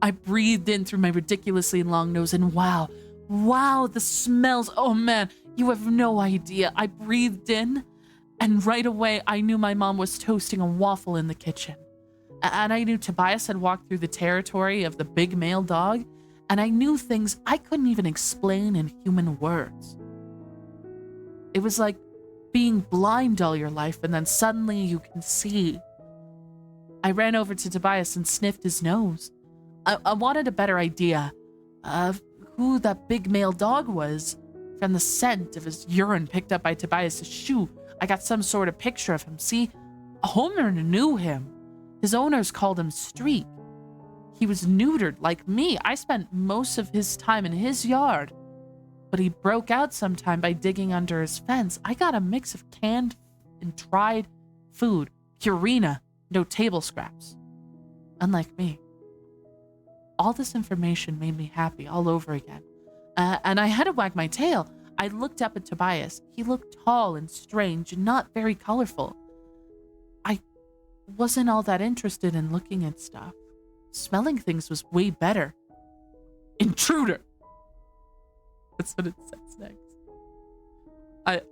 I breathed in through my ridiculously long nose and wow, the smells. Oh man, you have no idea. I breathed in and right away I knew my mom was toasting a waffle in the kitchen. And I knew Tobias had walked through the territory of the big male dog, and I knew things I couldn't even explain in human words. It was like being blind all your life and then suddenly you can see. I ran over to Tobias and sniffed his nose. I wanted a better idea of who that big male dog was. From the scent of his urine picked up by Tobias' shoe, I got some sort of picture of him. See, Homer knew him. His owners called him Streak. He was neutered like me. I spent most of his time in his yard. But he broke out sometime by digging under his fence. I got a mix of canned and dried food. Purina, no table scraps. Unlike me. All this information made me happy all over again. And I had to wag my tail. I looked up at Tobias. He looked tall and strange and not very colorful. I wasn't all that interested in looking at stuff. Smelling things was way better. Intruder! That's what it says next.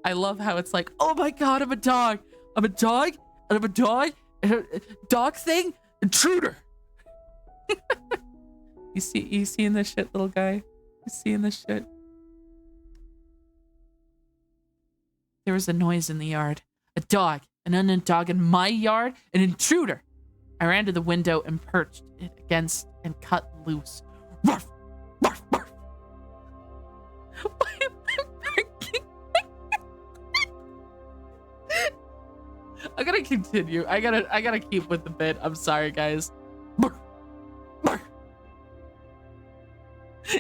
I love how it's like, oh my god, I'm a dog. I'm a dog, and I'm a dog, and a dog thing, intruder. You seeing this shit, little guy? You seeing this shit? There was a noise in the yard. A dog. An unknown dog in my yard? An intruder. I ran to the window and perched it against and cut loose. Ruff! Ruff! Ruff! Why am I barking? I gotta continue. I gotta keep with the bit. I'm sorry, guys. Bark! Bark!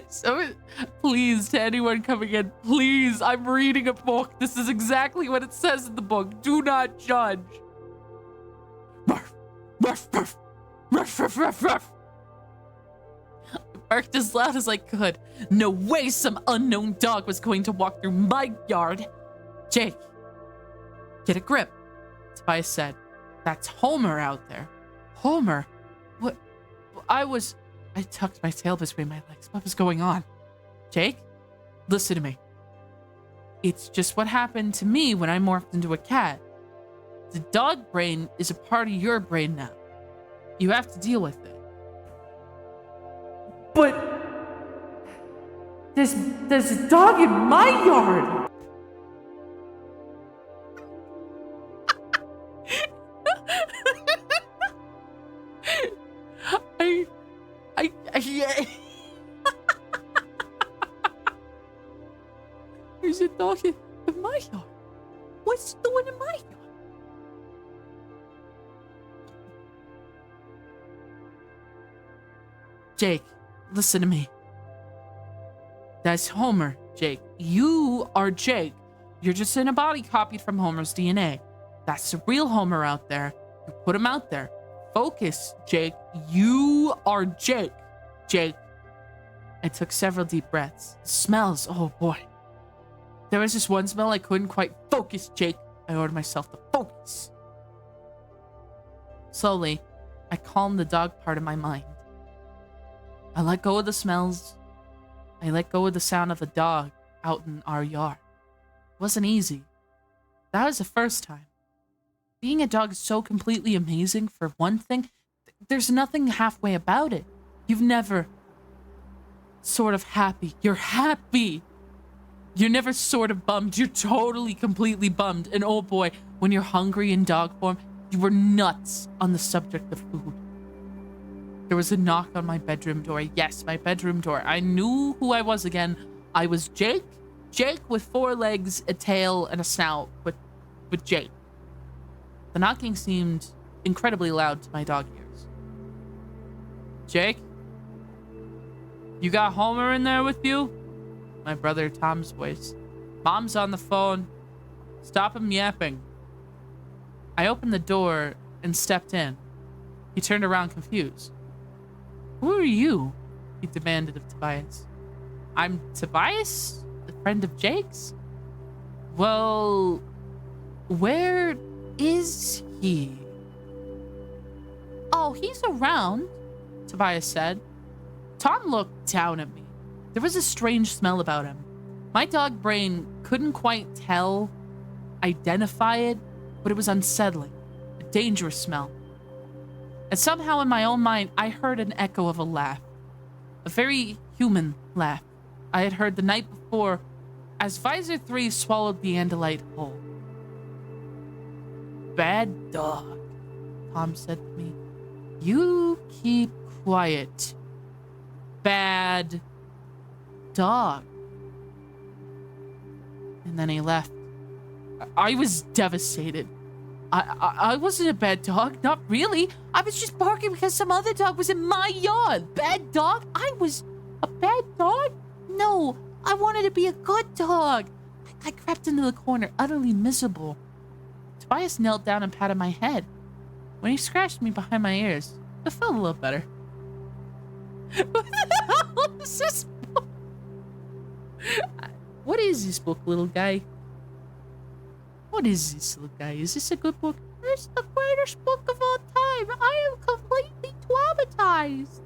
So, please, to anyone coming in, please, I'm reading a book. This is exactly what it says in the book. Do not judge. Ruff! Ruff! Ruff! Ruff! Ruff! Ruff! Ruff! I barked as loud as I could. No way some unknown dog was going to walk through my yard. Jake, get a grip, Tobias said. That's Homer out there. Homer? What? I tucked my tail between my legs. What was going on? Jake, listen to me. It's just what happened to me when I morphed into a cat. The dog brain is a part of your brain now. You have to deal with it. But there's a dog in my yard. Yeah. There's a dog in my yard. What's it doing in my yard? Jake, listen to me. That's Homer, Jake. You are Jake. You're just in a body copied from Homer's DNA. That's the real Homer out there. You put him out there. Focus, Jake. You are Jake. Jake. I took several deep breaths. Smells, oh boy. There was just one smell I couldn't quite focus, Jake. I ordered myself to focus. Slowly, I calmed the dog part of my mind. I let go of the smells. I let go of the sound of a dog out in our yard. It wasn't easy. That was the first time. being a dog is so completely amazing for one thing. There's nothing halfway about it. You've never sort of happy. You're happy. You're never sort of bummed. You're totally, completely bummed. And oh boy, when you're hungry in dog form, you were nuts on the subject of food. There was a knock on my bedroom door. Yes, my bedroom door. I knew who I was again. I was Jake. Jake with 4 legs, a tail, and a snout, but with Jake. The knocking seemed incredibly loud to my dog ears. Jake? You got Homer in there with you? My brother Tom's voice. Mom's on the phone. Stop him yapping. I opened the door and stepped in. He turned around confused. Who are you? He demanded of Tobias. I'm Tobias, a friend of Jake's. Well, where is he? Oh, he's around, Tobias said. Tom looked down at me. There was a strange smell about him. My dog brain couldn't quite identify it, but it was unsettling, a dangerous smell. And somehow in my own mind, I heard an echo of a laugh. A very human laugh I had heard the night before as Visor 3 swallowed the Andalite whole. Bad dog, Tom said to me. You keep quiet. Bad dog. And then he left. I was devastated. I wasn't a bad dog, not really. I was just barking because some other dog was in my yard. Bad dog? I was a bad dog? No, I wanted to be a good dog. I crept into the corner, utterly miserable. Tobias knelt down and patted my head. When he scratched me behind my ears, it felt a little better. What the hell is this book? What is this book, little guy? What is this, little guy? Is this a good book? It's the greatest book of all time. I am completely traumatized.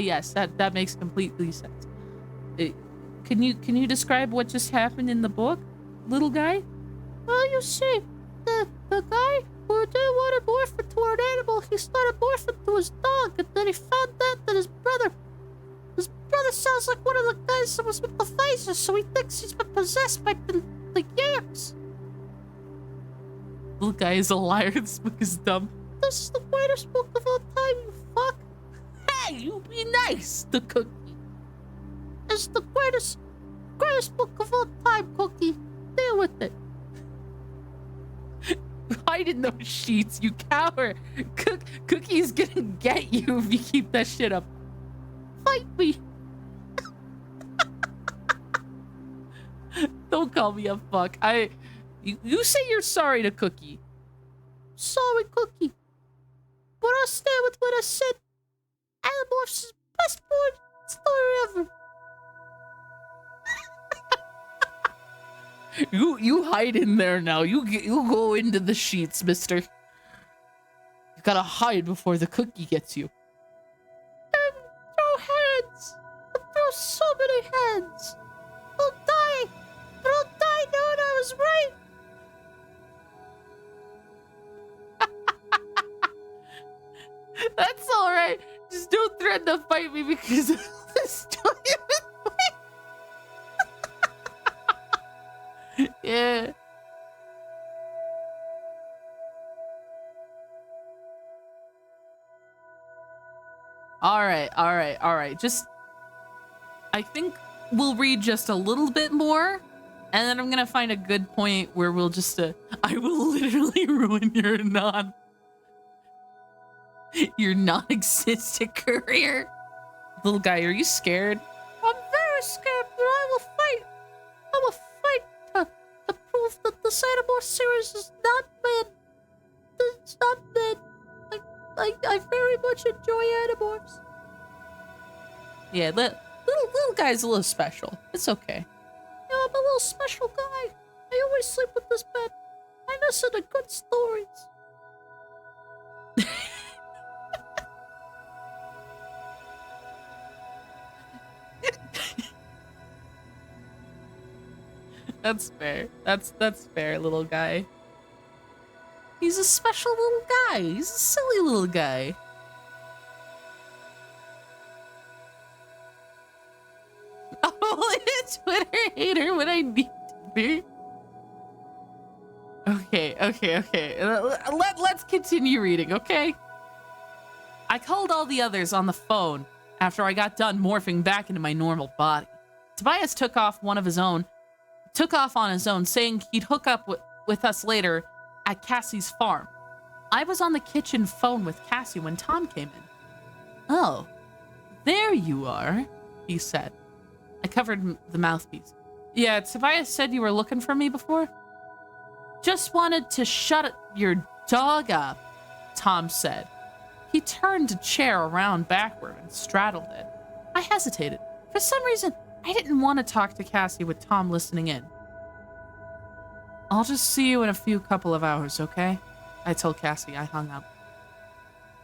Yes, that makes completely sense. Can you describe what just happened in the book, little guy? Well, you see, the guy who didn't want to morph into an animal, he started morphing to his dog, and then he found out that his brother sounds like one of the guys that was with the Visor, so he thinks he's been possessed by the yams. Little guy is a liar. This book is dumb. This is the greatest book of all time, you fuck. Hey, you be nice to Cookie. It's the greatest book of all time, Cookie. Deal with it. Hide in those sheets, you coward. Cookie's gonna get you if you keep that shit up. Fight me. Don't call me a fuck. You say you're sorry to Cookie. Sorry, Cookie. But I'll stand with what I said. Animorphs is the best board story ever. You hide in there now. You go into the sheets, mister. You gotta hide before the Cookie gets you. Throw hands. Throw so many hands. I'll die. But I'll die knowing I was right. That's alright. Just don't threaten to fight me because of this story. Yeah. Alright. Just, I think we'll read just a little bit more, and then I'm gonna find a good point where we'll just, I will literally ruin your non-existent career. Little guy, are you scared? I'm very scared, but I will fight. I will fight to prove that this Animorphs series is not bad. It's not bad. I very much enjoy Animorphs. Yeah, little guy's a little special. It's okay. Yeah, I'm a little special guy. I always sleep with this bed. I listen to good stories. That's fair. That's fair, little guy. He's a special little guy. He's a silly little guy. Only a Twitter hater when I need to be. Okay. Let's continue reading, okay? I called all the others on the phone after I got done morphing back into my normal body. Tobias took off on his own, saying he'd hook up with us later at Cassie's farm. I was on the kitchen phone with Cassie when Tom came in. Oh, there you are, he said. I covered the mouthpiece. Yeah, Tobias said you were looking for me before? Just wanted to shut your dog up, Tom said. He turned a chair around backward and straddled it. I hesitated. For some reason, I didn't want to talk to Cassie with Tom listening in. I'll just see you in a couple of hours, okay? I told Cassie. I hung up.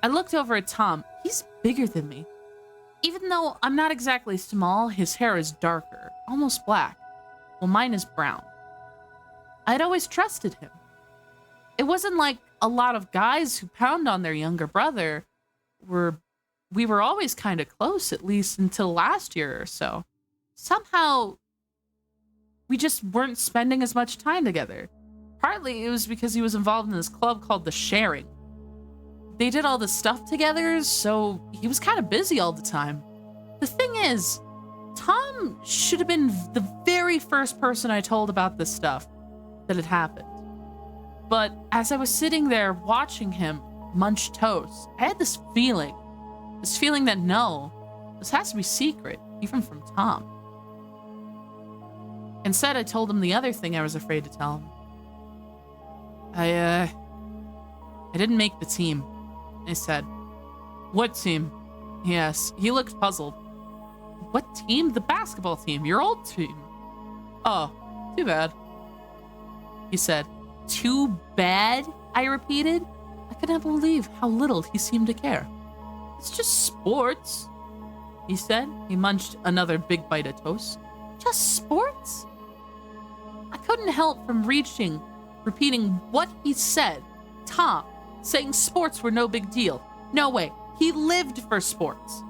I looked over at Tom. He's bigger than me. Even though I'm not exactly small, his hair is darker, almost black, while mine is brown. I'd always trusted him. It wasn't like a lot of guys who pound on their younger brother. We were always kind of close, at least until last year or so. Somehow, we just weren't spending as much time together. Partly it was because he was involved in this club called The Sharing. They did all this stuff together, so he was kind of busy all the time. The thing is, Tom should have been the very first person I told about this stuff that had happened. But as I was sitting there watching him munch toast, I had this feeling that no, this has to be secret, even from Tom. Instead, I told him the other thing I was afraid to tell him. I didn't make the team, I said. What team? Yes, he looked puzzled. What team? The basketball team, your old team. Oh, too bad, he said. Too bad? I repeated. I could not believe how little he seemed to care. It's just sports, he said. He munched another big bite of toast. Just sports? I couldn't help from repeating what he said. Tom, saying sports were no big deal. No way. He lived for sports.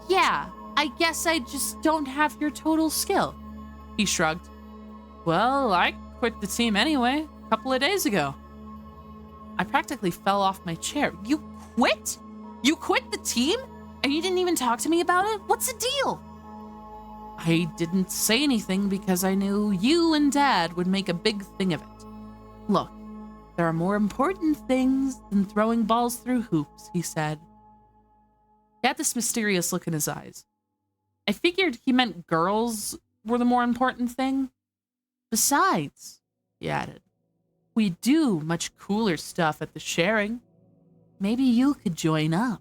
Yeah, I guess I just don't have your total skill, he shrugged. Well, I quit the team anyway, a couple of days ago. I practically fell off my chair. You quit? You quit the team? And you didn't even talk to me about it? What's the deal? I didn't say anything because I knew you and Dad would make a big thing of it. Look, there are more important things than throwing balls through hoops, he said. He had this mysterious look in his eyes. I figured he meant girls were the more important thing. Besides, he added, we do much cooler stuff at the Sharing. Maybe you could join up.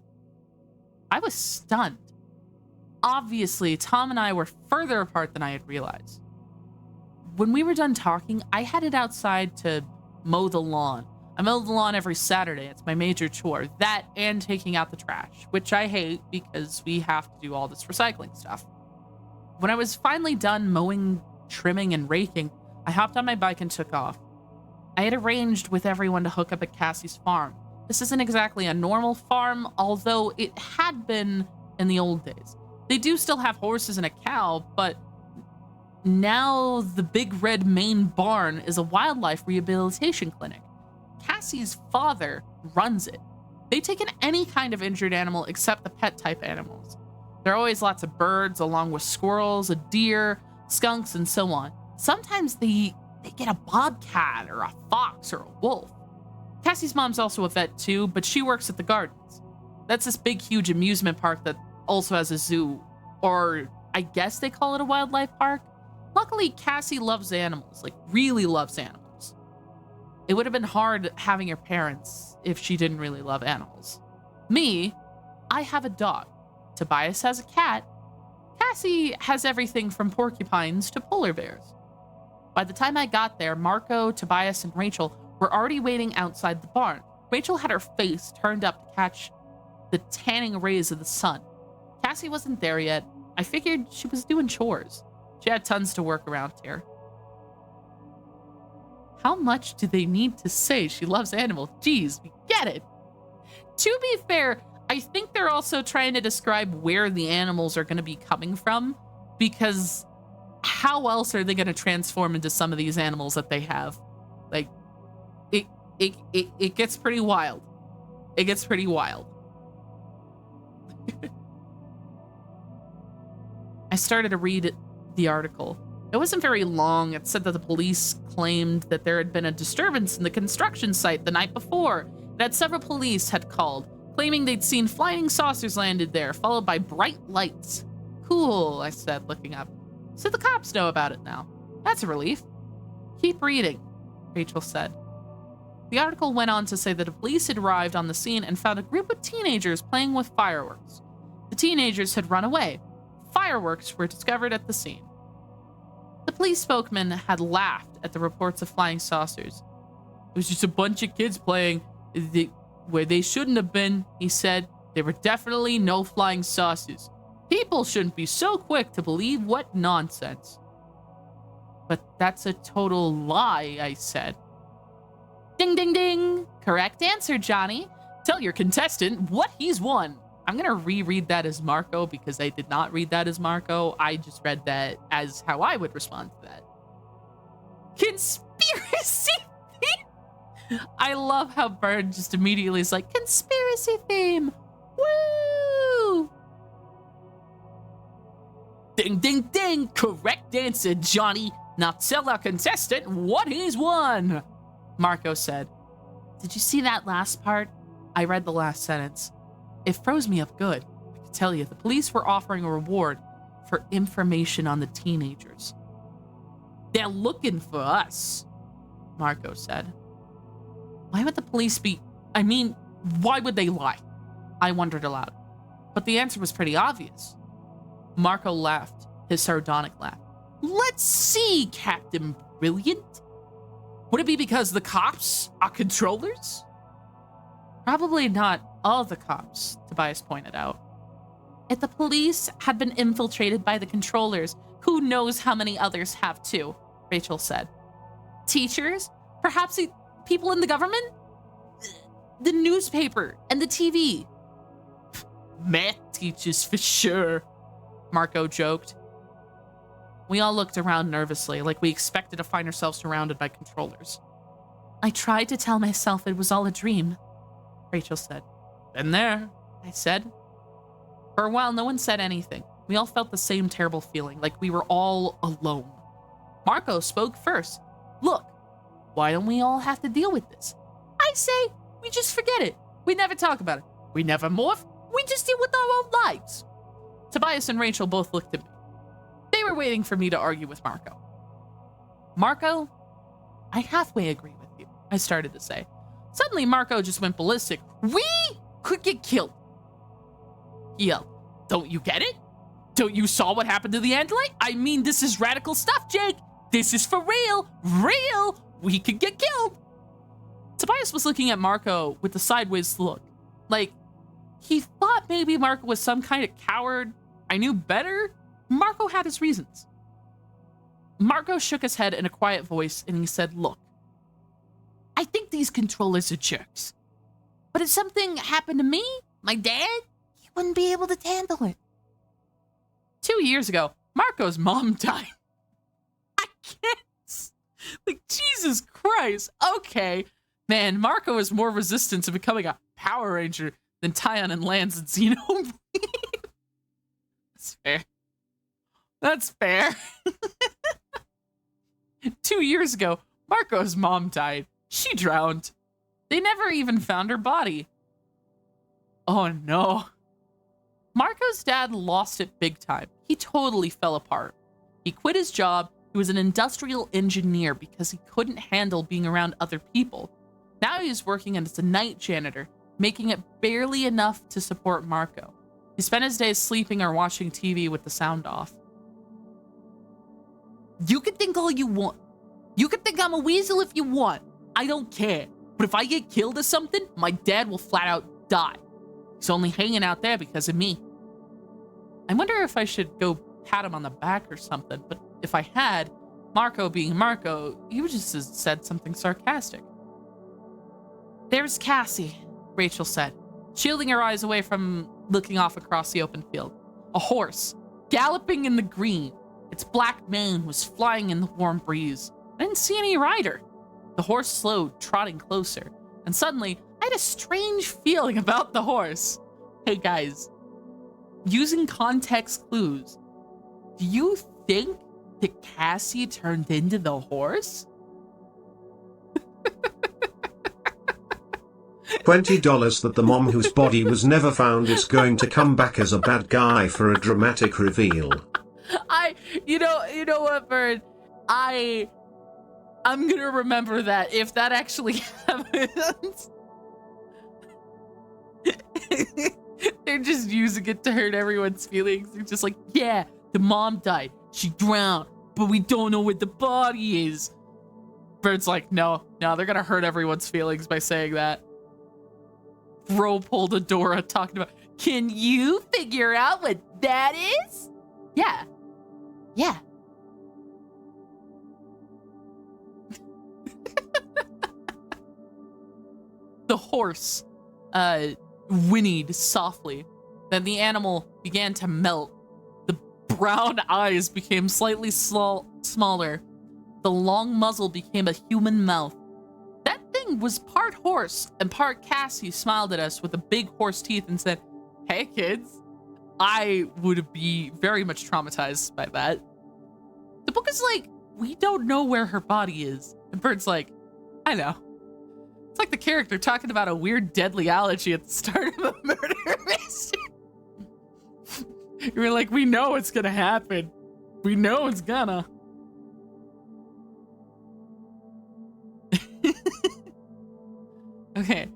I was stunned. Obviously, Tom and I were further apart than I had realized. When we were done talking, I headed outside to mow the lawn. I mow the lawn every Saturday. It's my major chore. That and taking out the trash, which I hate because we have to do all this recycling stuff. When I was finally done mowing, trimming, and raking, I hopped on my bike and took off. I had arranged with everyone to hook up at Cassie's farm. This isn't exactly a normal farm, although it had been in the old days. They do still have horses and a cow, but now the big red main barn is a wildlife rehabilitation clinic. Cassie's father runs it. They take in any kind of injured animal except the pet type animals. There are always lots of birds, along with squirrels, a deer, skunks, and so on. Sometimes they get a bobcat or a fox or a wolf. Cassie's mom's also a vet too, but she works at the gardens. That's this big, huge amusement park that also has a zoo, or I guess they call it a wildlife park. Luckily, Cassie loves animals, like really loves animals. It would have been hard having her parents if she didn't really love animals. Me, I have a dog. Tobias has a cat. Cassie has everything from porcupines to polar bears. By the time I got there, Marco, Tobias, and Rachel were already waiting outside the barn. Rachel had her face turned up to catch the tanning rays of the sun. Cassie wasn't there yet. I figured she was doing chores. She had tons to work around here. How much do they need to say she loves animals? Geez, we get it. To be fair, I think they're also trying to describe where the animals are going to be coming from, because how else are they going to transform into some of these animals that they have? Like, it gets pretty wild. It gets pretty wild. I started to read the article. It wasn't very long. It said that the police claimed that there had been a disturbance in the construction site the night before, that several police had called, claiming they'd seen flying saucers landed there, followed by bright lights. Cool, I said, looking up. So the cops know about it now. That's a relief. Keep reading, Rachel said. The article went on to say that the police had arrived on the scene and found a group of teenagers playing with fireworks. The teenagers had run away. Fireworks were discovered at the scene. The police spokesman had laughed at the reports of flying saucers. It was just a bunch of kids playing where they shouldn't have been, he said. There were definitely no flying saucers. People shouldn't be so quick to believe what nonsense. But that's a total lie, I said. Ding, ding, ding. Correct answer, Johnny. Tell your contestant what he's won. I'm going to reread that as Marco because I did not read that as Marco. I just read that as how I would respond to that. Conspiracy theme. I love how Bird just immediately is like, conspiracy theme. Woo! Ding, ding, ding. Correct answer, Johnny. Now tell our contestant what he's won. Marco said. Did you see that last part? I read the last sentence. It froze me up good. I can tell you, the police were offering a reward for information on the teenagers. They're looking for us, Marco said. Why would the police be... I mean, why would they lie? I wondered aloud. But the answer was pretty obvious. Marco laughed, his sardonic laugh. Let's see, Captain Brilliant. Would it be because the cops are controllers? Probably not all the cops, Tobias pointed out. If the police had been infiltrated by the controllers, who knows how many others have too, Rachel said. Teachers? Perhaps people in the government? The newspaper and the TV. Math teachers for sure, Marco joked. We all looked around nervously, like we expected to find ourselves surrounded by controllers. I tried to tell myself it was all a dream, Rachel said. Been there, I said. For a while, no one said anything. We all felt the same terrible feeling, like we were all alone. Marco spoke first. Look, why don't we all have to deal with this? I say, we just forget it. We never talk about it. We never morph. We just deal with our own lives. Tobias and Rachel both looked at me. They were waiting for me to argue with Marco. Marco, I halfway agree with you, I started to say. Suddenly, Marco just went ballistic. We could get killed. He yelled, don't you get it? Don't you saw what happened to the Andalite? I mean, this is radical stuff, Jake. This is for real. Real. We could get killed. Tobias was looking at Marco with a sideways look. Like, he thought maybe Marco was some kind of coward. I knew better. Marco had his reasons. Marco shook his head in a quiet voice and he said, look, I think these controllers are jerks. But if something happened to me, my dad, he wouldn't be able to handle it. 2 years ago, Marco's mom died. I can't. Like, Jesus Christ. Okay. Man, Marco is more resistant to becoming a Power Ranger than Tyon and Lance and Xenoblade. That's fair. That's fair. 2 years ago, Marco's mom died. She drowned. They never even found her body. Oh no. Marco's dad lost it big time. He totally fell apart. He quit his job. He was an industrial engineer because he couldn't handle being around other people. Now he's working as a night janitor, making it barely enough to support Marco. He spent his days sleeping or watching TV with the sound off. You can think all you want. You can think I'm a weasel if you want. I don't care. But if I get killed or something, my dad will flat out die. He's only hanging out there because of me. I wonder if I should go pat him on the back or something, but if I had, Marco being Marco, he would just have said something sarcastic. There's Cassie, Rachel said, shielding her eyes away from looking off across the open field. A horse, galloping in the green. Its black mane was flying in the warm breeze. I didn't see any rider. The horse slowed, trotting closer. And suddenly, I had a strange feeling about the horse. Hey guys, using context clues, do you think that Cassie turned into the horse? $20 that the mom whose body was never found is going to come back as a bad guy for a dramatic reveal. You know what, Bird? I'm gonna remember that if that actually happens. They're just using it to hurt everyone's feelings. They're just like, yeah, the mom died. She drowned, but we don't know where the body is. Bird's like, no, they're gonna hurt everyone's feelings by saying that. Bro pulled Adora talking about, can you figure out what that is? Yeah. The horse whinnied softly. Then the animal began to melt. The brown eyes became slightly smaller. The long muzzle became a human mouth. That thing was part horse and part Cassie smiled at us with the big horse teeth and said, hey kids, I would be very much traumatized by that. The book is like, we don't know where her body is. And Bird's like, I know. It's like the character talking about a weird deadly allergy at the start of a murder mystery. You're like, we know it's gonna happen. We know it's gonna. Okay.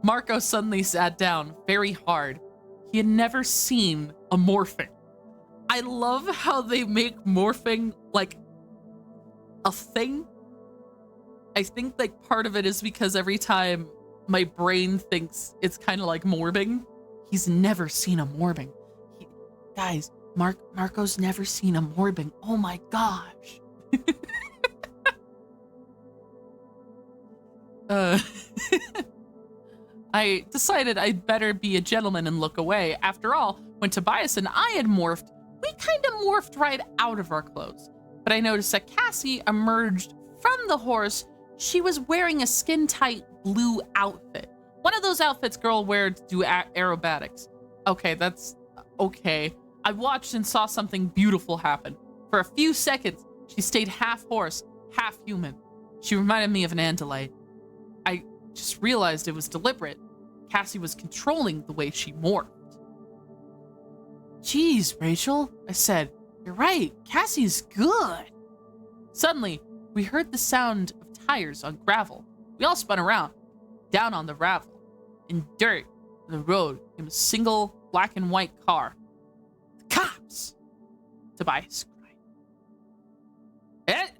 Marco suddenly sat down very hard. He had never seen a morphing. I love how they make morphing like a thing. I think like part of it is because every time my brain thinks it's kind of like morbing. He's never seen a morbing. Guys, Marco's never seen a morbing. Oh my gosh. I decided I'd better be a gentleman and look away. After all, when Tobias and I had morphed, we kind of morphed right out of our clothes. But I noticed that Cassie emerged from the horse. She was wearing a skin-tight blue outfit. One of those outfits girl wear to do aerobatics. Okay, that's okay. I watched and saw something beautiful happen. For a few seconds, she stayed half horse, half human. She reminded me of an Andalite. I just realized it was deliberate. Cassie was controlling the way she morphed. Jeez, Rachel, I said. You're right, Cassie's good. Suddenly, we heard the sound of tires on gravel. We all spun around, down on the gravel. In dirt, on the road, came a single black and white car. The cops! Tobias cried.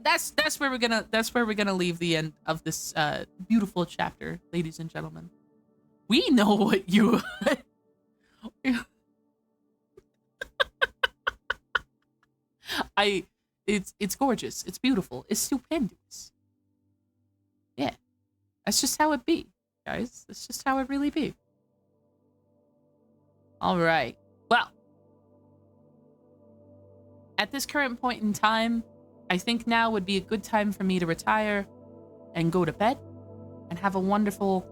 That's where we're gonna leave the end of this beautiful chapter, ladies and gentlemen. We know what you it's gorgeous, it's beautiful, it's stupendous. Yeah. That's just how it be, guys. That's just how it really be. All right. Well, at this current point in time, I think now would be a good time for me to retire and go to bed and have a wonderful...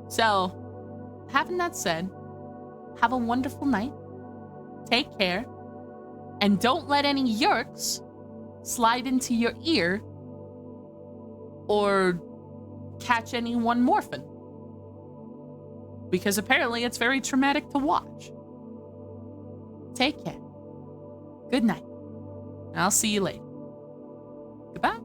So, having that said, have a wonderful night. Take care. And don't let any yerks slide into your ear or catch anyone morphing. Because apparently it's very traumatic to watch. Take care. Good night. And I'll see you later. Goodbye.